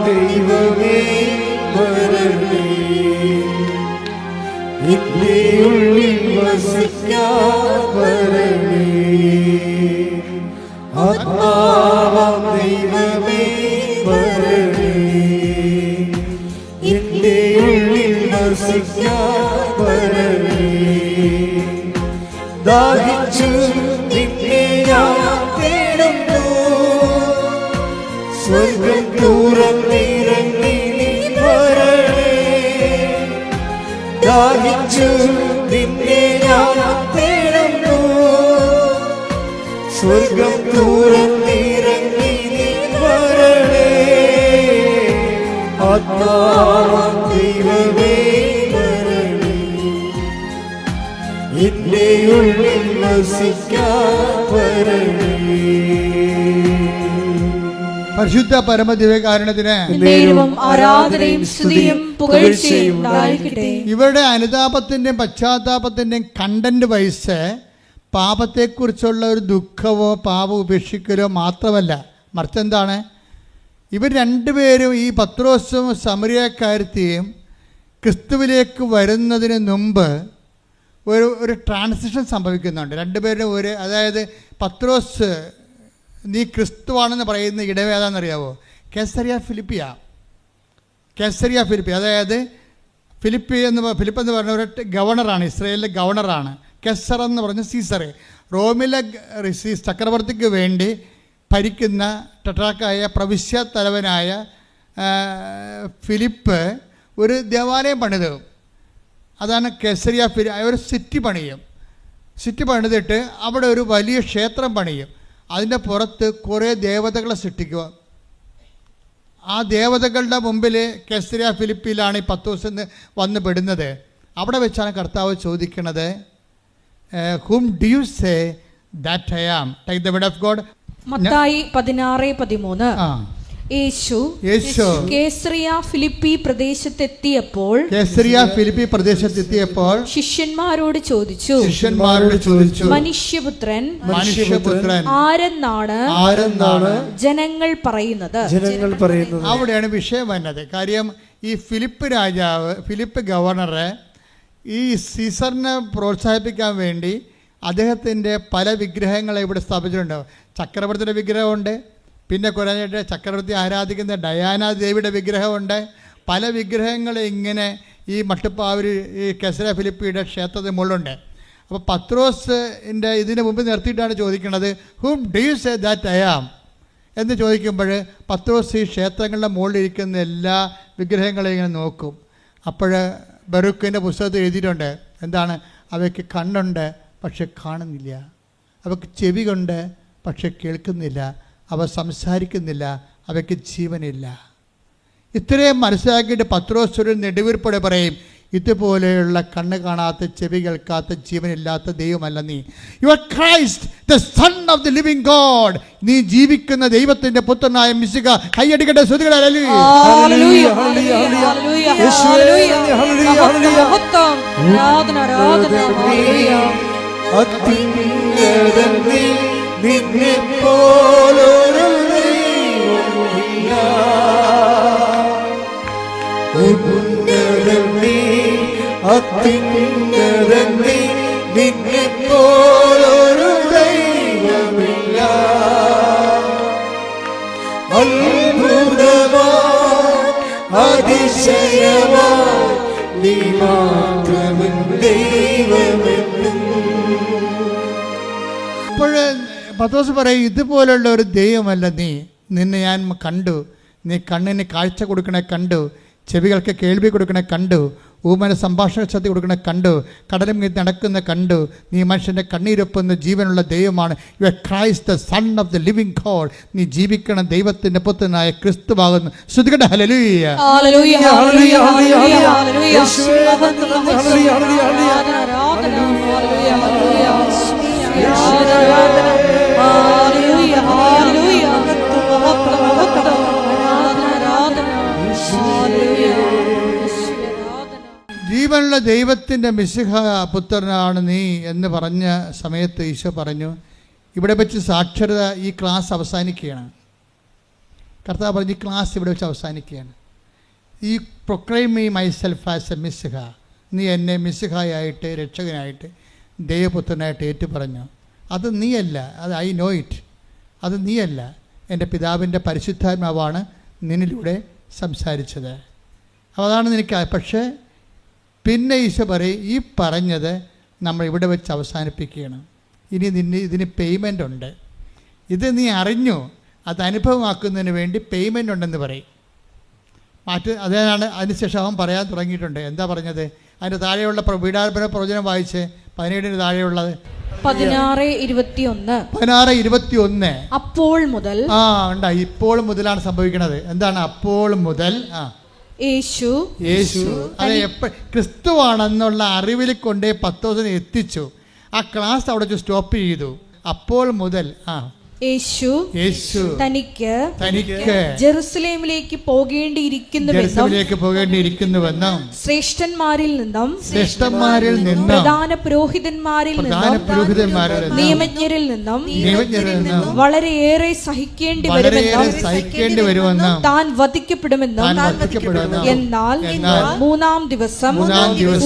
ദൈവമേ വരണേ, നിന്റെ ഉള്ളിൽ വസിക്കാൻ വരണേ. ആത്മാവാം ദൈവമേ വരണേ, നിന്റെ ഉള്ളിൽ വസിക്കാൻ വരണേ. ദാഹിച്ചു നിന്നെ ഞാൻ തേടുന്നു, സ്വർഗ്ഗം തുറന്നിറങ്ങി നീ വരണേ. ദാഹിച്ചു നിന്നെ ഞാൻ തേടുന്നു, സ്വർഗ്ഗം തുറന്നിറങ്ങി നീ വരണേ. ആത്മാവാം ദൈവമേ വരണേ, എന്റെ ഉള്ളിൽ വസിക്കാൻ വരണേ. പരിശുദ്ധ പരമദിവ്യകാരുണ്യത്തിന് ആരാധനയും സ്തുതിയും പുകഴ്ചയും ഉണ്ടായിരിക്കട്ടെ. ഇവരുടെ അനുതാപത്തിൻ്റെയും പശ്ചാത്താപത്തിൻ്റെയും കണ്ടന്റ് വൈസ് പാപത്തെക്കുറിച്ചുള്ള ഒരു ദുഃഖമോ പാപം ഉപേക്ഷിക്കലോ മാത്രമല്ല, മറിച്ച് എന്താണ്? ഇവർ രണ്ടുപേരും, ഈ പത്രോസും സമരിയക്കാരത്തിയും ക്രിസ്തുവിലേക്ക് വരുന്നതിന് മുമ്പ് ഒരു ട്രാൻസിഷൻ സംഭവിക്കുന്നുണ്ട്. രണ്ടുപേരും അതായത് പത്രോസ് നീ ക്രിസ്തുവാണെന്ന് പറയുന്ന ഇടവേതാണെന്നറിയാവോ? കേസറിയ ഫിലിപ്പിയ. അതായത് ഫിലിപ്പ് എന്ന് പറഞ്ഞ ഒരു ഗവർണറാണ്, ഇസ്രായേലിലെ ഗവർണറാണ്. കെസർ എന്ന് പറഞ്ഞ സീസർ. റോമിലെ ചക്രവർത്തിക്ക് വേണ്ടി ഭരിക്കുന്ന ടെട്രാക്കായ പ്രവിശ്യ തലവനായ ഫിലിപ്പ് ഒരു ദേവാലയം പണിതു. അതാണ് കേസറിയ ഒരു സിറ്റി പണിതിട്ട് അവിടെ ഒരു വലിയ ക്ഷേത്രം പണിയും. അതിൻ്റെ പുറത്ത് കുറേ ദേവതകളെ സൃഷ്ടിക്കുക. ആ ദേവതകളുടെ മുമ്പിൽ കേസറിയ ഫിലിപ്പിയിലാണ് ഈ പത്രോസ് വന്ന് പെടുന്നത്. അവിടെ വെച്ചാണ് കർത്താവ് ചോദിക്കുന്നത്, whom do you say that I am? Take the word of God. മത്തായി 16:13. യേശു കേസറിയ ഫിലിപ്പി പ്രദേശത്തെത്തിയപ്പോൾ ശിഷ്യന്മാരോട് ചോദിച്ചു, മനുഷ്യപുത്രൻ ആരെന്നാണ് ജനങ്ങൾ പറയുന്നത്? അവിടെയാണ് വിഷയം വന്നത്. കാര്യം ഈ ഫിലിപ്പ് ഗവർണറെ ഈ സീസറിനെ പ്രോത്സാഹിപ്പിക്കാൻ വേണ്ടി അദ്ദേഹത്തിൻ്റെ പല വിഗ്രഹങ്ങളെ ഇവിടെ സ്ഥാപിച്ചിട്ടുണ്ട്. ചക്രവർത്തിയുടെ വിഗ്രഹമുണ്ട്, പിന്നെ കുറഞ്ഞിട്ട് ചക്രവർത്തി ആരാധിക്കുന്ന ഡയാന ദേവിയുടെ വിഗ്രഹമുണ്ട്. പല വിഗ്രഹങ്ങളെ ഇങ്ങനെ ഈ മട്ടുപ്പാവൂർ ഈ കേസറിയ ഫിലിപ്പിയുടെ ക്ഷേത്രത്തിന് മുകളിലുണ്ട്. അപ്പോൾ പത്രോസിൻ്റെ ഇതിന് മുമ്പ് നിർത്തിയിട്ടാണ് ചോദിക്കുന്നത്, whom do you say that I am? എന്ന് ചോദിക്കുമ്പോൾ പത്രോസ് ഈ ക്ഷേത്രങ്ങളുടെ മുകളിലിരിക്കുന്ന എല്ലാ വിഗ്രഹങ്ങളെയും ഇങ്ങനെ നോക്കും. അപ്പോൾ ബറൂക്കിൻ്റെ പുസ്തകത്തിൽ എഴുതിയിട്ടുണ്ട്, എന്താണ്? അവയ്ക്ക് കണ്ണുണ്ട് പക്ഷെ കാണുന്നില്ല, അവയ്ക്ക് ചെവി കൊണ്ട് പക്ഷെ കേൾക്കുന്നില്ല, അവ സംസാരിക്കുന്നില്ല, അവയ്ക്ക് ജീവനില്ല. ഇത്രയും മനസ്സിലാക്കിയിട്ട് പത്രോസ് ഒരു നെടുവീർപ്പോടെ പറയും, ഇതുപോലെയുള്ള കണ്ണ് കാണാത്ത, ചെവി കേൾക്കാത്ത, ജീവനില്ലാത്ത ദൈവമല്ല നീ. You are Christ, the son of the living God. നീ ജീവിക്കുന്ന ദൈവത്തിന്റെ പുത്രനായ മിശിഹ. കൈയടിക്കട്ടെ, സ്തുതിക്കട്ടെ. ഹല്ലേലൂയ. ഹല്ലേലൂയ, ഹല്ലേലൂയ, ഹല്ലേലൂയ, ഹല്ലേലൂയ. മഹത്വം, ആരാധന, ആരാധന. ഹല്ലേലൂയ. അത്യുന്നതനീ, നിന്നെപ്പോലൊരു ദൈവമില്ല. ഉന്നതനീ, അത്യുന്നതനീ, നിന്നെപ്പോലൊരു ദൈവമില്ല. അത്ഭുതവാൻ, അതിശയവാൻ, നീ മാത്രമൻ ദൈവമെന്നും. അപ്പോൾ പത്രോസ് പറയും, ഇതുപോലുള്ള ഒരു ദൈവമല്ല നീ. നിന്നെ ഞാൻ കണ്ടു. നീ കണ്ണിന് കാഴ്ച കൊടുക്കണേ കണ്ടു, ചെവികൾക്ക് കേൾവി കൊടുക്കണേ കണ്ടു, ഊമന സംഭാഷണ ശക്തി കൊടുക്കണേ കണ്ടു, കടലും മീത് നടക്കുന്ന കണ്ടു. നീ മനുഷ്യൻ്റെ കണ്ണീരൊപ്പുന്ന ജീവനുള്ള ദൈവമാണ്. You are Christ, the son of the living God. നീ ജീവിക്കണം ദൈവത്തിൻ്റെ പുത്രനായ ക്രിസ്തുവാകുന്നു. ശ്രുതികട്ടെ. ഹല്ലേലൂയ. Hallelujah, hallelujah, hallelujah, hallelujah. യേശുവേ, മഹത്വം, ഹല്ലേലൂയ, ഹല്ലേലൂയ, ഹല്ലേലൂയ. ആരാധന, ആരാധന. ഹല്ലേലൂയ, ഹല്ലേലൂയ. ആരാധന, ആരാധന. ഹല്ലേലൂയ, ഹല്ലേലൂയ. മഹത്വം, മഹത്വം, മഹത്വം. ആരാധന, ആരാധന. ഹല്ലേലൂയ. യേശുവേ, ആരാധന. ജീവനുള്ള ദൈവത്തിൻ്റെ മിശിഹ പുത്രനാണ് നീ എന്ന് പറഞ്ഞ സമയത്ത് ഈശോ പറഞ്ഞു, ഇവിടെ വെച്ച് സാക്ഷരത, ഈ ക്ലാസ് അവസാനിക്കുകയാണ്. കർത്താവ് പറഞ്ഞു, ഈ ക്ലാസ് ഇവിടെ വെച്ച് അവസാനിക്കുകയാണ്. I proclaim me myself as a മിശിഹ. നീ എന്നെ മിശിഹായായിട്ട്, രക്ഷകനായിട്ട്, ദൈവപുത്രനായിട്ട് ഏറ്റു പറഞ്ഞു. അത് നീയല്ല, അത് ഐ നോ ഇറ്റ്. അത് നീയല്ല, എൻ്റെ പിതാവിൻ്റെ പരിശുദ്ധാത്മാവാണ് നിന്നിലൂടെ സംസാരിച്ചത്. അപ്പോൾ അതാണ് നിനക്ക്. പക്ഷേ പിന്നെ ഈശോ പറയും, ഈ പറഞ്ഞത് നമ്മൾ ഇവിടെ വെച്ച് അവസാനിപ്പിക്കുകയാണ്. ഇനി ഇതിന് പേയ്മെൻ്റ് ഉണ്ട്. ഇത് നീ അറിഞ്ഞു, അത് അനുഭവമാക്കുന്നതിന് വേണ്ടി പേയ്മെൻ്റ് ഉണ്ടെന്ന് പറയും. അതാണ് അതിനുശേഷം അവൻ പറയാൻ തുടങ്ങിയിട്ടുണ്ട്. എന്താ പറഞ്ഞത്? അതിൻ്റെ താഴെയുള്ള വീടാർപ്പണ പ്രവചനം വായിച്ച് 17 താഴെയുള്ളത് 16:21. അപ്പോൾ മുതൽ ഉണ്ടായി. ഇപ്പോൾ മുതലാണ് സംഭവിക്കുന്നത്. എന്താണ് അപ്പോൾ മുതൽ? യേശു അതെ, ക്രിസ്തുവാണെന്നുള്ള അറിവിൽ കൊണ്ടേ പത്രോസിനെ എത്തിച്ചു. ആ ക്ലാസ് അവിടെ വെച്ച് സ്റ്റോപ്പ് ചെയ്തു. അപ്പോൾ മുതൽ യേശു തനിക്ക് ജെറുസലേമിലേക്ക് പോകേണ്ടിയിരിക്കുന്നുവെന്നും ശ്രേഷ്ഠന്മാരിൽ നിന്നും പ്രധാന പുരോഹിതന്മാരിൽ നിന്നും നിയമജ്ഞരിൽ നിന്നും വളരെയേറെ സഹിക്കേണ്ടി വരുമെന്നും താൻ വധിക്കപ്പെടുമെന്നും എന്നാൽ മൂന്നാം ദിവസം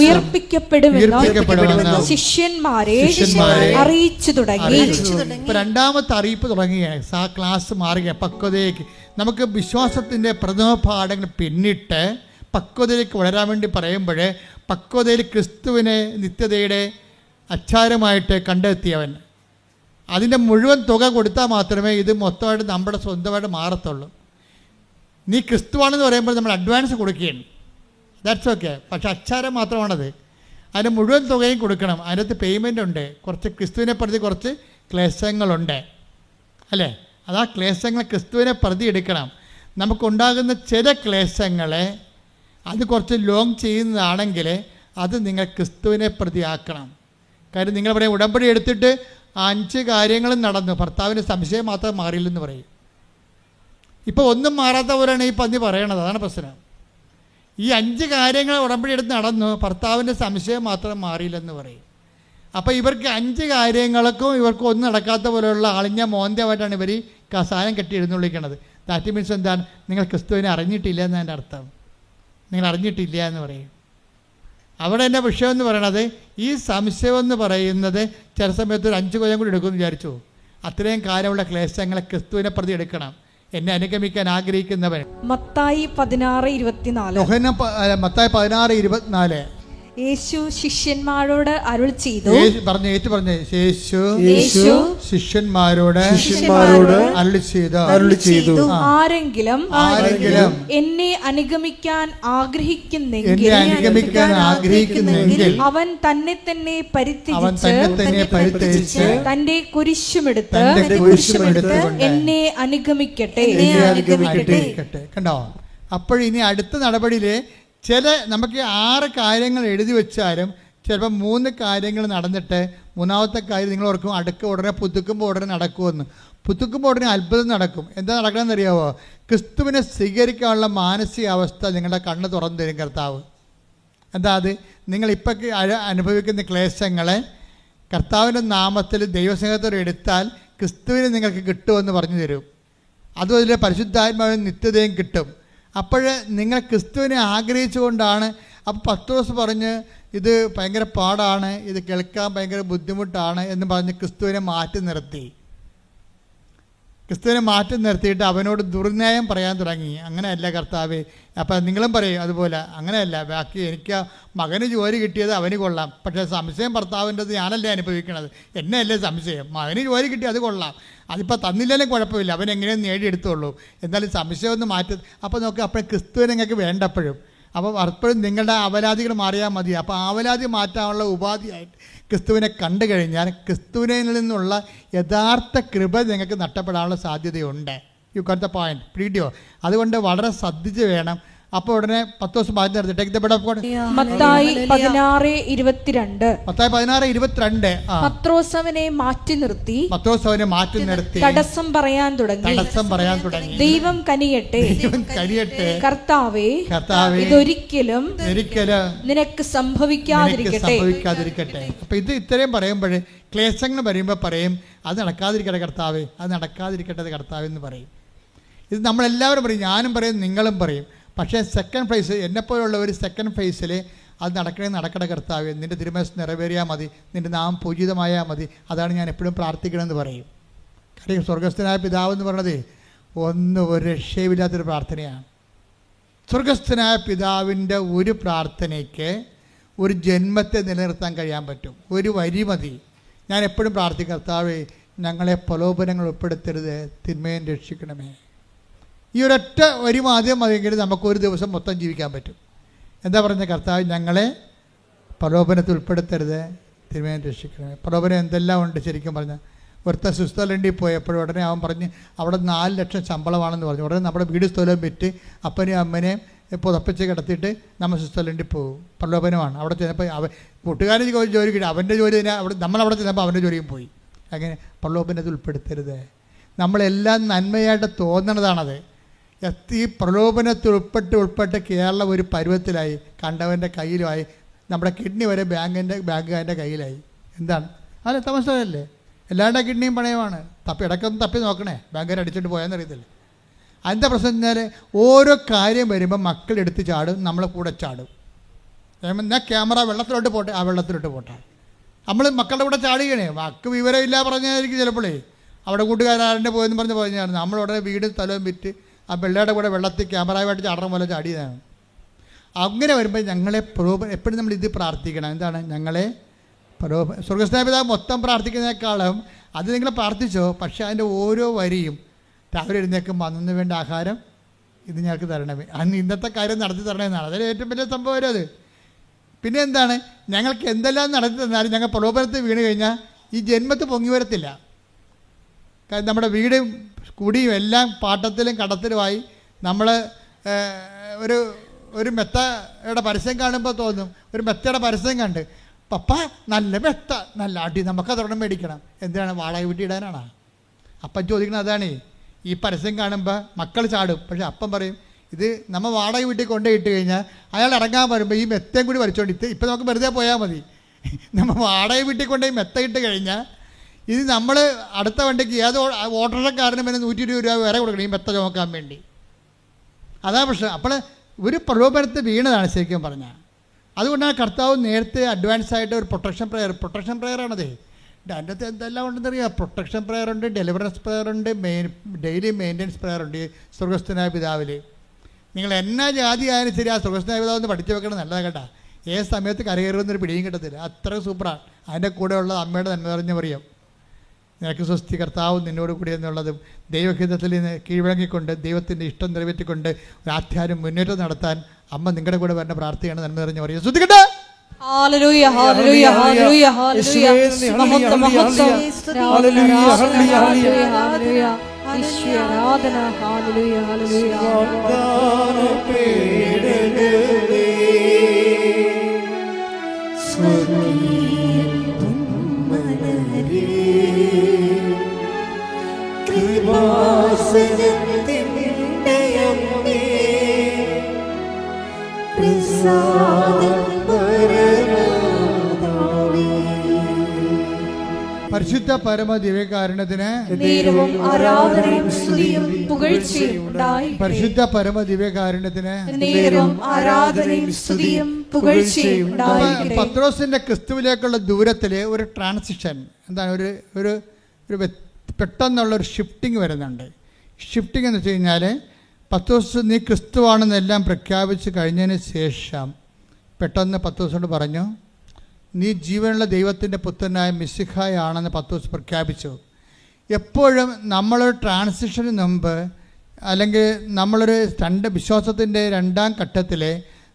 ഉയർപ്പിക്കപ്പെടുമെന്നും ശിഷ്യന്മാരെ അറിയിച്ചു തുടങ്ങി. രണ്ടാമത്തെ അറിയിപ്പ് തുടങ്ങുകയാണ്. ആ ക്ലാസ് മാറുകയാണ് പക്വതയിലേക്ക്. നമുക്ക് വിശ്വാസത്തിൻ്റെ പ്രഥമ പാഠങ്ങൾ പിന്നിട്ട് പക്വതയിലേക്ക് വളരാൻ വേണ്ടി പറയുമ്പോൾ, പക്വതയിൽ ക്രിസ്തുവിനെ നിത്യതയുടെ അച്ചാരമായിട്ട് കണ്ടെത്തിയവൻ, അതിൻ്റെ മുഴുവൻ തുക കൊടുത്താൽ മാത്രമേ ഇത് മൊത്തമായിട്ട് നമ്മുടെ സ്വന്തമായിട്ട് മാറത്തുള്ളൂ. നീ ക്രിസ്തുവാണെന്ന് പറയുമ്പോൾ നമ്മൾ അഡ്വാൻസ് കൊടുക്കുകയാണ്, ദാറ്റ്സ് ഓക്കെ. പക്ഷെ അച്ചാരം മാത്രമാണത്. അതിൻ്റെ മുഴുവൻ തുകയും കൊടുക്കണം. അതിനകത്ത് പേയ്മെൻ്റ് ഉണ്ട്. കുറച്ച് ക്രിസ്തുവിനെ പ്രതി കുറച്ച് ക്ലേശങ്ങളുണ്ട്, അല്ലേ? അത് ആ ക്ലേശങ്ങൾ ക്രിസ്തുവിനെ പ്രതി എടുക്കണം. നമുക്കുണ്ടാകുന്ന ചില ക്ലേശങ്ങളെ അത് കുറച്ച് ലോങ് ചെയ്യുന്നതാണെങ്കിൽ അത് നിങ്ങൾ ക്രിസ്തുവിനെ പ്രതിയാക്കണം. കാര്യം നിങ്ങൾ പറയും, ഉടമ്പടി എടുത്തിട്ട് 5 കാര്യങ്ങളും നടന്നു, ഭർത്താവിന് സംശയം മാത്രം മാറിയില്ലെന്ന് പറയും. ഇപ്പോൾ ഒന്നും മാറാത്ത പോലെയാണ് ഈ പന്നി പറയണത്. അതാണ് പ്രശ്നം. ഈ 5 കാര്യങ്ങൾ ഉടമ്പടി എടുത്ത് നടന്നു, ഭർത്താവിൻ്റെ സംശയം മാത്രം മാറിയില്ലെന്ന് പറയും. അപ്പോൾ ഇവർക്ക് 5 കാര്യങ്ങൾക്കും ഇവർക്ക് ഒന്നും നടക്കാത്ത പോലെയുള്ള അളിഞ്ഞ മോന്തമായിട്ടാണ് ഇവർ കസായം കെട്ടി എഴുന്നള്ളിക്കണത്. ദാറ്റ് മീൻസ് എന്താണ്? നിങ്ങൾ ക്രിസ്തുവിനെ അറിഞ്ഞിട്ടില്ല എന്നതിൻ്റെ അർത്ഥം. നിങ്ങൾ അറിഞ്ഞിട്ടില്ല എന്ന് പറയും. അവിടെ എൻ്റെ വിഷയം എന്ന് പറയണത്, ഈ സംശയം എന്ന് പറയുന്നത് ചില സമയത്ത് ഒരു 5 കൊല്ലം കൂടി എടുക്കുമെന്ന് വിചാരിച്ചു. അത്രയും കാലമുള്ള ക്ലേശങ്ങളെ ക്രിസ്തുവിനെ പ്രതി എടുക്കണം. എന്നെ അനുഗമിക്കാൻ ആഗ്രഹിക്കുന്നവൻ. മത്തായി 16:24. മത്തായി 16:24. യേശു ശിഷ്യന്മാരോട് അരുൾ ചെയ്തു. യേശു ശിഷ്യന്മാരോട് അരുൾ ചെയ്തു, ആരെങ്കിലും എന്നെ അനുഗമിക്കാൻ ആഗ്രഹിക്കുന്നെങ്കിൽ അവൻ തന്നെ തന്നെ പരിത്യജിച്ച് തന്റെ കുരിശുമെടുത്ത് എന്നെ അനുഗമിക്കട്ടെ. കണ്ടോ? അപ്പോൾ ഇനി അടുത്ത നടപടിയില് നമുക്ക് 6 കാര്യങ്ങൾ എഴുതി വെച്ചാലും ചിലപ്പോൾ 3 കാര്യങ്ങൾ നടന്നിട്ട് മൂന്നാമത്തെ കാര്യം നിങ്ങൾ ഓർക്കും ഉടനെ പുതുക്കുമ്പോൾ ഉടനെ നടക്കുമെന്ന്. പുതുക്കുമ്പോൾ ഉടനെ അത്ഭുതം നടക്കും. എന്താ നടക്കണമെന്ന് അറിയാമോ? ക്രിസ്തുവിനെ സ്വീകരിക്കാനുള്ള മാനസികാവസ്ഥ നിങ്ങളുടെ കണ്ണ് തുറന്നു തരും കർത്താവ്. എന്താ അത്? നിങ്ങളിപ്പോൾ അനുഭവിക്കുന്ന ക്ലേശങ്ങളെ കർത്താവിൻ്റെ നാമത്തിൽ ദൈവസ്നേഹത്തോടെ എടുത്താൽ ക്രിസ്തുവിനെ നിങ്ങൾക്ക് കിട്ടുമെന്ന് പറഞ്ഞു തരും. അതുപോലെ പരിശുദ്ധാത്മാവിന് നിത്യതയും കിട്ടും. അപ്പോൾ നിങ്ങൾ ക്രിസ്തുവിനെ ആഗ്രഹിച്ചുകൊണ്ടാണ്. അപ്പോൾ പത്രോസ് പറഞ്ഞ് ഇത് ഭയങ്കര പാടാണ്, ഇത് കേൾക്കാൻ ഭയങ്കര ബുദ്ധിമുട്ടാണ് എന്ന് പറഞ്ഞ് ക്രിസ്തുവിനെ മാറ്റി നിർത്തിയിട്ട് അവനോട് ദുർന്യായം പറയാൻ തുടങ്ങി. അങ്ങനെയല്ല കർത്താവേ, അപ്പം നിങ്ങളും പറയും അതുപോലെ. അങ്ങനെയല്ല, ബാക്കി എനിക്ക് മകന് ജോലി കിട്ടിയത് അവന് കൊള്ളാം, പക്ഷേ സംശയം ഭർത്താവിൻ്റെത് ഞാനല്ലേ അനുഭവിക്കണത്, എന്നെയല്ലേ സംശയം. മകന് ജോലി കിട്ടി അത് കൊള്ളാം, അതിപ്പോൾ തന്നില്ലെങ്കിലും കുഴപ്പമില്ല, അവൻ എങ്ങനെയും നേടിയെടുത്തുള്ളൂ, എന്നാലും സംശയമൊന്നും മാറ്റി. അപ്പോൾ നോക്കുക, അപ്പോൾ ക്രിസ്തുവിനെ നിങ്ങൾക്ക് വേണ്ടപ്പോഴും അപ്പോൾ അപ്പോഴും നിങ്ങളുടെ അവലാദികൾ മാറിയാൽ മതി. അപ്പോൾ അവലാതി മാറ്റാനുള്ള ഉപാധിയായിട്ട് ക്രിസ്തുവിനെ കണ്ടു കഴിഞ്ഞാൽ ക്രിസ്തുവിനിൽ നിന്നുള്ള യഥാർത്ഥ കൃപ നിങ്ങൾക്ക് നഷ്ടപ്പെടാനുള്ള സാധ്യതയുണ്ട്. You got the point. പ്രീഡിയോ. അതുകൊണ്ട് വളരെ ശ്രദ്ധിച്ച് വേണം. അപ്പോൾ ഉടനെ 10 ദിവസം മാറ്റി നിർത്തി. Take the word of God. Mathai 16:22. Mathai 16:22. പത്രോസ് അവനെ മാറ്റി നിർത്തി തടസ്സം പറയാൻ തുടങ്ങി. ദൈവം കനിയട്ടെ, കർത്താവേ, ഇതൊരിക്കലും നിനക്ക് സംഭവിക്കാതിരിക്കട്ടെ. അപ്പൊ ഇത് ഇത്രയും പറയുമ്പോൾ ക്ലേശങ്ങൾ വരുമ്പോൾ പറയും അത് നടക്കാതിരിക്കട്ടെ കർത്താവേ, അത് നടക്കാതിരിക്കട്ടെ കർത്താവേ എന്ന് പറയും. ഇത് നമ്മളെല്ലാവരും പറയും, ഞാനും പറയും, നിങ്ങളും പറയും. പക്ഷേ സെക്കൻഡ് ഫേസ്, എന്നെപ്പോലുള്ള ഒരു സെക്കൻഡ് ഫേസിൽ അത് നടക്കണ കർത്താവേ, നിൻ്റെ തിരുമനസ്സ് നിറവേറിയാൽ മതി, നിൻ്റെ നാമം പൂജിതമായാൽ മതി, അതാണ് ഞാൻ എപ്പോഴും പ്രാർത്ഥിക്കണമെന്ന് പറയും. കാര്യം സ്വർഗസ്ഥനായ പിതാവ് എന്ന് പറഞ്ഞത് ഒരു രക്ഷയുമില്ലാത്തൊരു പ്രാർത്ഥനയാണ്. സ്വർഗസ്ഥനായ പിതാവിൻ്റെ ഒരു പ്രാർത്ഥനയ്ക്ക് ഒരു ജന്മത്തെ നിലനിർത്താൻ കഴിയാൻ പറ്റും. ഒരു വരി മതി. ഞാൻ എപ്പോഴും പ്രാർത്ഥിക്കും, കർത്താവേ ഞങ്ങളെ പ്രലോഭനങ്ങൾ ഉൾപ്പെടുത്തരുത്, തിന്മയെ രക്ഷിക്കണമേ. ഈ ഒരൊറ്റ വരി ആദ്യം മതിയെങ്കിൽ നമുക്കൊരു ദിവസം മൊത്തം ജീവിക്കാൻ പറ്റും. എന്താ പറഞ്ഞ? കർത്താവ് ഞങ്ങളെ പ്രലോഭനത്തിൽ ഉൾപ്പെടുത്തരുത്, തിന്മയെ രക്ഷിക്കണമേ. പ്രലോഭനം എന്തെല്ലാം ഉണ്ട് ശരിക്കും പറഞ്ഞാൽ. ഒരുത്ത സ്വിറ്റ്സർലൻഡിൽ പോയപ്പോഴും ഉടനെ അവൻ പറഞ്ഞ് അവിടെ 4 ലക്ഷം ശമ്പളമാണെന്ന് പറഞ്ഞു. ഉടനെ നമ്മുടെ വീട് സ്ഥലവും വിറ്റ് അപ്പനെയും അമ്മനെയും പുതപ്പിച്ച് കിടത്തിയിട്ട് നമ്മൾ സ്വിറ്റ്സർലൻഡിൽ പോകും. പ്രലോഭനമാണ്. അവിടെ ചെന്നപ്പോൾ കൂട്ടുകാരൻ ജോലി കിട്ടി, അവൻ്റെ ജോലി തന്നെ നമ്മളവിടെ ചെന്നപ്പോൾ അവൻ്റെ ജോലിയും പോയി. അങ്ങനെ പ്രലോഭനത്തിൽ ഉൾപ്പെടുത്തരുത്. നമ്മളെല്ലാം നന്മയായിട്ട് തോന്നണതാണത്. ഈ പ്രലോഭനത്തിൽ ഉൾപ്പെട്ട് കേരളം ഒരു പരുവത്തിലായി, കണ്ടവൻ്റെ കയ്യിലുമായി, നമ്മുടെ കിഡ്നി വരെ ബാങ്കുകാരൻ്റെ കയ്യിലായി. എന്താണ് അല്ല തമസല്ലേ? എല്ലാവരുടെ കിഡ്നിയും പണയമാണ്. ഇടയ്ക്കൊന്ന് തപ്പി നോക്കണേ, ബാങ്കുകാർ അടിച്ചിട്ട് പോയാന്നറിയത്തില്ല. അതിൻ്റെ പ്രശ്നം വെച്ചാൽ ഓരോ കാര്യം വരുമ്പോൾ മക്കളെടുത്ത് ചാടും, നമ്മളെ കൂടെ ചാടും. ഞാൻ ക്യാമറ വെള്ളത്തിലോട്ട് പോട്ടെ, ആ വെള്ളത്തിലോട്ട് പോട്ടെ. നമ്മൾ മക്കളുടെ കൂടെ ചാടുകയാണേ. മക്ക് വിവരമില്ല പറഞ്ഞായിരിക്കും ചിലപ്പോഴേ അവിടെ കൂട്ടുകാരൻ്റെ പോയെന്ന് പറഞ്ഞാൽ നമ്മളുടെ വീട് സ്ഥലവും വിറ്റ് ആ പിള്ളേരുടെ കൂടെ വെള്ളത്തിൽ ക്യാമറയുമായിട്ട് ചാടണം പോലെ ചാടിയതാണ്. അങ്ങനെ വരുമ്പോൾ ഞങ്ങളെ എപ്പോഴും നമ്മൾ ഇത് പ്രാർത്ഥിക്കണം. എന്താണ്? ഞങ്ങളെ സ്വർഗസ്ഥനായ പിതാവ് മൊത്തം പ്രാർത്ഥിക്കുന്നതിനേക്കാളും അത് നിങ്ങൾ പ്രാർത്ഥിച്ചോ, പക്ഷേ അതിൻ്റെ ഓരോ വരിയും രാവിലെ എഴുന്നേൽക്കുമ്പോൾ അന്നു വേണ്ട ആഹാരം ഇത് ഞങ്ങൾക്ക് തരണമേ, അന്ന് ഇന്നത്തെ കാര്യം നടത്തി തരണമെന്നാണ്. അതിൽ ഏറ്റവും വലിയ സംഭവം വരും അത്. പിന്നെ എന്താണ്? ഞങ്ങൾക്ക് എന്തെല്ലാം നടത്തി തന്നാലും ഞങ്ങൾ പ്രലോഭനത്തിൽ വീണ് കഴിഞ്ഞാൽ ഈ ജന്മത്ത് പൊങ്ങി വരത്തില്ല. കാരണം നമ്മുടെ വീടും കുടിയും എല്ലാം പാട്ടത്തിലും കടത്തിലുമായി. നമ്മൾ ഒരു മെത്തയുടെ പരസ്യം കാണുമ്പോൾ തോന്നും, ഒരു മെത്തയുടെ പരസ്യം കണ്ട് പപ്പ നല്ല മെത്ത, നല്ല അടി, നമുക്കതൊരെണ്ണം മേടിക്കണം. എന്തിനാണ്? വാടക വീട്ടിൽ ഇടാനാണ്. അപ്പം ചോദിക്കണം അതാണ്. ഈ പരസ്യം കാണുമ്പോൾ മക്കൾ ചാടും, പക്ഷെ അപ്പം പറയും ഇത് നമ്മൾ വാടക വീട്ടിൽ കൊണ്ടുപോയിട്ട് കഴിഞ്ഞാൽ അയാൾ ഇറങ്ങാൻ വരുമ്പോൾ ഈ മെത്തയും കൂടി വരച്ചോണ്ട് ഇപ്പം നമുക്ക് വെറുതെ പോയാൽ മതി. നമ്മൾ വാടക വീട്ടിൽ കൊണ്ടുപോയി മെത്ത ഇട്ട് കഴിഞ്ഞാൽ ഇത് നമ്മൾ അടുത്ത വണ്ടിക്ക് ഏത് ഓട്ടോറിക്ഷക്കാരന് പിന്നെ 120 രൂപ വേറെ കൊടുക്കണം ഈ മെത്ത ചുമക്കാൻ വേണ്ടി. അതാ പ്രശ്നം. അപ്പോൾ ഒരു പ്രലോഭനത്തിൽ വീണതാണ് ശരിക്കും പറഞ്ഞാൽ. അതുകൊണ്ടാണ് കർത്താവ് നേരത്തെ അഡ്വാൻസായിട്ട് ഒരു പ്രൊട്ടക്ഷൻ പ്രെയറാണത്. അതിൻ്റെ അകത്ത് എന്തെല്ലാം ഉണ്ടെന്നറിയാം. പ്രൊട്ടക്ഷൻ പ്രെയർ ഉണ്ട്, ഡെലിവറൻസ് പ്രെയർ ഉണ്ട്, ഡെയിലി മെയിൻ്റനൻസ് പ്രെയർ ഉണ്ട്. സ്വർഗസ്ഥനായ പിതാവിൽ നിങ്ങൾ എന്നാ ജാതി ആയാലും ശരി, ആ സ്വർഗസ്ഥനായ പിതാവ് ഒന്ന് പഠിച്ചു വെക്കണം. നല്ലതാണ് കേട്ടോ. ഏത് സമയത്ത് കരകയറുന്നൊരു പിടിയും കിട്ടത്തില്ല, അത്ര സൂപ്പറാണ്. അതിൻ്റെ കൂടെയുള്ള അമ്മയുടെ നന്മ നിറഞ്ഞ പറയും നിനക്ക് സ്വസ്തി, കർത്താവ് നിന്നോട് കൂടി എന്നുള്ളതും ദൈവഹിതത്തിൽ നിന്ന് കീഴ്വഴങ്ങിക്കൊണ്ട് ദൈവത്തിൻ്റെ ഇഷ്ടം നിറവേറ്റിക്കൊണ്ട് ഒരു ആധ്യാത്മിക മുന്നേറ്റം നടത്താൻ അമ്മ നിങ്ങളുടെ കൂടെ വരുന്ന പ്രാർത്ഥനയാണ് നന്മ നിറഞ്ഞ പറയും. ശ്രദ്ധിക്കട്ടെ. ഹല്ലേലൂയ ഹല്ലേലൂയ ഹല്ലേലൂയ ഹല്ലേലൂയ മഹത്വം മഹത്വം ഹല്ലേലൂയ ഹല്ലേലൂയ ഹല്ലേലൂയ ഈശ്വര ആരാധന ഹല്ലേലൂയ ഹല്ലേലൂയ കൃപാസനത്തിൻ്റെ അമ്മേ, പ്രസാദം പരമാതാവേ. പരിശുദ്ധ പരമ ദിവ്യകാരുണ്യത്തിന് നേരവും ആരാധനയും സ്തുതിയും പുകഴ്ചയും ഉണ്ടായിരിക്കട്ടെ. പരിശുദ്ധ പരമ ദിവ്യകാരുണ്യത്തിന് നേരവും ആരാധനയും സ്തുതിയും പുകഴ്ചയും ഉണ്ടായിരിക്കട്ടെ. പത്രോസിന്റെ ക്രിസ്തുവിലേക്കുള്ള ദൂരത്തില് ഒരു ട്രാൻസിഷൻ എന്താണ്, ഒരു പെട്ടെന്നുള്ള ഒരു ഷിഫ്റ്റിംഗ് വരുന്നുണ്ട്. ഷിഫ്റ്റിംഗ് എന്ന് വെച്ച് കഴിഞ്ഞാൽ പത്രോസ് നീ ക്രിസ്തുവാണെന്നെല്ലാം പ്രഖ്യാപിച്ച് കഴിഞ്ഞതിന് ശേഷം പെട്ടെന്ന് പത്രോസിനോട് പറഞ്ഞു, നീ ജീവനുള്ള ദൈവത്തിൻ്റെ പുത്രനായ മിശിഹായാണെന്ന് പത്രോസ് പ്രഖ്യാപിച്ചു. എപ്പോഴും നമ്മളൊരു ട്രാൻസിഷന് മുമ്പ് അല്ലെങ്കിൽ നമ്മളൊരു വിശ്വാസത്തിൻ്റെ രണ്ടാം ഘട്ടത്തിൽ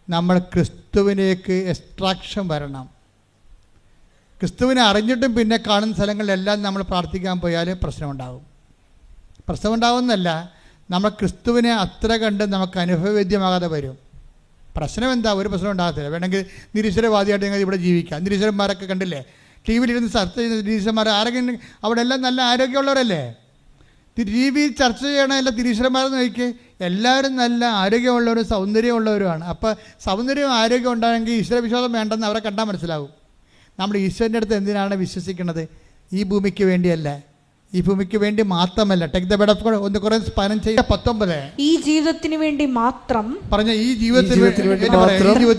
നമ്മൾ ക്രിസ്തുവിലേക്ക് എക്സ്ട്രാക്ഷൻ വരണം. ക്രിസ്തുവിനെ അറിഞ്ഞിട്ടും പിന്നെ കാണുന്ന സ്ഥലങ്ങളിലെല്ലാം നമ്മൾ പ്രാർത്ഥിക്കാൻ പോയാൽ പ്രശ്നമുണ്ടാവുന്നല്ല, നമ്മൾ ക്രിസ്തുവിനെ അത്ര കണ്ട് നമുക്ക് അനുഭവവേദ്യമാകാതെ വരും. പ്രശ്നം എന്താ? ഒരു പ്രശ്നം ഉണ്ടാകത്തില്ല. വേണമെങ്കിൽ നിരീശ്വരവാദിയായിട്ട് ഞങ്ങൾ ഇവിടെ ജീവിക്കാം. നിരീശ്വരന്മാരൊക്കെ കണ്ടില്ലേ, ടി വിയിലിരുന്ന് ചർച്ച ചെയ്യുന്ന നിരീശ്വരന്മാർ ആരെങ്കിലും അവിടെ എല്ലാം നല്ല ആരോഗ്യമുള്ളവരല്ലേ? ടി വിയിൽ ചർച്ച ചെയ്യണ എല്ലാ നിരീശ്വരന്മാരെന്ന് നോക്കി എല്ലാവരും നല്ല ആരോഗ്യമുള്ളവരും സൗന്ദര്യമുള്ളവരുമാണ്. അപ്പോൾ സൗന്ദര്യവും ആരോഗ്യം ഉണ്ടാകണമെങ്കിൽ ഈശ്വരവിശ്വാസം വേണ്ടെന്ന് അവരെ കണ്ടാൽ മനസ്സിലാവും. നമ്മൾ ഈശ്വരൻ്റെ അടുത്ത് എന്തിനാണ് വിശ്വസിക്കുന്നത്? ഈ ഭൂമിക്ക് വേണ്ടിയല്ല, ഈ ഭൂമിക്ക് വേണ്ടി മാത്രമല്ല. Take the word of God 1 കൊരിന്ത്യർ 15:19. ഈ ജീവിതത്തിന് വേണ്ടി മാത്രം പറഞ്ഞ ഈ ജീവിതത്തിന്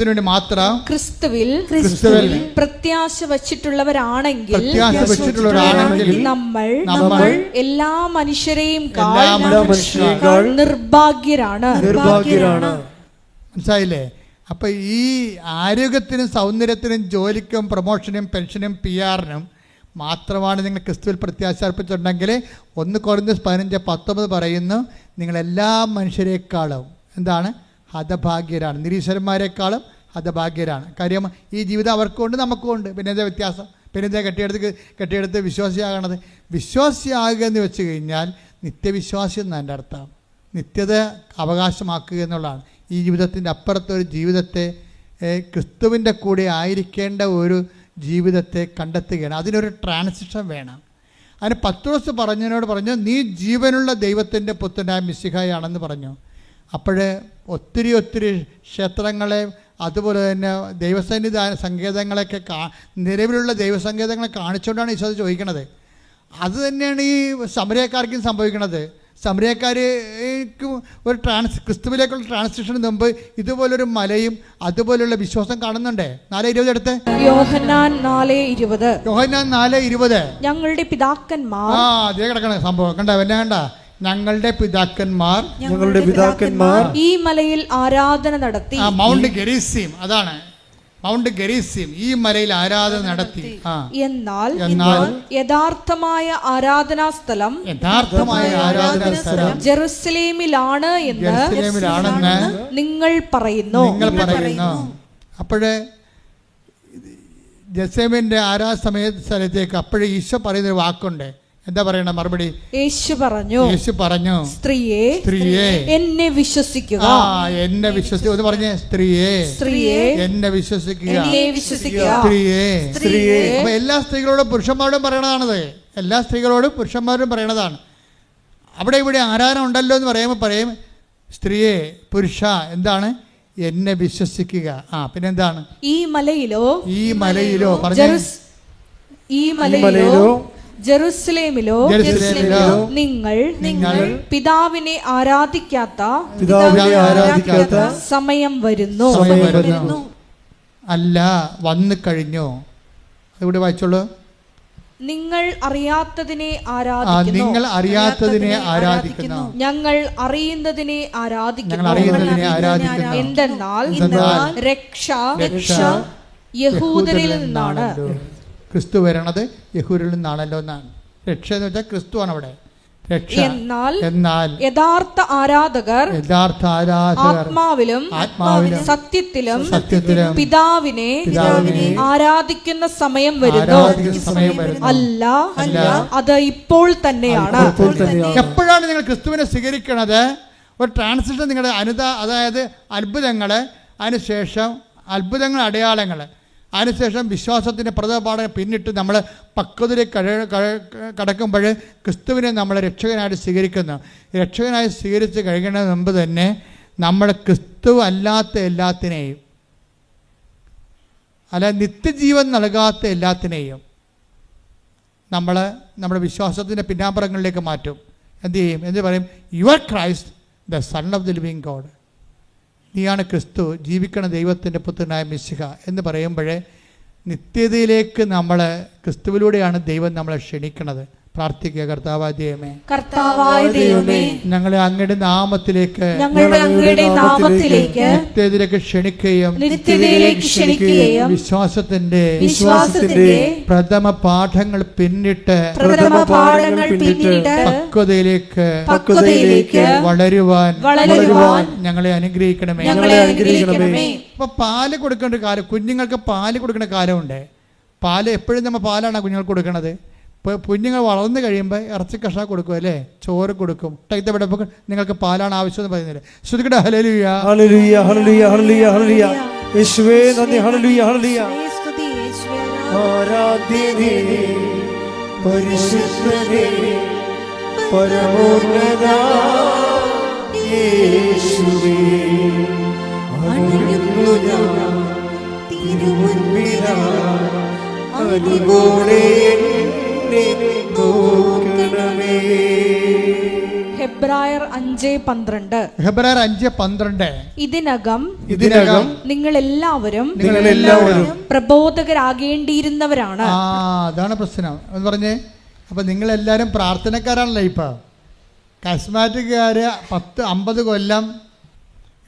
വേണ്ടി മാത്രം ക്രിസ്തുവിൽ പ്രത്യാശ വച്ചിട്ടുള്ളവരാണെങ്കിൽ നമ്മൾ എല്ലാ മനുഷ്യരെയും നിർഭാഗ്യരാണ്. മനസ്സിലായില്ലേ? അപ്പൊ ഈ ആരോഗ്യത്തിനും സൗന്ദര്യത്തിനും ജോലിക്കും പ്രൊമോഷനും പെൻഷനും PR-നും മാത്രമാണ് നിങ്ങൾ ക്രിസ്തുവിൽ പ്രത്യാശ അർപ്പിച്ചിട്ടുണ്ടെങ്കിൽ 1 കൊരിന്ത്യർ 15:19 പറയുന്നു, നിങ്ങളെല്ലാ മനുഷ്യരെക്കാളും എന്താണ്? ഹതഭാഗ്യരാണ്. നിരീശ്വരന്മാരെക്കാളും ഹതഭാഗ്യരാണ്. കാര്യം ഈ ജീവിതം അവർക്കുണ്ട്, നമുക്കുണ്ട്. പിന്നെ എന്താ വ്യത്യാസം? പിന്നെ എന്താ കെട്ടിയെടുത്ത് വിശ്വാസിയാകണത്? വിശ്വാസിയാകുക എന്ന് വെച്ച് കഴിഞ്ഞാൽ നിത്യവിശ്വാസി എന്നാണ് എൻ്റെ അർത്ഥം. നിത്യത അവകാശമാക്കുക എന്നുള്ളതാണ്. ഈ ജീവിതത്തിൻ്റെ അപ്പുറത്തൊരു ജീവിതത്തെ ക്രിസ്തുവിൻ്റെ കൂടെ ആയിരിക്കേണ്ട ഒരു ജീവിതത്തെ കണ്ടെത്തുകയാണ്. അതിനൊരു ട്രാൻസിഷൻ വേണം. അതിന് പത്രോസ് പറഞ്ഞു, നീ ജീവനുള്ള ദൈവത്തിൻ്റെ പുത്രനായ മിശിഹായാണെന്ന് പറഞ്ഞു. അപ്പോഴേ ഒത്തിരി ക്ഷേത്രങ്ങളെ അതുപോലെ തന്നെ ദൈവസന്നിധാന സങ്കേതങ്ങളൊക്കെ നിലവിലുള്ള ദൈവസങ്കേതങ്ങളെ കാണിച്ചുകൊണ്ടാണ് ഈശോ ചോദിക്കണത്. അത് തന്നെയാണ് ഈ സമരക്കാർക്കും സംഭവിക്കുന്നത്. സമരക്കാർക്കും ഒരു ക്രിസ്തുവിലേക്കുള്ള ട്രാൻസിഷന് മുമ്പ് ഇതുപോലൊരു മലയും അതുപോലുള്ള വിശ്വാസം കാണുന്നുണ്ട്. 4:20 എടുത്ത്. യോഹന്നാൻ 4:20. ഞങ്ങളുടെ പിതാക്കന്മാർ അതേ കിടക്കണ സംഭവം കണ്ട ഞങ്ങളുടെ പിതാക്കന്മാർ ഈ മലയിൽ ആരാധന നടത്തി. മൗണ്ട് ഗെരിസീം, അതാണ് മൗണ്ട് ഗെരിസീം, ഈ മലയിൽ ആരാധന നടത്തി. എന്നാൽ യഥാർത്ഥമായ ആരാധനാ സ്ഥലം ജെറുസലേമിലാണ് എന്ന് നിങ്ങൾ പറയുന്നു. അപ്പോഴേ ജെറുസലേമിന്റെ ആരാധന സ്ഥലത്തേക്ക് അപ്പോഴേ ഈശോ പറയുന്നൊരു വാക്കുണ്ട്. എന്താ പറയണ മറുപടി? യേശു പറഞ്ഞു സ്ത്രീയെ എന്നെ വിശ്വസിക്കുക. എന്നെ വിശ്വസിക്കുക എന്ന് പറഞ്ഞേ. സ്ത്രീയെ എന്നെ വിശ്വസിക്കുക. സ്ത്രീയെ അപ്പൊ എല്ലാ സ്ത്രീകളോടും പുരുഷന്മാരോടും പറയണതാണത്. എല്ലാ സ്ത്രീകളോടും പുരുഷന്മാരോടും പറയണതാണ്. അവിടെ ഇവിടെ ആരാധന ഉണ്ടല്ലോ എന്ന് പറയും സ്ത്രീയെ പുരുഷ എന്താണ്? എന്നെ വിശ്വസിക്കുക. പിന്നെന്താണ്? ഈ മലയിലോ ജെറുസലേമിലോ നിങ്ങൾ പിതാവിനെ ആരാധിക്കാത്ത സമയം വരുന്നു. അല്ല, വന്നു കഴിഞ്ഞു. അതുകൂടി വായിച്ചോളൂ. നിങ്ങൾ അറിയാത്തതിനെ ആരാധിക്കുന്നു. ഞങ്ങൾ അറിയുന്നതിനെ ആരാധിക്കുന്നു. എന്തെന്നാൽ രക്ഷ യഹൂദരിൽ നിന്നാണ്. ക്രിസ്തു വരണത് യഹൂദരിൽ നിന്നാണല്ലോ എന്നാണ്. രക്ഷ എന്ന് വെച്ചാൽ ക്രിസ്തുവാണ് അവിടെ. എന്നാൽ യഥാർത്ഥ ആരാധകർ ആത്മാവിലും സത്യത്തിലും പിതാവിനെ ആരാധിക്കുന്ന സമയം വരുന്നു. അല്ല, അത് ഇപ്പോൾ തന്നെയാണ്. എപ്പോഴാണ് നിങ്ങൾ ക്രിസ്തുവിനെ സ്വീകരിക്കണത്? ഒരു ട്രാൻസിഷൻ നിങ്ങളുടെ അതായത് അത്ഭുതങ്ങൾ, അതിനുശേഷം അത്ഭുതങ്ങൾ, അടയാളങ്ങൾ, അതിനുശേഷം വിശ്വാസത്തിൻ്റെ പ്രഥമപാഠം പിന്നിട്ട് നമ്മൾ പക്വതയിലേക്ക് കടക്കുമ്പോൾ ക്രിസ്തുവിനെ നമ്മൾ രക്ഷകനായിട്ട് സ്വീകരിക്കുന്നു. രക്ഷകനായി സ്വീകരിച്ച് കഴിയുന്നതിന് മുമ്പ് തന്നെ നമ്മൾ ക്രിസ്തു അല്ലാത്ത എല്ലാത്തിനെയും, അല്ല നിത്യജീവൻ നൽകാത്ത എല്ലാത്തിനെയും നമ്മൾ നമ്മുടെ വിശ്വാസത്തിൻ്റെ പിന്നാമ്പുറങ്ങളിലേക്ക് മാറ്റും. എന്ത് ചെയ്യും? എന്ത് പറയും? Your Christ the son of the living God. നീയാണ് ക്രിസ്തു, ജീവിക്കണ ദൈവത്തിൻ്റെ പുത്രനായ മിശിഹ എന്ന് പറയുമ്പോഴേ നിത്യതയിലേക്ക് നമ്മൾ ക്രിസ്തുവിലൂടെയാണ് ദൈവം നമ്മളെ ക്ഷണിക്കുന്നത്. പ്രാർത്ഥിക്കുക. കർത്താവായ ദൈവമേ, കർത്താവായ ദൈവമേ, ഞങ്ങളെ അങ്ങയുടെ നാമത്തിലേക്ക് നിത്യതയിലേക്ക് ക്ഷണിക്കുകയും വിശ്വാസത്തിന്റെ പ്രഥമ പാഠങ്ങൾ പിന്നിട്ട് പക്വതയിലേക്ക് വളരുവാൻ ഞങ്ങളെ അനുഗ്രഹിക്കണമേ. അപ്പൊ പാല് കൊടുക്കേണ്ട കാലം, കുഞ്ഞുങ്ങൾക്ക് പാല് കൊടുക്കേണ്ട കാലമുണ്ട്. പാല് എപ്പോഴും നമ്മൾ പാലാണ് കുഞ്ഞുങ്ങൾക്ക് കൊടുക്കണത്. ഇപ്പോൾ കുഞ്ഞുങ്ങൾ വളർന്നു കഴിയുമ്പോൾ ഇറച്ചി കഷ്ണം കൊടുക്കും, അല്ലേ? ചോറ് കൊടുക്കും. ടൈത്തപ്പെട്ടപ്പോൾ നിങ്ങൾക്ക് പാലാണ് ആവശ്യം എന്ന് പറയുന്നില്ല. ശ്രുതിക്കട്ടെ. ഹല്ലേലൂയ, ഹല്ലേലൂയ, ഹല്ലേലൂയ, ഹല്ലേലൂയ, ഹല്ലേലൂയ. യേശുവേ നന്ദി. Hallelujah, hallelujah. ആരാധ്യനേ, പരിശുദ്ധനേ, പരമോന്നത യേശുവേ, അണയുന്നു ഞാൻ തിരുമുൻപിലായി, അനുഭവമേ ഹെബ്രായർ 5:12. ഹെബ്രായർ 5:12. ഇതിനകം നിങ്ങൾ എല്ലാവരും പ്രബോധകരാകേണ്ടിയിരുന്നവരാണ്. അതാണ് പ്രശ്നം എന്ന് പറഞ്ഞേ. അപ്പം നിങ്ങളെല്ലാവരും പ്രാർത്ഥനക്കാരാണല്ലോ. ഇപ്പം കസ്മാറ്റിക്കാർ 10-50 കൊല്ലം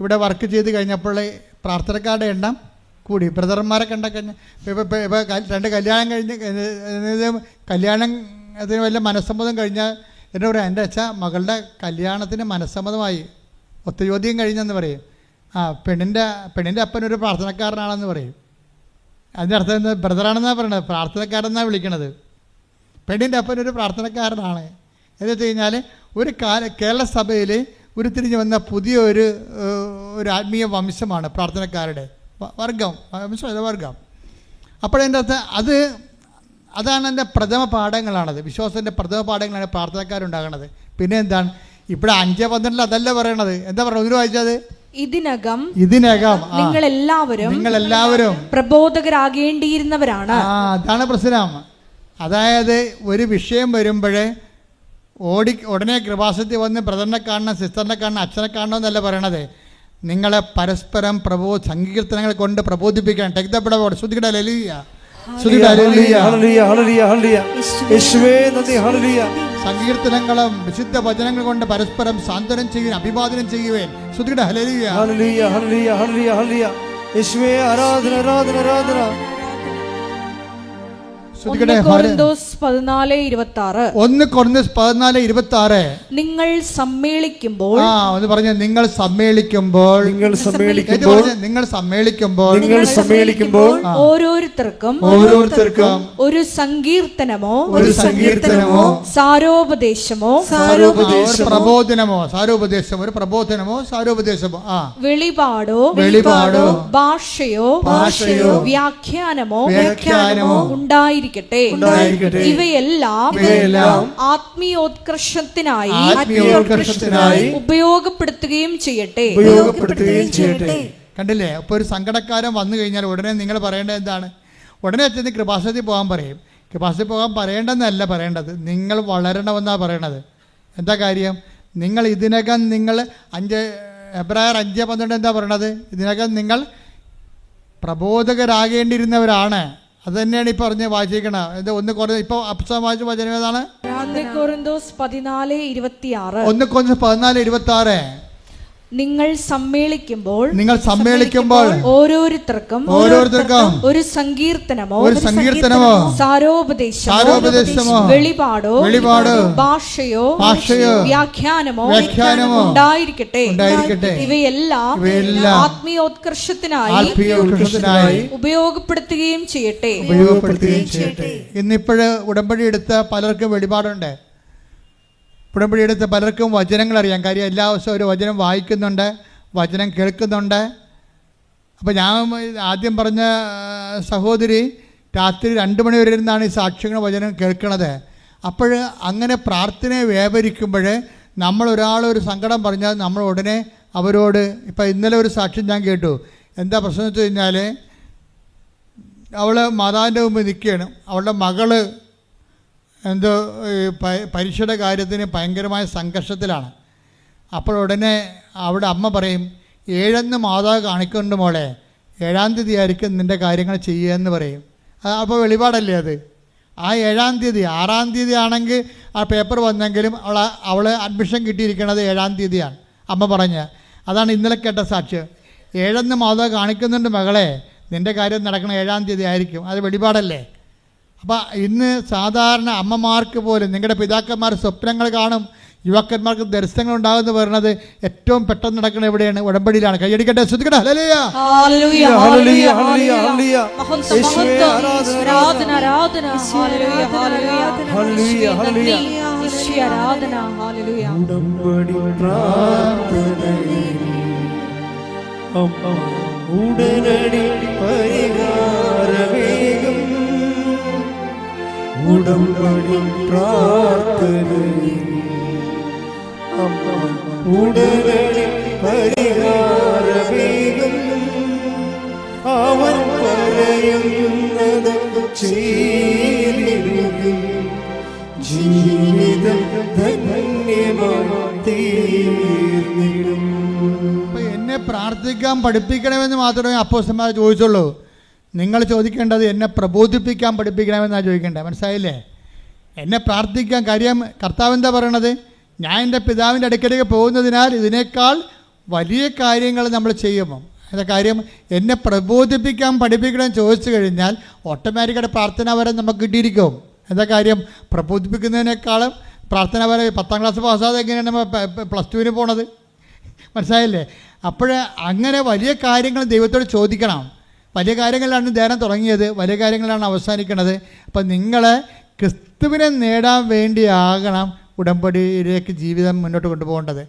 ഇവിടെ വർക്ക് ചെയ്ത് കഴിഞ്ഞപ്പോൾ പ്രാർത്ഥനക്കാരുടെ എണ്ണം കൂടി. ബ്രദർമാരെ കണ്ടക്കഴിഞ്ഞ് ഇപ്പോൾ 2 കല്യാണം കഴിഞ്ഞ് കല്യാണത്തിന് വല്ല മനസ്സമ്മതം കഴിഞ്ഞാൽ എന്നോട് പറയാം, എൻ്റെ അച്ഛാ മകളുടെ കല്യാണത്തിന് മനസ്സമ്മതമായി, ഒത്തുചോദ്യം കഴിഞ്ഞെന്ന് പറയും. പെണ്ണിൻ്റെ അപ്പനൊരു പ്രാർത്ഥനക്കാരനാണെന്ന് പറയും. അതിൻ്റെ അർത്ഥം എന്താ? ബ്രദറാണെന്നാണ് പറയണത്, പ്രാർത്ഥനക്കാരെന്നാണ് വിളിക്കണത്. പെണ്ണിൻ്റെ അപ്പനൊരു പ്രാർത്ഥനക്കാരനാണ് എന്ന് വെച്ച് കഴിഞ്ഞാൽ ഒരു കേരള സഭയിൽ ഉരുത്തിരിഞ്ഞ് വന്ന പുതിയ ഒരു ആത്മീയ വംശമാണ് പ്രാർത്ഥനക്കാരുടെ വർഗം, വർഗം. അപ്പോഴതിൻ്റെ അകത്ത് അതാണ് എൻ്റെ പ്രഥമ പാഠങ്ങളാണത്. വിശ്വാസത്തിൻ്റെ പ്രഥമ പാഠങ്ങളാണ് പ്രാർത്ഥനക്കാരുണ്ടാകണത്. പിന്നെ എന്താണ് ഇവിടെ 5:12 അതല്ല പറയണത്. എന്താ പറയുക? ഒന്ന് വായിച്ചത്. ഇതിനകം നിങ്ങളെല്ലാവരും പ്രബോധകരാകേണ്ടിയിരുന്നവരാണ്. അതാണ് പ്രശ്നം. അതായത് ഒരു വിഷയം വരുമ്പോഴേ ഉടനെ കൃപാസനത്തിൽ വന്ന് ബ്രദറിനെ കാണണം, സിസ്റ്ററിനെ കാണണം, അച്ഛനെ കാണണം എന്നല്ല പറയണത്. നിങ്ങളെ പരസ്പരം സങ്കീർത്തനങ്ങൾ കൊണ്ട് പ്രബോധിപ്പിക്കണം. സങ്കീർത്തനങ്ങളും വിശുദ്ധ വചനങ്ങൾ കൊണ്ട് പരസ്പരം സാന്ത്വനം ചെയ്യുവാൻ, അഭിവാദനം ചെയ്യുവാൻ. ശ്രുതിയുടെ hallelujah, hallelujah, hallelujah, hallelujah, hallelujah. യേശുവേ ആരാധന, ആരാധന, ആരാധന. 1 കൊരിന്തോസ് 14:26. 1 കൊരിന്തോസ് 14:26. നിങ്ങൾ സമ്മേളിക്കുമ്പോൾ ഒന്ന് പറഞ്ഞ നിങ്ങൾ സമ്മേളിക്കുമ്പോൾ ഓരോരുത്തർക്കും ഒരു സങ്കീർത്തനമോ സാരോപദേശമോ വെളിപാടോ ഭാഷയോ വ്യാഖ്യാനമോ ഉണ്ടായിരിക്കും. ഇവയെല്ലാം ആത്മീയോത്കർഷത്തിനായി ഉപയോഗപ്പെടുത്തുകയും ചെയ്യട്ടെ. കണ്ടില്ലേ? അപ്പോൾ ഒരു സങ്കടക്കാരൻ വന്നു കഴിഞ്ഞാൽ ഉടനെ നിങ്ങൾ പറയേണ്ടത് എന്താണ്? ഉടനെ അച്ഛന് കൃപാസനത്തിൽ പോകാൻ പറയും. കൃപാസനത്തിൽ പോകാൻ പറയേണ്ടെന്നല്ല പറയേണ്ടത്, നിങ്ങൾ വളരണമെന്നാണ് പറയണത്. എന്താ കാര്യം? നിങ്ങൾ ഇതിനകം ഹെബ്രായർ 5:12 എന്താ പറയണത്? ഇതിനകം നിങ്ങൾ പ്രബോധകരാകേണ്ടിയിരുന്നവരാണ്. അത് തന്നെയാണ് ഈ പറഞ്ഞ് വായിച്ചിരിക്കണം. ഇത് 1 കൊരിന്തോസ് ഇപ്പോൾ അപ്സം വായിച്ച വചനം ഏതാണ്? 1 കൊരിന്തോസ് 14:26. 1 കൊരിന്തോസ് 14:26. നിങ്ങൾ സമ്മേളിക്കുമ്പോൾ ഓരോരുത്തർക്കും ഒരു സങ്കീർത്തനമോ സാരോപദേശമോ വെളിപാടോ ഭാഷയോ വ്യാഖ്യാനമോ ഉണ്ടായിരിക്കട്ടെ. ഇവയെല്ലാം ആത്മീയോത്കർഷത്തിനായി ഉപയോഗപ്പെടുത്തുകയും ചെയ്യട്ടെ. ഇന്നിപ്പോഴ് ഉടമ്പടി എടുത്ത പലർക്കും വെളിപാടുണ്ട്. ഉടമ്പടി എടുത്ത് പലർക്കും വചനങ്ങൾ അറിയാം. കാര്യം എല്ലാ ദിവസവും ഒരു വചനം വായിക്കുന്നുണ്ട്, വചനം കേൾക്കുന്നുണ്ട്. അപ്പോൾ ഞാൻ ആദ്യം പറഞ്ഞ സഹോദരി രാത്രി 2 മണി വരെ ഇരുന്നാണ് ഈ സാക്ഷ്യങ്ങൾ വചനം കേൾക്കണത്. അപ്പോൾ അങ്ങനെ പ്രാർത്ഥനയെ വ്യാപരിക്കുമ്പോൾ നമ്മൾ ഒരാളൊരു സങ്കടം പറഞ്ഞാൽ നമ്മൾ ഉടനെ അവരോട്, ഇപ്പം ഇന്നലെ ഒരു സാക്ഷ്യം ഞാൻ കേട്ടു. എന്താ പ്രശ്നം വെച്ച് കഴിഞ്ഞാൽ, അവൾ മാതാവിൻ്റെ മുമ്പ് നിൽക്കുകയാണ്. അവളുടെ മകള് എന്തോ പരീക്ഷയുടെ കാര്യത്തിന് ഭയങ്കരമായ സംഘർഷത്തിലാണ്. അപ്പോൾ ഉടനെ അവിടെ അമ്മ പറയും, 7 മാതാവ് കാണിക്കുന്നുണ്ട് മോളെ, 7-ാം തീയതി ആയിരിക്കും നിൻ്റെ കാര്യങ്ങൾ ചെയ്യുക എന്ന് പറയും. അപ്പോൾ വെളിപാടല്ലേ അത്. ആ 7-ാം തീയതി 6-ാം തീയതി ആണെങ്കിൽ ആ പേപ്പർ വന്നെങ്കിലും അവൾ അഡ്മിഷൻ കിട്ടിയിരിക്കുന്നത് 7-ാം തീയതിയാണ് അമ്മ പറഞ്ഞ. അതാണ് ഇന്നലെ കേട്ട സാക്ഷ്യം. 7 മാതാവ് കാണിക്കുന്നുണ്ട് മകളെ, നിൻ്റെ കാര്യം നടക്കണം 7-ാം തീയതി ആയിരിക്കും. അത് വെളിപാടല്ലേ. അപ്പോൾ ഇന്ന് സാധാരണ അമ്മമാർക്ക് പോലും, നിങ്ങളുടെ പിതാക്കന്മാർ സ്വപ്നങ്ങൾ കാണും, യുവാക്കന്മാർക്ക് ദർശനങ്ങൾ ഉണ്ടാകുമെന്ന് പറയുന്നത് ഏറ്റവും പെട്ടെന്ന് നടക്കുന്നത് എവിടെയാണ്? ഉടമ്പടിയിലാണ്. കൈയടിക്കട്ടെ, ശ്രദ്ധിക്കട്ടെ. Hallelujah, hallelujah, hallelujah, hallelujah, hallelujah. യേശുവേ ആരാധന, ആരാധന, ഹല്ലേലൂയ, ഹല്ലേലൂയ, ഹല്ലേലൂയ, ഹല്ലേലൂയ. യേശുവേ ആരാധന, ഹല്ലേലൂയ. ഉടമ്പടി പ്രാർത്ഥനയിൽ ഉടനടി പരിഹാരമേകും. ഉടമ്പടി പ്രാർത്ഥനയിൽ ഉടനടി പരിഹാരമേകും. അവൻ പറയുന്നത് ചെയ്തിടുകയും ജീവിതം ധന്യമായി തീർന്നിടും. എന്നെ പ്രാർത്ഥിക്കാൻ പഠിപ്പിക്കണമെന്ന് മാത്രമേ അപ്പോസ്തലന്മാർ ചോദിച്ചുള്ളൂ. നിങ്ങൾ ചോദിക്കേണ്ടത് എന്നെ പ്രബോധിപ്പിക്കാൻ പഠിപ്പിക്കണമെന്നാണ് ചോദിക്കേണ്ടത്. മനസ്സിലായില്ലേ? എന്നെ പ്രാർത്ഥിക്കാൻ. കാര്യം കർത്താവ് എന്താ പറയണത്? ഞാൻ എൻ്റെ പിതാവിൻ്റെ അടുക്കലേക്ക് പോകുന്നതിനാൽ ഇതിനേക്കാൾ വലിയ കാര്യങ്ങൾ നമ്മൾ ചെയ്യുമോ? എന്താ കാര്യം? എന്നെ പ്രബോധിപ്പിക്കാൻ പഠിപ്പിക്കണമെന്ന് ചോദിച്ചു കഴിഞ്ഞാൽ ഓട്ടോമാറ്റിക്കായിട്ട് പ്രാർത്ഥന വരെ നമുക്ക് കിട്ടിയിരിക്കും. എന്താ കാര്യം? പ്രബോധിപ്പിക്കുന്നതിനേക്കാളും പ്രാർത്ഥന വരെ 10-ാം ക്ലാസ് പാസ്സാതെ എങ്ങനെയാണ് നമ്മൾ +2 പോണത്? മനസ്സിലായില്ലേ? അപ്പോൾ അങ്ങനെ വലിയ കാര്യങ്ങൾ ദൈവത്തോട് ചോദിക്കണം. വലിയ കാര്യങ്ങളിലാണ് ധ്യാനം തുടങ്ങിയത്, വലിയ കാര്യങ്ങളാണ് അവസാനിക്കുന്നത്. അപ്പം നിങ്ങൾ ക്രിസ്തുവിനെ നേടാൻ വേണ്ടിയാകണം ഉടമ്പടിയിലേക്ക് ജീവിതം മുന്നോട്ട് കൊണ്ടുപോകേണ്ടത്.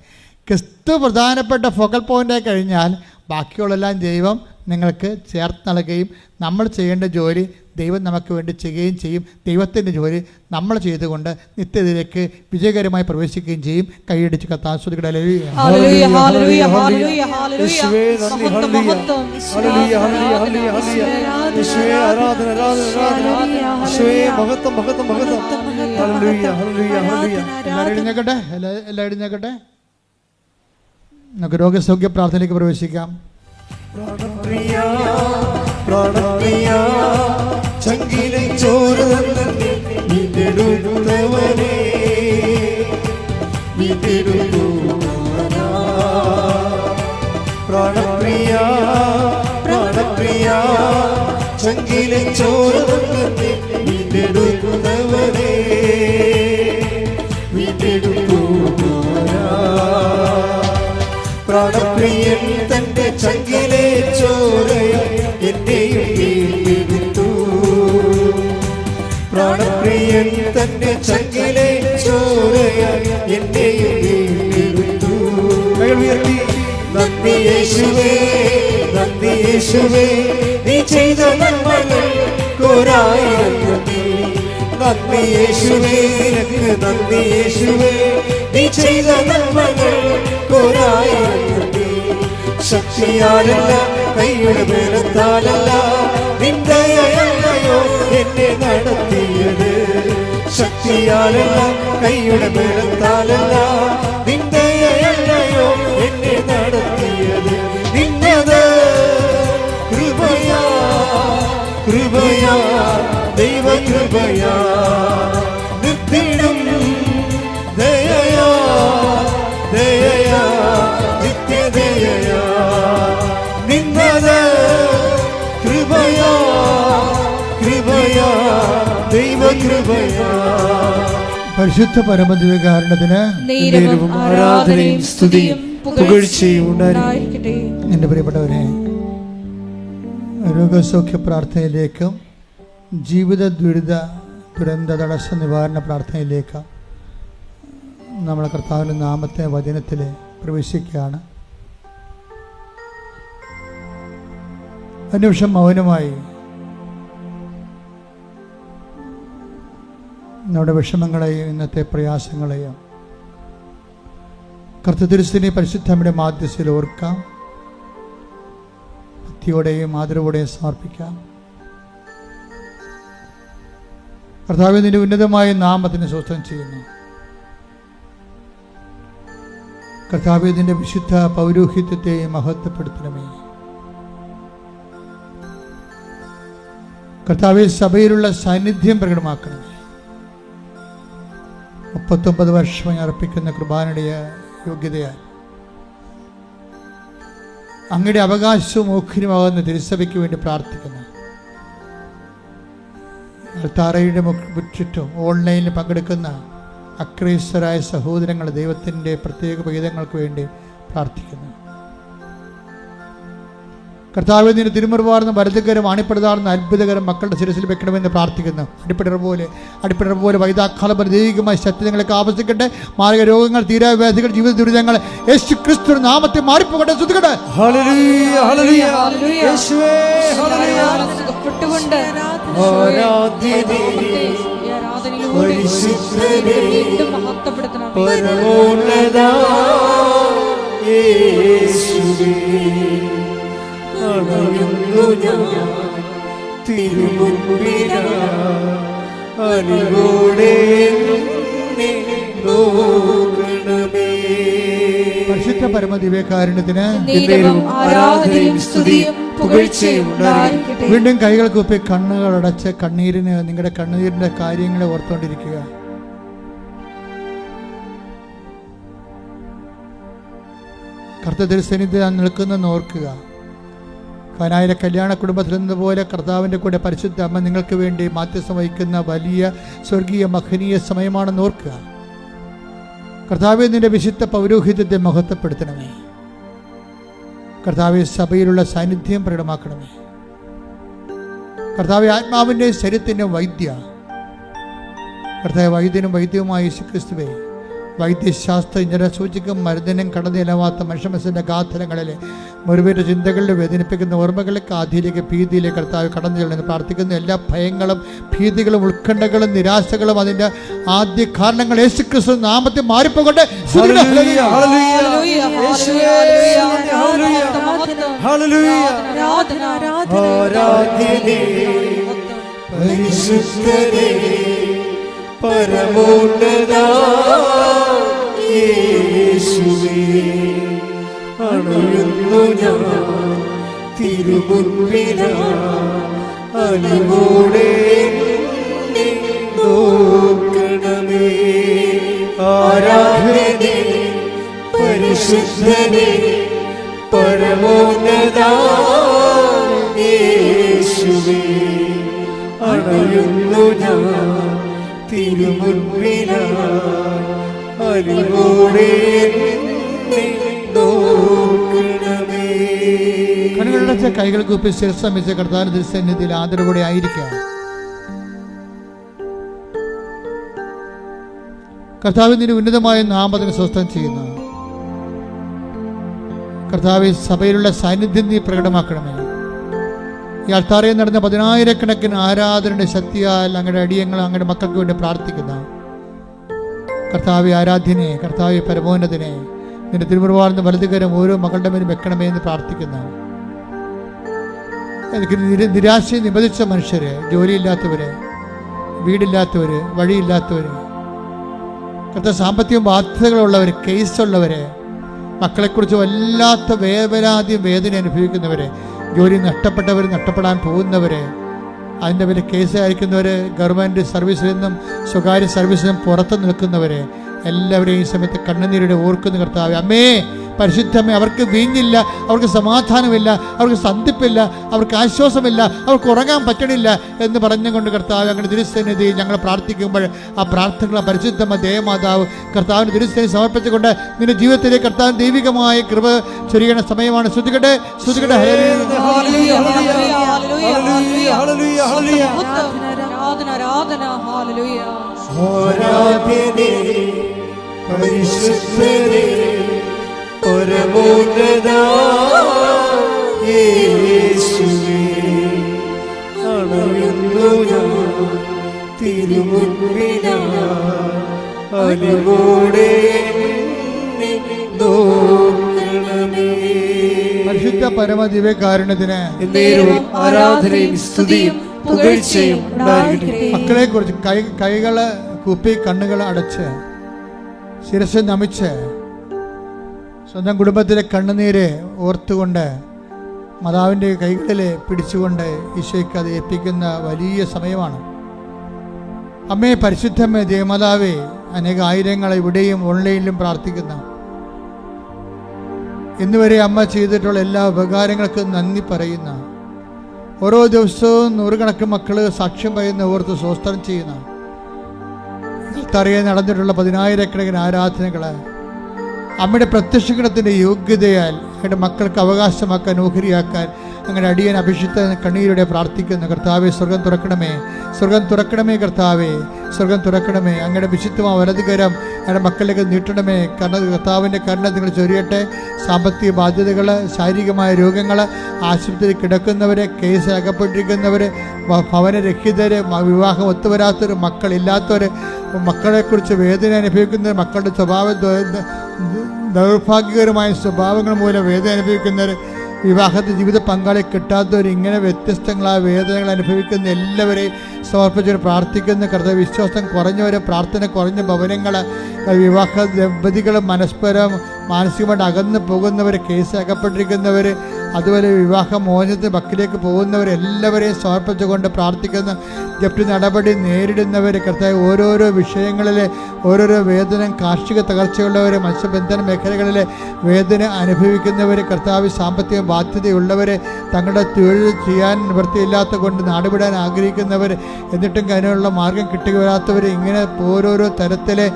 ക്രിസ്തു പ്രധാനപ്പെട്ട ഫോക്കൽ പോയിൻ്റായി കഴിഞ്ഞാൽ ബാക്കിയുള്ളെല്ലാം ദൈവം നിങ്ങൾക്ക് ചേർത്ത് നൽകുകയും നമ്മൾ ചെയ്യേണ്ട ജോലി ദൈവം നമുക്ക് വേണ്ടി ചെയ്യുകയും ചെയ്യും. ദൈവത്തിൻ്റെ ജോലി നമ്മൾ ചെയ്തുകൊണ്ട് നിത്യതയിലേക്ക് വിജയകരമായി പ്രവേശിക്കുകയും ചെയ്യും. കൈയടിച്ച് കർത്താവിനെ സ്തുതിക്കട്ടെ. ഹല്ലേലൂയ, ഹല്ലേലൂയ, ഹല്ലേലൂയ, ഹല്ലേലൂയ. യേശുവേ നന്ദി, മഹത്വം, ഹല്ലേലൂയ, ഹല്ലേലൂയ, ഹല്ലേലൂയ, ഹല്ലേലൂയ. യേശുവേ ആരാധന, ആരാധന, ആരാധന. യേശുവേ മഹത്വം, മഹത്വം, മഹത്വം. ഹല്ലേലൂയ, ഹല്ലേലൂയ, ഹല്ലേലൂയ. എല്ലാവരും എഴുന്നേക്കട്ടെ, എല്ലാം എഴുന്നേക്കട്ടെ. നമുക്ക് രോഗസൗഖ്യ പ്രാർത്ഥനയിലേക്ക് പ്രവേശിക്കാം. പ്രാണപ്രിയ, പ്രാണപ്രിയ, ചങ്കിലെ ചോര വീണ്ടെടുത്തവനെ, വീണ്ടെടുത്തവനാ. പ്രാണപ്രിയ, പ്രാണപ്രിയ, ചങ്കിലെ ചോര വീണ്ടെടുത്തവനെ, വീണ്ടെടുത്തവനാ. പ്രാണപ്രിയൻ തന്റെ ചങ്കിലെ ചോരയ എന്നെയും വീണ്ടെടുത്തു. പ്രാണപ്രിയൻ തന്റെ ചങ്കിലെ ചോരയ എന്നെയും വീണ്ടെടുത്തു. നന്ദി യേശുവേ, നന്ദി യേശുവേ, നീ ചെയ്ത നന്മകൾ കോരായിരം നന്ദി. നന്ദി യേശുവേ, നന്ദി യേശുവേ, നീ ചെയ്ത നന്മകൾ കോരായിരം നന്ദി. ശക്തിയാലല്ല, കൈയുടെ ബലത്താലല്ല, നിന്ദയല്ലയോ എന്നെ നടത്തിയത്. ശക്തിയാലല്ല, കൈയുടെ ബലത്താലല്ല, നിന്ദയല്ലയോ എന്നെ നടത്തിയത്. നിന്നത് കൃപയാ, കൃപയാ, ദൈവകൃപയാ, നിർത്തിടും ദയയാ, ദയയാ, നിത്യദയയാ. നിന്നത് കൃപയാ, കൃപയാ, ദൈവകൃപയാ. പരിശുദ്ധ പരമദിവ്യകാരുണ്യത്തിന് നേരവും ആരാധനയും സ്തുതിയും പുകഴ്ചയും ഉണ്ടായിരിക്കട്ടെ. എൻ്റെ പ്രിയപ്പെട്ടവരെ, രോഗസൗഖ്യ പ്രാർത്ഥനയിലേക്കും ജീവിത ദുരന്ത തടസ്സ നിവാരണ പ്രാർത്ഥനയിലേക്ക് നമ്മൾ കർത്താവിൻ്റെ നാമത്തെ വചനത്തിൽ പ്രവേശിക്കുകയാണ്. നിമിഷം മൗനമായി നമ്മുടെ വിഷമങ്ങളെയും ഇന്നത്തെ പ്രയാസങ്ങളെയും കർത്തൃത്തിരുസ്ഥിനെ പരിശുദ്ധമ്മയുടെ മാധ്യസ്ഥയിൽ ഓർക്കാം. ഭക്തിയോടെയും ആദരവോടെയും സമർപ്പിക്കാം. കർത്താവേ, നിന്റെ ഉന്നതമായ നാമത്തിന് സ്തോത്രം ചെയ്യുന്നു. കർത്താവേ, നിന്റെ വിശുദ്ധ പൗരോഹിത്യത്തെ മഹത്വപ്പെടുത്തണമേ. കർത്താവേ, സഭയിലുള്ള സാന്നിധ്യം പ്രകടമാക്കണമേ. 39 വർഷമായി അർപ്പിക്കുന്ന കുർബാനയുടെ യോഗ്യതയാൽ അങ്ങയുടെ അവകാശവും ഓഹരിയുമാകുന്ന തിരുസഭയ്ക്ക് വേണ്ടി പ്രാർത്ഥിക്കുന്നു. താറയുടെ ചുറ്റും ഓൺലൈനിൽ പങ്കെടുക്കുന്ന അക്രൈസ്തരായ സഹോദരങ്ങൾ ദൈവത്തിൻ്റെ പ്രത്യേക വിഹിതങ്ങൾക്ക് വേണ്ടി പ്രാർത്ഥിക്കുന്നു. കർത്താവേ, നിന്റെ തിരുമുറിവാർന്ന വലതുകരം അണിപ്പെടുതാർന്ന അത്ഭുതകരം മക്കളുടെ ശിരസിൽ വെക്കണമെന്ന് പ്രാർത്ഥിക്കുന്നു. അടിപ്പിടർ പോലെ വൈതാക്കാലം ദൈവികമായ സത്യങ്ങളൊക്കെ ആവശ്യിക്കട്ടെ. മാരക രോഗങ്ങൾ, തീരാവ്യാധികൾ, ജീവിത ദുരിതങ്ങൾ യേശു ക്രിസ്തു നാമത്തെ മാറിപ്പോകട്ടെ. ശ്രദ്ധിക്കട്ടെ. പരിശുദ്ധ പരമദിവ്യകാരുണ്യത്തിന് വീണ്ടും കൈകൾ കൂപ്പി കണ്ണുകൾ അടച്ച് നിങ്ങളുടെ കണ്ണുനീരിന്റെ കാര്യങ്ങളെ ഓർത്തുകൊണ്ടിരിക്കുക. കർത്തൃസന്നിധിയിൽ നിൽക്കുന്ന ഓർക്കുക. കാനായിലെ കല്യാണ കുടുംബത്തിൽ നിന്നതുപോലെ കർത്താവിൻ്റെ കൂടെ പരിശുദ്ധ അമ്മ നിങ്ങൾക്ക് വേണ്ടി മാധ്യസ്ഥം വഹിക്കുന്ന വലിയ സ്വർഗീയ മഹനീയ സമയമാണെന്ന് ഓർക്കുക. കർത്താവെ, നിന്റെ വിശുദ്ധ പൗരോഹിത്യത്തെ മഹത്വപ്പെടുത്തണമേ. കർത്താവെ, സഭയിലുള്ള സാന്നിധ്യം പ്രകടമാക്കണമേ. കർത്താവെ, ആത്മാവിൻ്റെ ശരീരത്തിൻ്റെ കർത്താവ് വൈദ്യനും വൈദ്യവുമായ യേശുക്രിസ്തുവേ, വൈദ്യശാസ്ത്രജ്ഞരെ സൂചിക്കും മരുന്നിനും കടന്നിലവാത്ത മനുഷ്യമനസ്സിൻ്റെ ഗാഥനങ്ങളിലെ മുറിവേറ്റ ചിന്തകളിലെ വേദനിപ്പിക്കുന്ന ഓർമ്മകളിലേക്ക് ആധിയിലേക്ക് ഭീതിയിലേക്ക് കർത്താവ് കടന്നു ചെല്ലുന്നു പ്രാർത്ഥിക്കുന്ന എല്ലാ ഭയങ്ങളും ഭീതികളും ഉത്കണ്ഠകളും നിരാശകളും അതിൻ്റെ ആദ്യ കാരണങ്ങൾ യേശുക്രിസ്തു നാമത്തെ മാറിപ്പോകട്ടെ. പരമോന്നതാ യേശുവേ, അണയുന്നു ഞാൻ തിരുമുൻപിലായി, അലിവോടെ എന്നെ നോക്കണമേ. ആരാധനേ പരിശുദ്ധനേ പരമോന്നതാ യേശുവേ, അണയുന്നു ഞാൻ കണ്ണുകളടച്ച കൈകൾ കൂപ്പി ശിരസമിച്ച കർത്താവിന്റെ തിരുസന്നിധിയിൽ ആദരവോടെ ആയിരിക്കുക. കർത്താവിന്റെ ഉന്നതമായ നാമത്തിന് സ്വസ്ഥം ചെയ്യുന്നു. കർത്താവ്, സഭയിലുള്ള സാന്നിധ്യം നീ പ്രകടമാക്കണമേ. ഈ അൾത്താരയിൽ നടന്ന 10,000-കണക്കിന് ആരാധനയുടെ ശക്തിയാൽ അങ്ങയുടെ അടിയങ്ങൾ അങ്ങയുടെ മക്കൾക്ക് വേണ്ടി പ്രാർത്ഥിക്കുന്ന കർത്താവെ, ആരാധ്യനെ, കർത്താവെ പരമോന്നതനെ, നിന്റെ തിരുമുറിവാർന്ന വലതുകരം ഓരോ മകളുടെ മേലും വെക്കണമേ എന്ന് പ്രാർത്ഥിക്കുന്ന നിരാശയെ നിബന്ധിച്ച മനുഷ്യര്, ജോലിയില്ലാത്തവര്, വീടില്ലാത്തവര്, വഴിയില്ലാത്തവര്, കർത്താവ് സാമ്പത്തിക ബാധ്യതകളുള്ളവര്, കേസുള്ളവര്, മക്കളെക്കുറിച്ച് വല്ലാത്ത വേദന അനുഭവിക്കുന്നവര്, ജോലി നഷ്ടപ്പെട്ടവർ, നഷ്ടപ്പെടാൻ പോകുന്നവരെ, അതിൻ്റെ പേര് കേസ് അയക്കുന്നവർ, ഗവൺമെൻറ് സർവീസിൽ നിന്നും സ്വകാര്യ സർവീസിൽ നിന്നും പുറത്ത് നിൽക്കുന്നവരെ എല്ലാവരെയും ഈ സമയത്ത് കണ്ണുനീരോടെ ഓർക്കുന്ന കർത്താവേ, അമ്മേ പരിശുദ്ധമേ, അവർക്ക് വീഞ്ഞില്ല, അവർക്ക് സമാധാനമില്ല, അവർക്ക് സന്ധിപ്പില്ല, അവർക്ക് ആശ്വാസമില്ല, അവർക്ക് ഉറങ്ങാൻ പറ്റണില്ല എന്ന് പറഞ്ഞുകൊണ്ട് കർത്താവ് അങ്ങനെ തിരുസന്നിധി ഞങ്ങൾ പ്രാർത്ഥിക്കുമ്പോൾ ആ പ്രാർത്ഥനകൾ പരിശുദ്ധമ്മ ദേവമാതാവ് കർത്താവിൻ്റെ തിരുസന്നിധി സമർപ്പിച്ചുകൊണ്ട് നിന്റെ ജീവിതത്തിലേക്ക് കർത്താവിന് ദൈവികമായ കൃപ ചൊരിയണ സമയമാണ്. ശ്രദ്ധിക്കട്ടെ, ശ്രദ്ധിക്കട്ടെ. പരമോന്നതാ യേശുവേ, തിരുമുൻപിനായി അലിവോടെ എന്നെ നോക്കണമേ. പരിശുദ്ധ പരമദിവ്യകാരുണ്യത്തിന് എന്നേരവും ആരാധനയും സ്തുതിയും പുകഴ്ചയും ഉണ്ടായിരിക്കട്ടെ. മക്കളെ കുറിച്ച് കൈകള് കൂപ്പി കണ്ണുകൾ അടച്ച് ശിരസ് നമിച്ച് സ്വന്തം കുടുംബത്തിലെ കണ്ണുനീര് ഓർത്തുകൊണ്ട് മാതാവിൻ്റെ കൈകളിൽ പിടിച്ചുകൊണ്ട് ഈശോയ്ക്ക് അത് ഏൽപ്പിക്കുന്ന വലിയ സമയമാണ്. അമ്മേ, പരിശുദ്ധമ്മേ, ദേവമാതാവേ, അനേക ആയിരങ്ങൾ ഇവിടെയും ഓൺലൈനിലും പ്രാർത്ഥിക്കുന്ന ഇന്നുവരെ അമ്മ ചെയ്തിട്ടുള്ള എല്ലാ ഉപകാരങ്ങൾക്കും നന്ദി പറയുന്ന, ഓരോ ദിവസവും നൂറുകണക്കിന് മക്കൾ സാക്ഷ്യം പറയുന്ന ഓർത്ത് സ്വസ്ത്രം ചെയ്യുന്ന, തറയെ നടന്നിട്ടുള്ള 10,000-കണക്കിന് ആരാധനകൾ അമ്മയുടെ പ്രത്യക്ഷഗണത്തിൻ്റെ യോഗ്യതയാൽ അവരുടെ മക്കൾക്ക് അവകാശമാക്കാൻ ഓഹരിയാക്കാൻ അങ്ങനെ അടിയൻ അഭിഷിക്ത കണ്ണീരോടെ പ്രാർത്ഥിക്കുന്നു. കർത്താവെ, സ്വർഗം തുറക്കണമേ, സ്വർഗം തുറക്കണമേ, കർത്താവെ, സ്വർഗം തുറക്കണമേ. അങ്ങയുടെ വിശുദ്ധമായ വലതുകരം അവരുടെ മക്കളിലേക്ക് നീട്ടണമേ. കർത്താവിൻ്റെ കരുണ നിങ്ങൾ ചൊരിയട്ടെ. സാമ്പത്തിക ബാധ്യതകൾ, ശാരീരികമായ രോഗങ്ങൾ, ആശുപത്രിയിൽ കിടക്കുന്നവർ, കേസിൽ അകപ്പെട്ടിരിക്കുന്നവർ, ഭവനരഹിതർ, വിവാഹം ഒത്തുവരാത്തവർ, മക്കളില്ലാത്തവർ, മക്കളെക്കുറിച്ച് വേദന അനുഭവിക്കുന്നവർ, മക്കളുടെ ദൗർഭാഗ്യകരമായ സ്വഭാവങ്ങൾ മൂലം വേദന അനുഭവിക്കുന്നവർ, വിവാഹത്തിൽ ജീവിത പങ്കാളി കിട്ടാത്തവർ, ഇങ്ങനെ വ്യത്യസ്തങ്ങളായ വേദനകൾ അനുഭവിക്കുന്ന എല്ലാവരെയും സമർപ്പിച്ച് പ്രാർത്ഥിക്കുന്ന കർത്താവ്. വിശ്വാസം കുറഞ്ഞവർ, പ്രാർത്ഥന കുറഞ്ഞ ഭവനങ്ങൾ, വിവാഹ ദമ്പതികൾ, മാനസികമായിട്ട് അകന്നു പോകുന്നവർ, കേസ് അകപ്പെട്ടിരിക്കുന്നവർ, അതുപോലെ വിവാഹമോചനത്തിന് വക്കിലേക്ക് പോകുന്നവർ എല്ലാവരെയും സമർപ്പിച്ചുകൊണ്ട് പ്രാർത്ഥിക്കുന്ന ജപ്തി നടപടി നേരിടുന്നവർ, കർത്താവ് ഓരോരോ വിഷയങ്ങളിൽ ഓരോരോ വേദന, കാർഷിക തകർച്ചയുള്ളവർ, മത്സ്യബന്ധന മേഖലകളിൽ വേദന അനുഭവിക്കുന്നവർ, കർത്താവ് സാമ്പത്തിക ബാധ്യതയുള്ളവർ, തങ്ങളുടെ തൊഴിൽ ചെയ്യാൻ നിവൃത്തിയില്ലാത്ത കൊണ്ട് നാടുവിടാൻ ആഗ്രഹിക്കുന്നവർ, എന്നിട്ടും അതിനുള്ള മാർഗം കിട്ടുക വരാത്തവർ, ഇങ്ങനെ ഓരോരോ തരത്തിലെ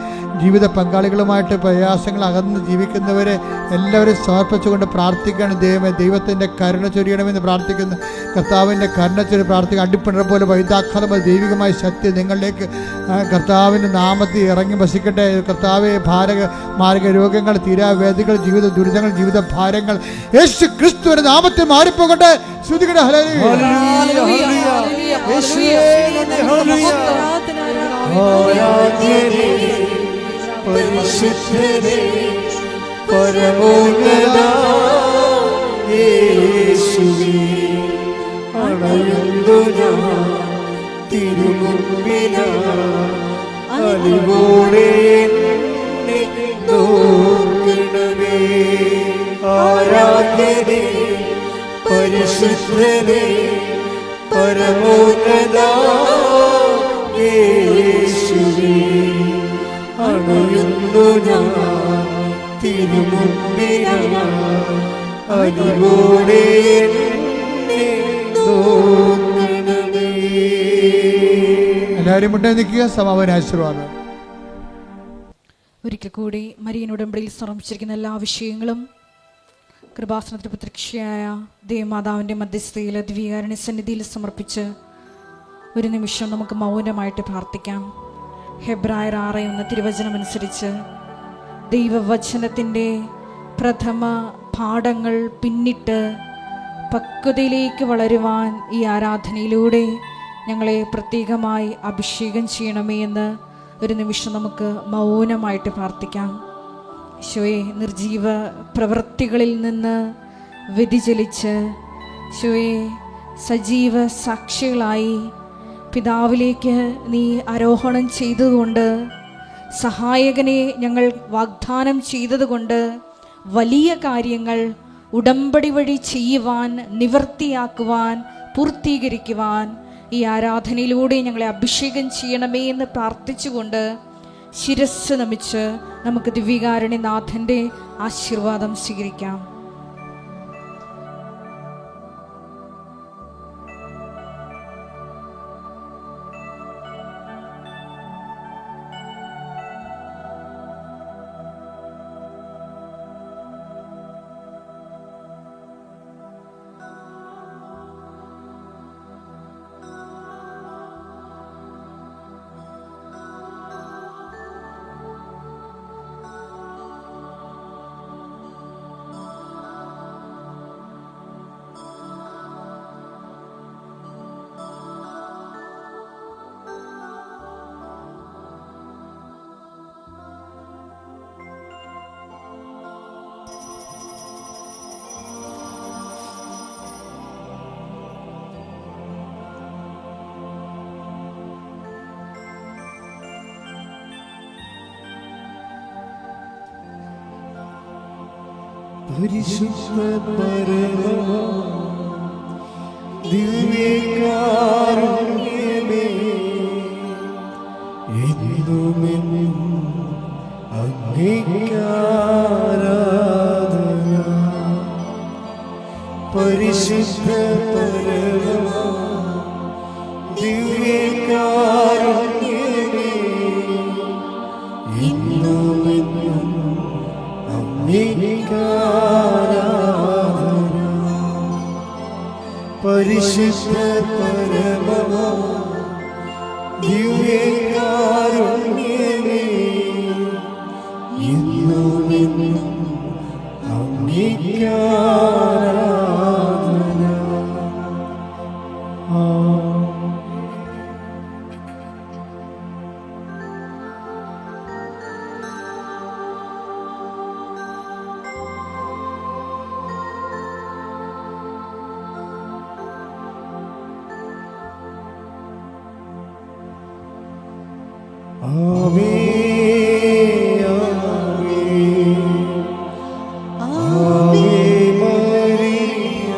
ജീവിത പങ്കാളികളുമായിട്ട് പ്രയാസങ്ങൾ അകന്ന് ജീവിക്കുന്നവരെ എല്ലാവരും സമർപ്പിച്ചുകൊണ്ട് പ്രാർത്ഥിക്കുകയാണ്. ദൈവത്തിൻ്റെ കരുണ ചൊരിയണമെന്ന് പ്രാർത്ഥിക്കുന്നു. കർത്താവിൻ്റെ കരുണ ചൊരി പ്രാർത്ഥിക്കുക. അടിപ്പിണർ പോലെ വൈദാഖലമായ ദൈവികമായ ശക്തി നിങ്ങളിലേക്ക് കർത്താവിൻ്റെ നാമത്തിൽ ഇറങ്ങി വസിക്കട്ടെ. കർത്താവെ, മാരക രോഗങ്ങൾ, തീരാവേദികൾ, ജീവിത ദുരിതങ്ങൾ, ജീവിത ഭാരങ്ങൾ യേശു ക്രിസ്തുവിന്റെ നാമത്തിൽ മാറിപ്പോകട്ടെ. ശ്രുതികട പരിശുദ്ധനെ പരമോന്നത യേശുവേ, അണയുന്നു ഞാൻ തിരുമുൻപിനായി അലിവോടെ എന്നെ നോക്കണമേ. ആരാധ്യനേ, പരിശുദ്ധനെ പരമോന്നത യേശുവേ, അണയുന്നു ഞാൻ തിരുമുൻപിനായി അലിവോടെ എന്നെ നോക്കണമേ. എല്ലാവരും മുന്നേ നിൽക്കുക. സമാപന ആശീർവാദം. ഒരിക്കൽ കൂടി മരിയൻ ഉടമ്പടിയിൽ സമർപ്പിച്ചിരിക്കുന്ന എല്ലാ വിഷയങ്ങളും കൃപാസനത്തിൽ പ്രത്യക്ഷയായ ദേവമാതാവിൻ്റെ മധ്യസ്ഥയിൽ ദിവ്യകാരുണ്യ സന്നിധിയിൽ സമർപ്പിച്ച് ഒരു നിമിഷം നമുക്ക് മൗനമായിട്ട് പ്രാർത്ഥിക്കാം. ഹെബ്രായർ 6:1 തിരുവചനമനുസരിച്ച് ദൈവവചനത്തിൻ്റെ പ്രഥമ പാഠങ്ങൾ പിന്നിട്ട് പക്വതയിലേക്ക് വളരുവാൻ ഈ ആരാധനയിലൂടെ ഞങ്ങളെ പ്രത്യേകമായി അഭിഷേകം ചെയ്യണമേ എന്ന് ഒരു നിമിഷം നമുക്ക് മൗനമായിട്ട് പ്രാർത്ഥിക്കാം. ഈശോയെ, നിർജീവ പ്രവൃത്തികളിൽ നിന്ന് വ്യതിചലിച്ച് ഈശോയെ സജീവ സാക്ഷികളായി പിതാവിലേക്ക് നീ ആരോഹണം ചെയ്തതുകൊണ്ട്, സഹായകനെ ഞങ്ങൾ വാഗ്ദാനം ചെയ്തതുകൊണ്ട് വലിയ കാര്യങ്ങൾ ഉടമ്പടി വഴി ചെയ്യുവാൻ, നിവർത്തിയാക്കുവാൻ, പൂർത്തീകരിക്കുവാൻ ഈ ആരാധനയിലൂടെ ഞങ്ങളെ അഭിഷേകം ചെയ്യണമേ എന്ന് പ്രാർത്ഥിച്ചുകൊണ്ട് ശിരസ് നമിച്ച് നമുക്ക് ദിവ്യകാരുണ്യനാഥൻ്റെ ആശീർവാദം സ്വീകരിക്കാം. പരിശുദ്ധ പരമ ദിവ്യകാരുണ്യമേ, എന്നുമെന്നും അങ്ങേക്കാരാധന. പരിശുദ്ധ പരമ ദിവ്യകാരുണ്യമേ, എന്നുമെന്നും അങ്ങേക്കാരാധന. പരിശുദ്ധ പരമ ദിവ്യകാരുണ്യമേ, എന്നുമെന്നും അങ്ങേക്കാരാധന. ആവേ ആവേ മരിയ,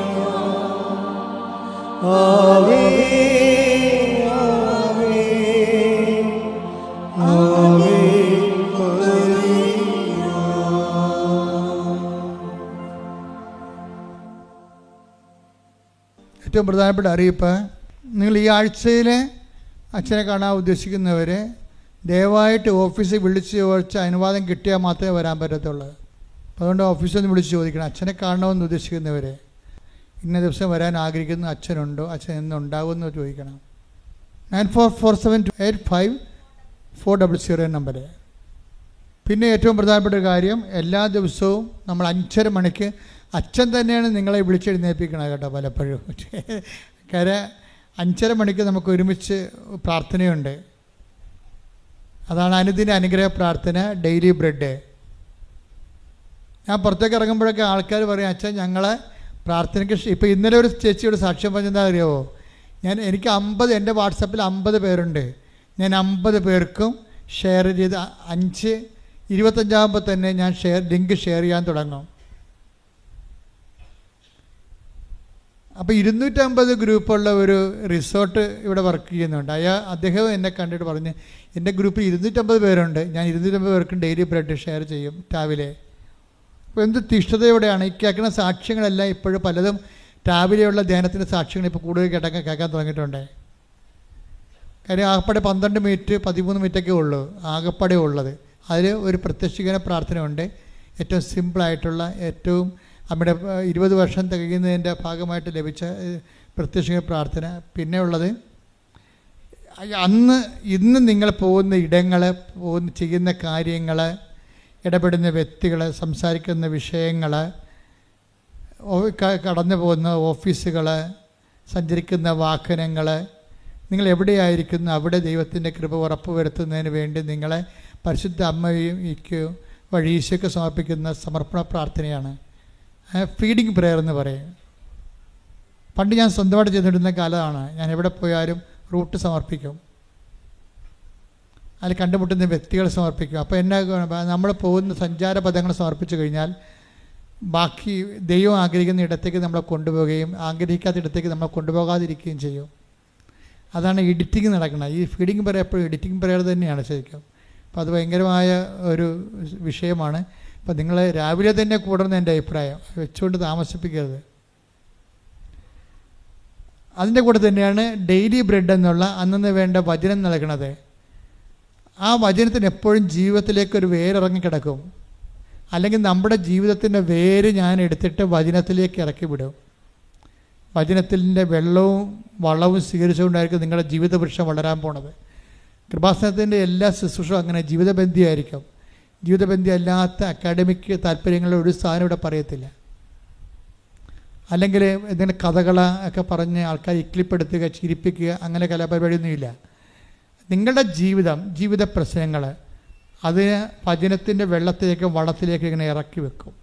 ആവേ ആവേ ആവേ മരിയ. ഏറ്റവും പ്രധാനപ്പെട്ട അറിയിപ്പ്, നിങ്ങൾ ഈ ആഴ്ചയിൽ അച്ഛനെ കാണാൻ ഉദ്ദേശിക്കുന്നവർ ദയവായിട്ട് ഓഫീസിൽ വിളിച്ച് ചോദിച്ച അനുവാദം കിട്ടിയാൽ മാത്രമേ വരാൻ പറ്റത്തുള്ളൂ. അപ്പോൾ അതുകൊണ്ട് ഓഫീസിൽ നിന്ന് വിളിച്ച് ചോദിക്കണം. അച്ഛനെ കാണണമെന്ന് ഉദ്ദേശിക്കുന്നവർ ഇന്ന ദിവസം വരാൻ ആഗ്രഹിക്കുന്ന അച്ഛനുണ്ടോ, അച്ഛൻ എന്നുണ്ടാവുമെന്ന് ചോദിക്കണം. 9447854000 നമ്പർ. പിന്നെ ഏറ്റവും പ്രധാനപ്പെട്ട ഒരു കാര്യം, എല്ലാ ദിവസവും നമ്മൾ 5:30 മണിക്ക് അച്ഛൻ തന്നെയാണ് നിങ്ങളെ വിളിച്ചെഴുന്നേൽപ്പിക്കണം കേട്ടോ. പലപ്പോഴും കാര്യം 5:30 മണിക്ക് നമുക്ക് ഒരുമിച്ച് പ്രാർത്ഥനയുണ്ട്. അതാണ് അനുദിന അനുഗ്രഹ പ്രാർത്ഥന, ഡെയിലി ബ്രെഡ്. ഞാൻ പുറത്തേക്ക് ഇറങ്ങുമ്പോഴൊക്കെ ആൾക്കാർ പറയും, അച്ഛൻ ഞങ്ങളെ പ്രാർത്ഥനയ്ക്ക് ഇപ്പോൾ ഇന്നലെ ഒരു ചേച്ചിയോട് സാക്ഷ്യം പറഞ്ഞെന്താ അറിയാമോ, എനിക്ക് 50 എൻ്റെ വാട്സപ്പിൽ 50 പേരുണ്ട്. ഞാൻ 50 പേർക്കും ഷെയർ ചെയ്ത് 5:25 തന്നെ ഞാൻ ലിങ്ക് ഷെയർ ചെയ്യാൻ തുടങ്ങും. അപ്പോൾ 250 ഗ്രൂപ്പുള്ള ഒരു റിസോർട്ട് ഇവിടെ വർക്ക് ചെയ്യുന്നുണ്ട്. അദ്ദേഹം എന്നെ കണ്ടിട്ട് പറഞ്ഞ്, എൻ്റെ ഗ്രൂപ്പിൽ 250 പേരുണ്ട്, ഞാൻ 250 പേർക്കും ഡെയിലി ബ്രെഡ് ഷെയർ ചെയ്യും രാവിലെ. അപ്പോൾ എന്ത് തിഷ്ഠതയോടെയാണ് ഈ കേൾക്കുന്ന സാക്ഷ്യങ്ങളെല്ലാം. ഇപ്പോഴും പലതും രാവിലെയുള്ള ധ്യാനത്തിൻ്റെ സാക്ഷ്യങ്ങൾ ഇപ്പോൾ കൂടുതൽ കേൾക്കാൻ തുടങ്ങിയിട്ടുണ്ട്. കാര്യം ആകപ്പാടെ 12 മിനിറ്റ് 13 മിനിറ്റൊക്കെ ഉള്ളൂ ആകപ്പാടെ ഉള്ളത്. അതിൽ ഒരു പ്രത്യക്ഷീകരണ പ്രാർത്ഥന ഉണ്ട്, ഏറ്റവും സിമ്പിളായിട്ടുള്ള, ഏറ്റവും നമ്മുടെ 20 വർഷം തികയുന്നതിൻ്റെ ഭാഗമായിട്ട് ലഭിച്ച പ്രത്യക്ഷീകരണ പ്രാർത്ഥന. പിന്നെ ഉള്ളത്, ഇന്ന് നിങ്ങൾ പോകുന്ന ഇടങ്ങൾ, ചെയ്യുന്ന കാര്യങ്ങൾ, ഇടപെടുന്ന വ്യക്തികൾ, സംസാരിക്കുന്ന വിഷയങ്ങൾ, കടന്നു പോകുന്ന ഓഫീസുകൾ, സഞ്ചരിക്കുന്ന വാഹനങ്ങൾ, നിങ്ങൾ എവിടെയായിരിക്കുന്നു അവിടെ ദൈവത്തിൻ്റെ കൃപ ഉറപ്പ് വരുത്തുന്നതിന് വേണ്ടി നിങ്ങളെ പരിശുദ്ധ അമ്മയ്ക്ക് വഴി ഈശോയ്ക്ക് സമർപ്പിക്കുന്ന സമർപ്പണ പ്രാർത്ഥനയാണ് ഫീഡിങ് പ്രെയർ എന്ന് പറയും. പണ്ട് ഞാൻ സ്വന്തമായിട്ട് ചെയ്തിരുന്ന കാലമാണ്. ഞാൻ എവിടെ പോയാലും റൂട്ട് സമർപ്പിക്കും, അതിൽ കണ്ടുമുട്ടുന്ന വ്യക്തികൾ സമർപ്പിക്കും. അപ്പോൾ നമ്മൾ പോകുന്ന സഞ്ചാര പദങ്ങൾ സമർപ്പിച്ചു കഴിഞ്ഞാൽ ബാക്കി ദൈവം ആഗ്രഹിക്കുന്ന ഇടത്തേക്ക് നമ്മളെ കൊണ്ടുപോവുകയും ആഗ്രഹിക്കാത്ത ഇടത്തേക്ക് നമ്മളെ കൊണ്ടുപോകാതിരിക്കുകയും ചെയ്യും. അതാണ് എഡിറ്റിംഗ് നടക്കുന്നത്. ഈ ഫീഡിങ് പ്രെയർ എപ്പോഴും എഡിറ്റിംഗ് പ്രെയർ തന്നെയാണ് ശരിക്കും. അപ്പോൾ അത് ഭയങ്കരമായ ഒരു വിഷയമാണ്. അപ്പോൾ നിങ്ങൾ രാവിലെ തന്നെ കൂടണമെന്ന് എൻ്റെ അഭിപ്രായം, വെച്ചുകൊണ്ട് താമസിപ്പിക്കരുത്. അതിൻ്റെ കൂടെ തന്നെയാണ് ഡെയിലി ബ്രെഡ് എന്നുള്ള അന്നു വേണ്ട വചനം നൽകണത്. ആ വചനത്തിന് എപ്പോഴും ജീവിതത്തിലേക്കൊരു വേരിറങ്ങിക്കിടക്കും. അല്ലെങ്കിൽ നമ്മുടെ ജീവിതത്തിൻ്റെ വേര് ഞാൻ എടുത്തിട്ട് വചനത്തിലേക്ക് ഇറക്കി വിടും. വചനത്തിൻ്റെ വെള്ളവും വളവും സ്വീകരിച്ചുകൊണ്ടായിരിക്കും നിങ്ങളുടെ ജീവിത വൃക്ഷം വളരാൻ പോണത്. കൃപാസനത്തിൻ്റെ എല്ലാ ശുശ്രൂഷയും അങ്ങനെ ജീവിതബന്ധിയായിരിക്കും. ജീവിതബന്ധി അല്ലാത്ത അക്കാഡമിക് താല്പര്യങ്ങളുടെ ഒരു സാധനം ഇവിടെ പറയത്തില്ല. അല്ലെങ്കിൽ എന്തെങ്കിലും കഥകൾ ഒക്കെ പറഞ്ഞ് ആൾക്കാർ ഇക്ലിപ്പെടുത്തുക, ചിരിപ്പിക്കുക, അങ്ങനെ കലാപരിപാടിയൊന്നുമില്ല. നിങ്ങളുടെ ജീവിത പ്രശ്നങ്ങൾ അതിന് വചനത്തിൻ്റെ വെള്ളത്തിലേക്ക് വളത്തിലേക്ക് ഇങ്ങനെ ഇറക്കി വെക്കും.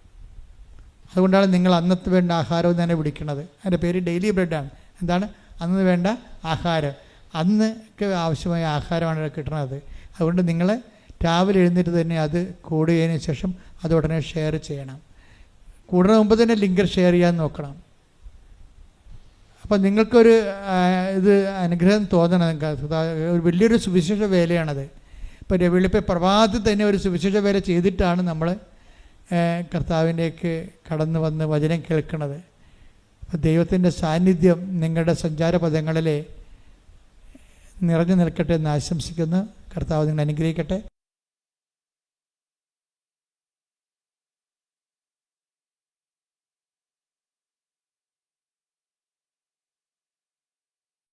അതുകൊണ്ടാണ് നിങ്ങൾ അന്നത്തെ വേണ്ട ആഹാരം തന്നെ വിളിക്കുന്നത്. അതിൻ്റെ പേര് ഡെയിലി ബ്രെഡാണ്. എന്താണ്? അന്ന് വേണ്ട ആഹാരം, അന്നൊക്കെ ആവശ്യമായ ആഹാരമാണ് കിട്ടുന്നത്. അതുകൊണ്ട് നിങ്ങൾ രാവിലെ എഴുന്നേറ്റ് തന്നെ അത് കൂടുകതിന് ശേഷം അത് ഉടനെ ഷെയർ ചെയ്യണം. കൂടുന്ന മുമ്പ് തന്നെ ലിങ്ക് ഷെയർ ചെയ്യാൻ നോക്കണം. അപ്പം നിങ്ങൾക്കൊരു ഇത് അനുഗ്രഹം തോന്നണം. ഒരു വലിയൊരു സുവിശേഷ വേലയാണത്. ഇപ്പോൾ വെളിപ്പം പ്രഭാതത്തിൽ തന്നെ ഒരു സുവിശേഷ വേല ചെയ്തിട്ടാണ് നമ്മൾ കർത്താവിൻ്റെക്ക് കടന്നു വന്ന് വചനം കേൾക്കുന്നത്. അപ്പോൾ ദൈവത്തിൻ്റെ സാന്നിധ്യം നിങ്ങളുടെ സഞ്ചാരപഥങ്ങളിൽ നിറഞ്ഞു നിൽക്കട്ടെ എന്ന് ആശംസിക്കുന്നു. കർത്താവ് നിങ്ങളെ അനുഗ്രഹിക്കട്ടെ.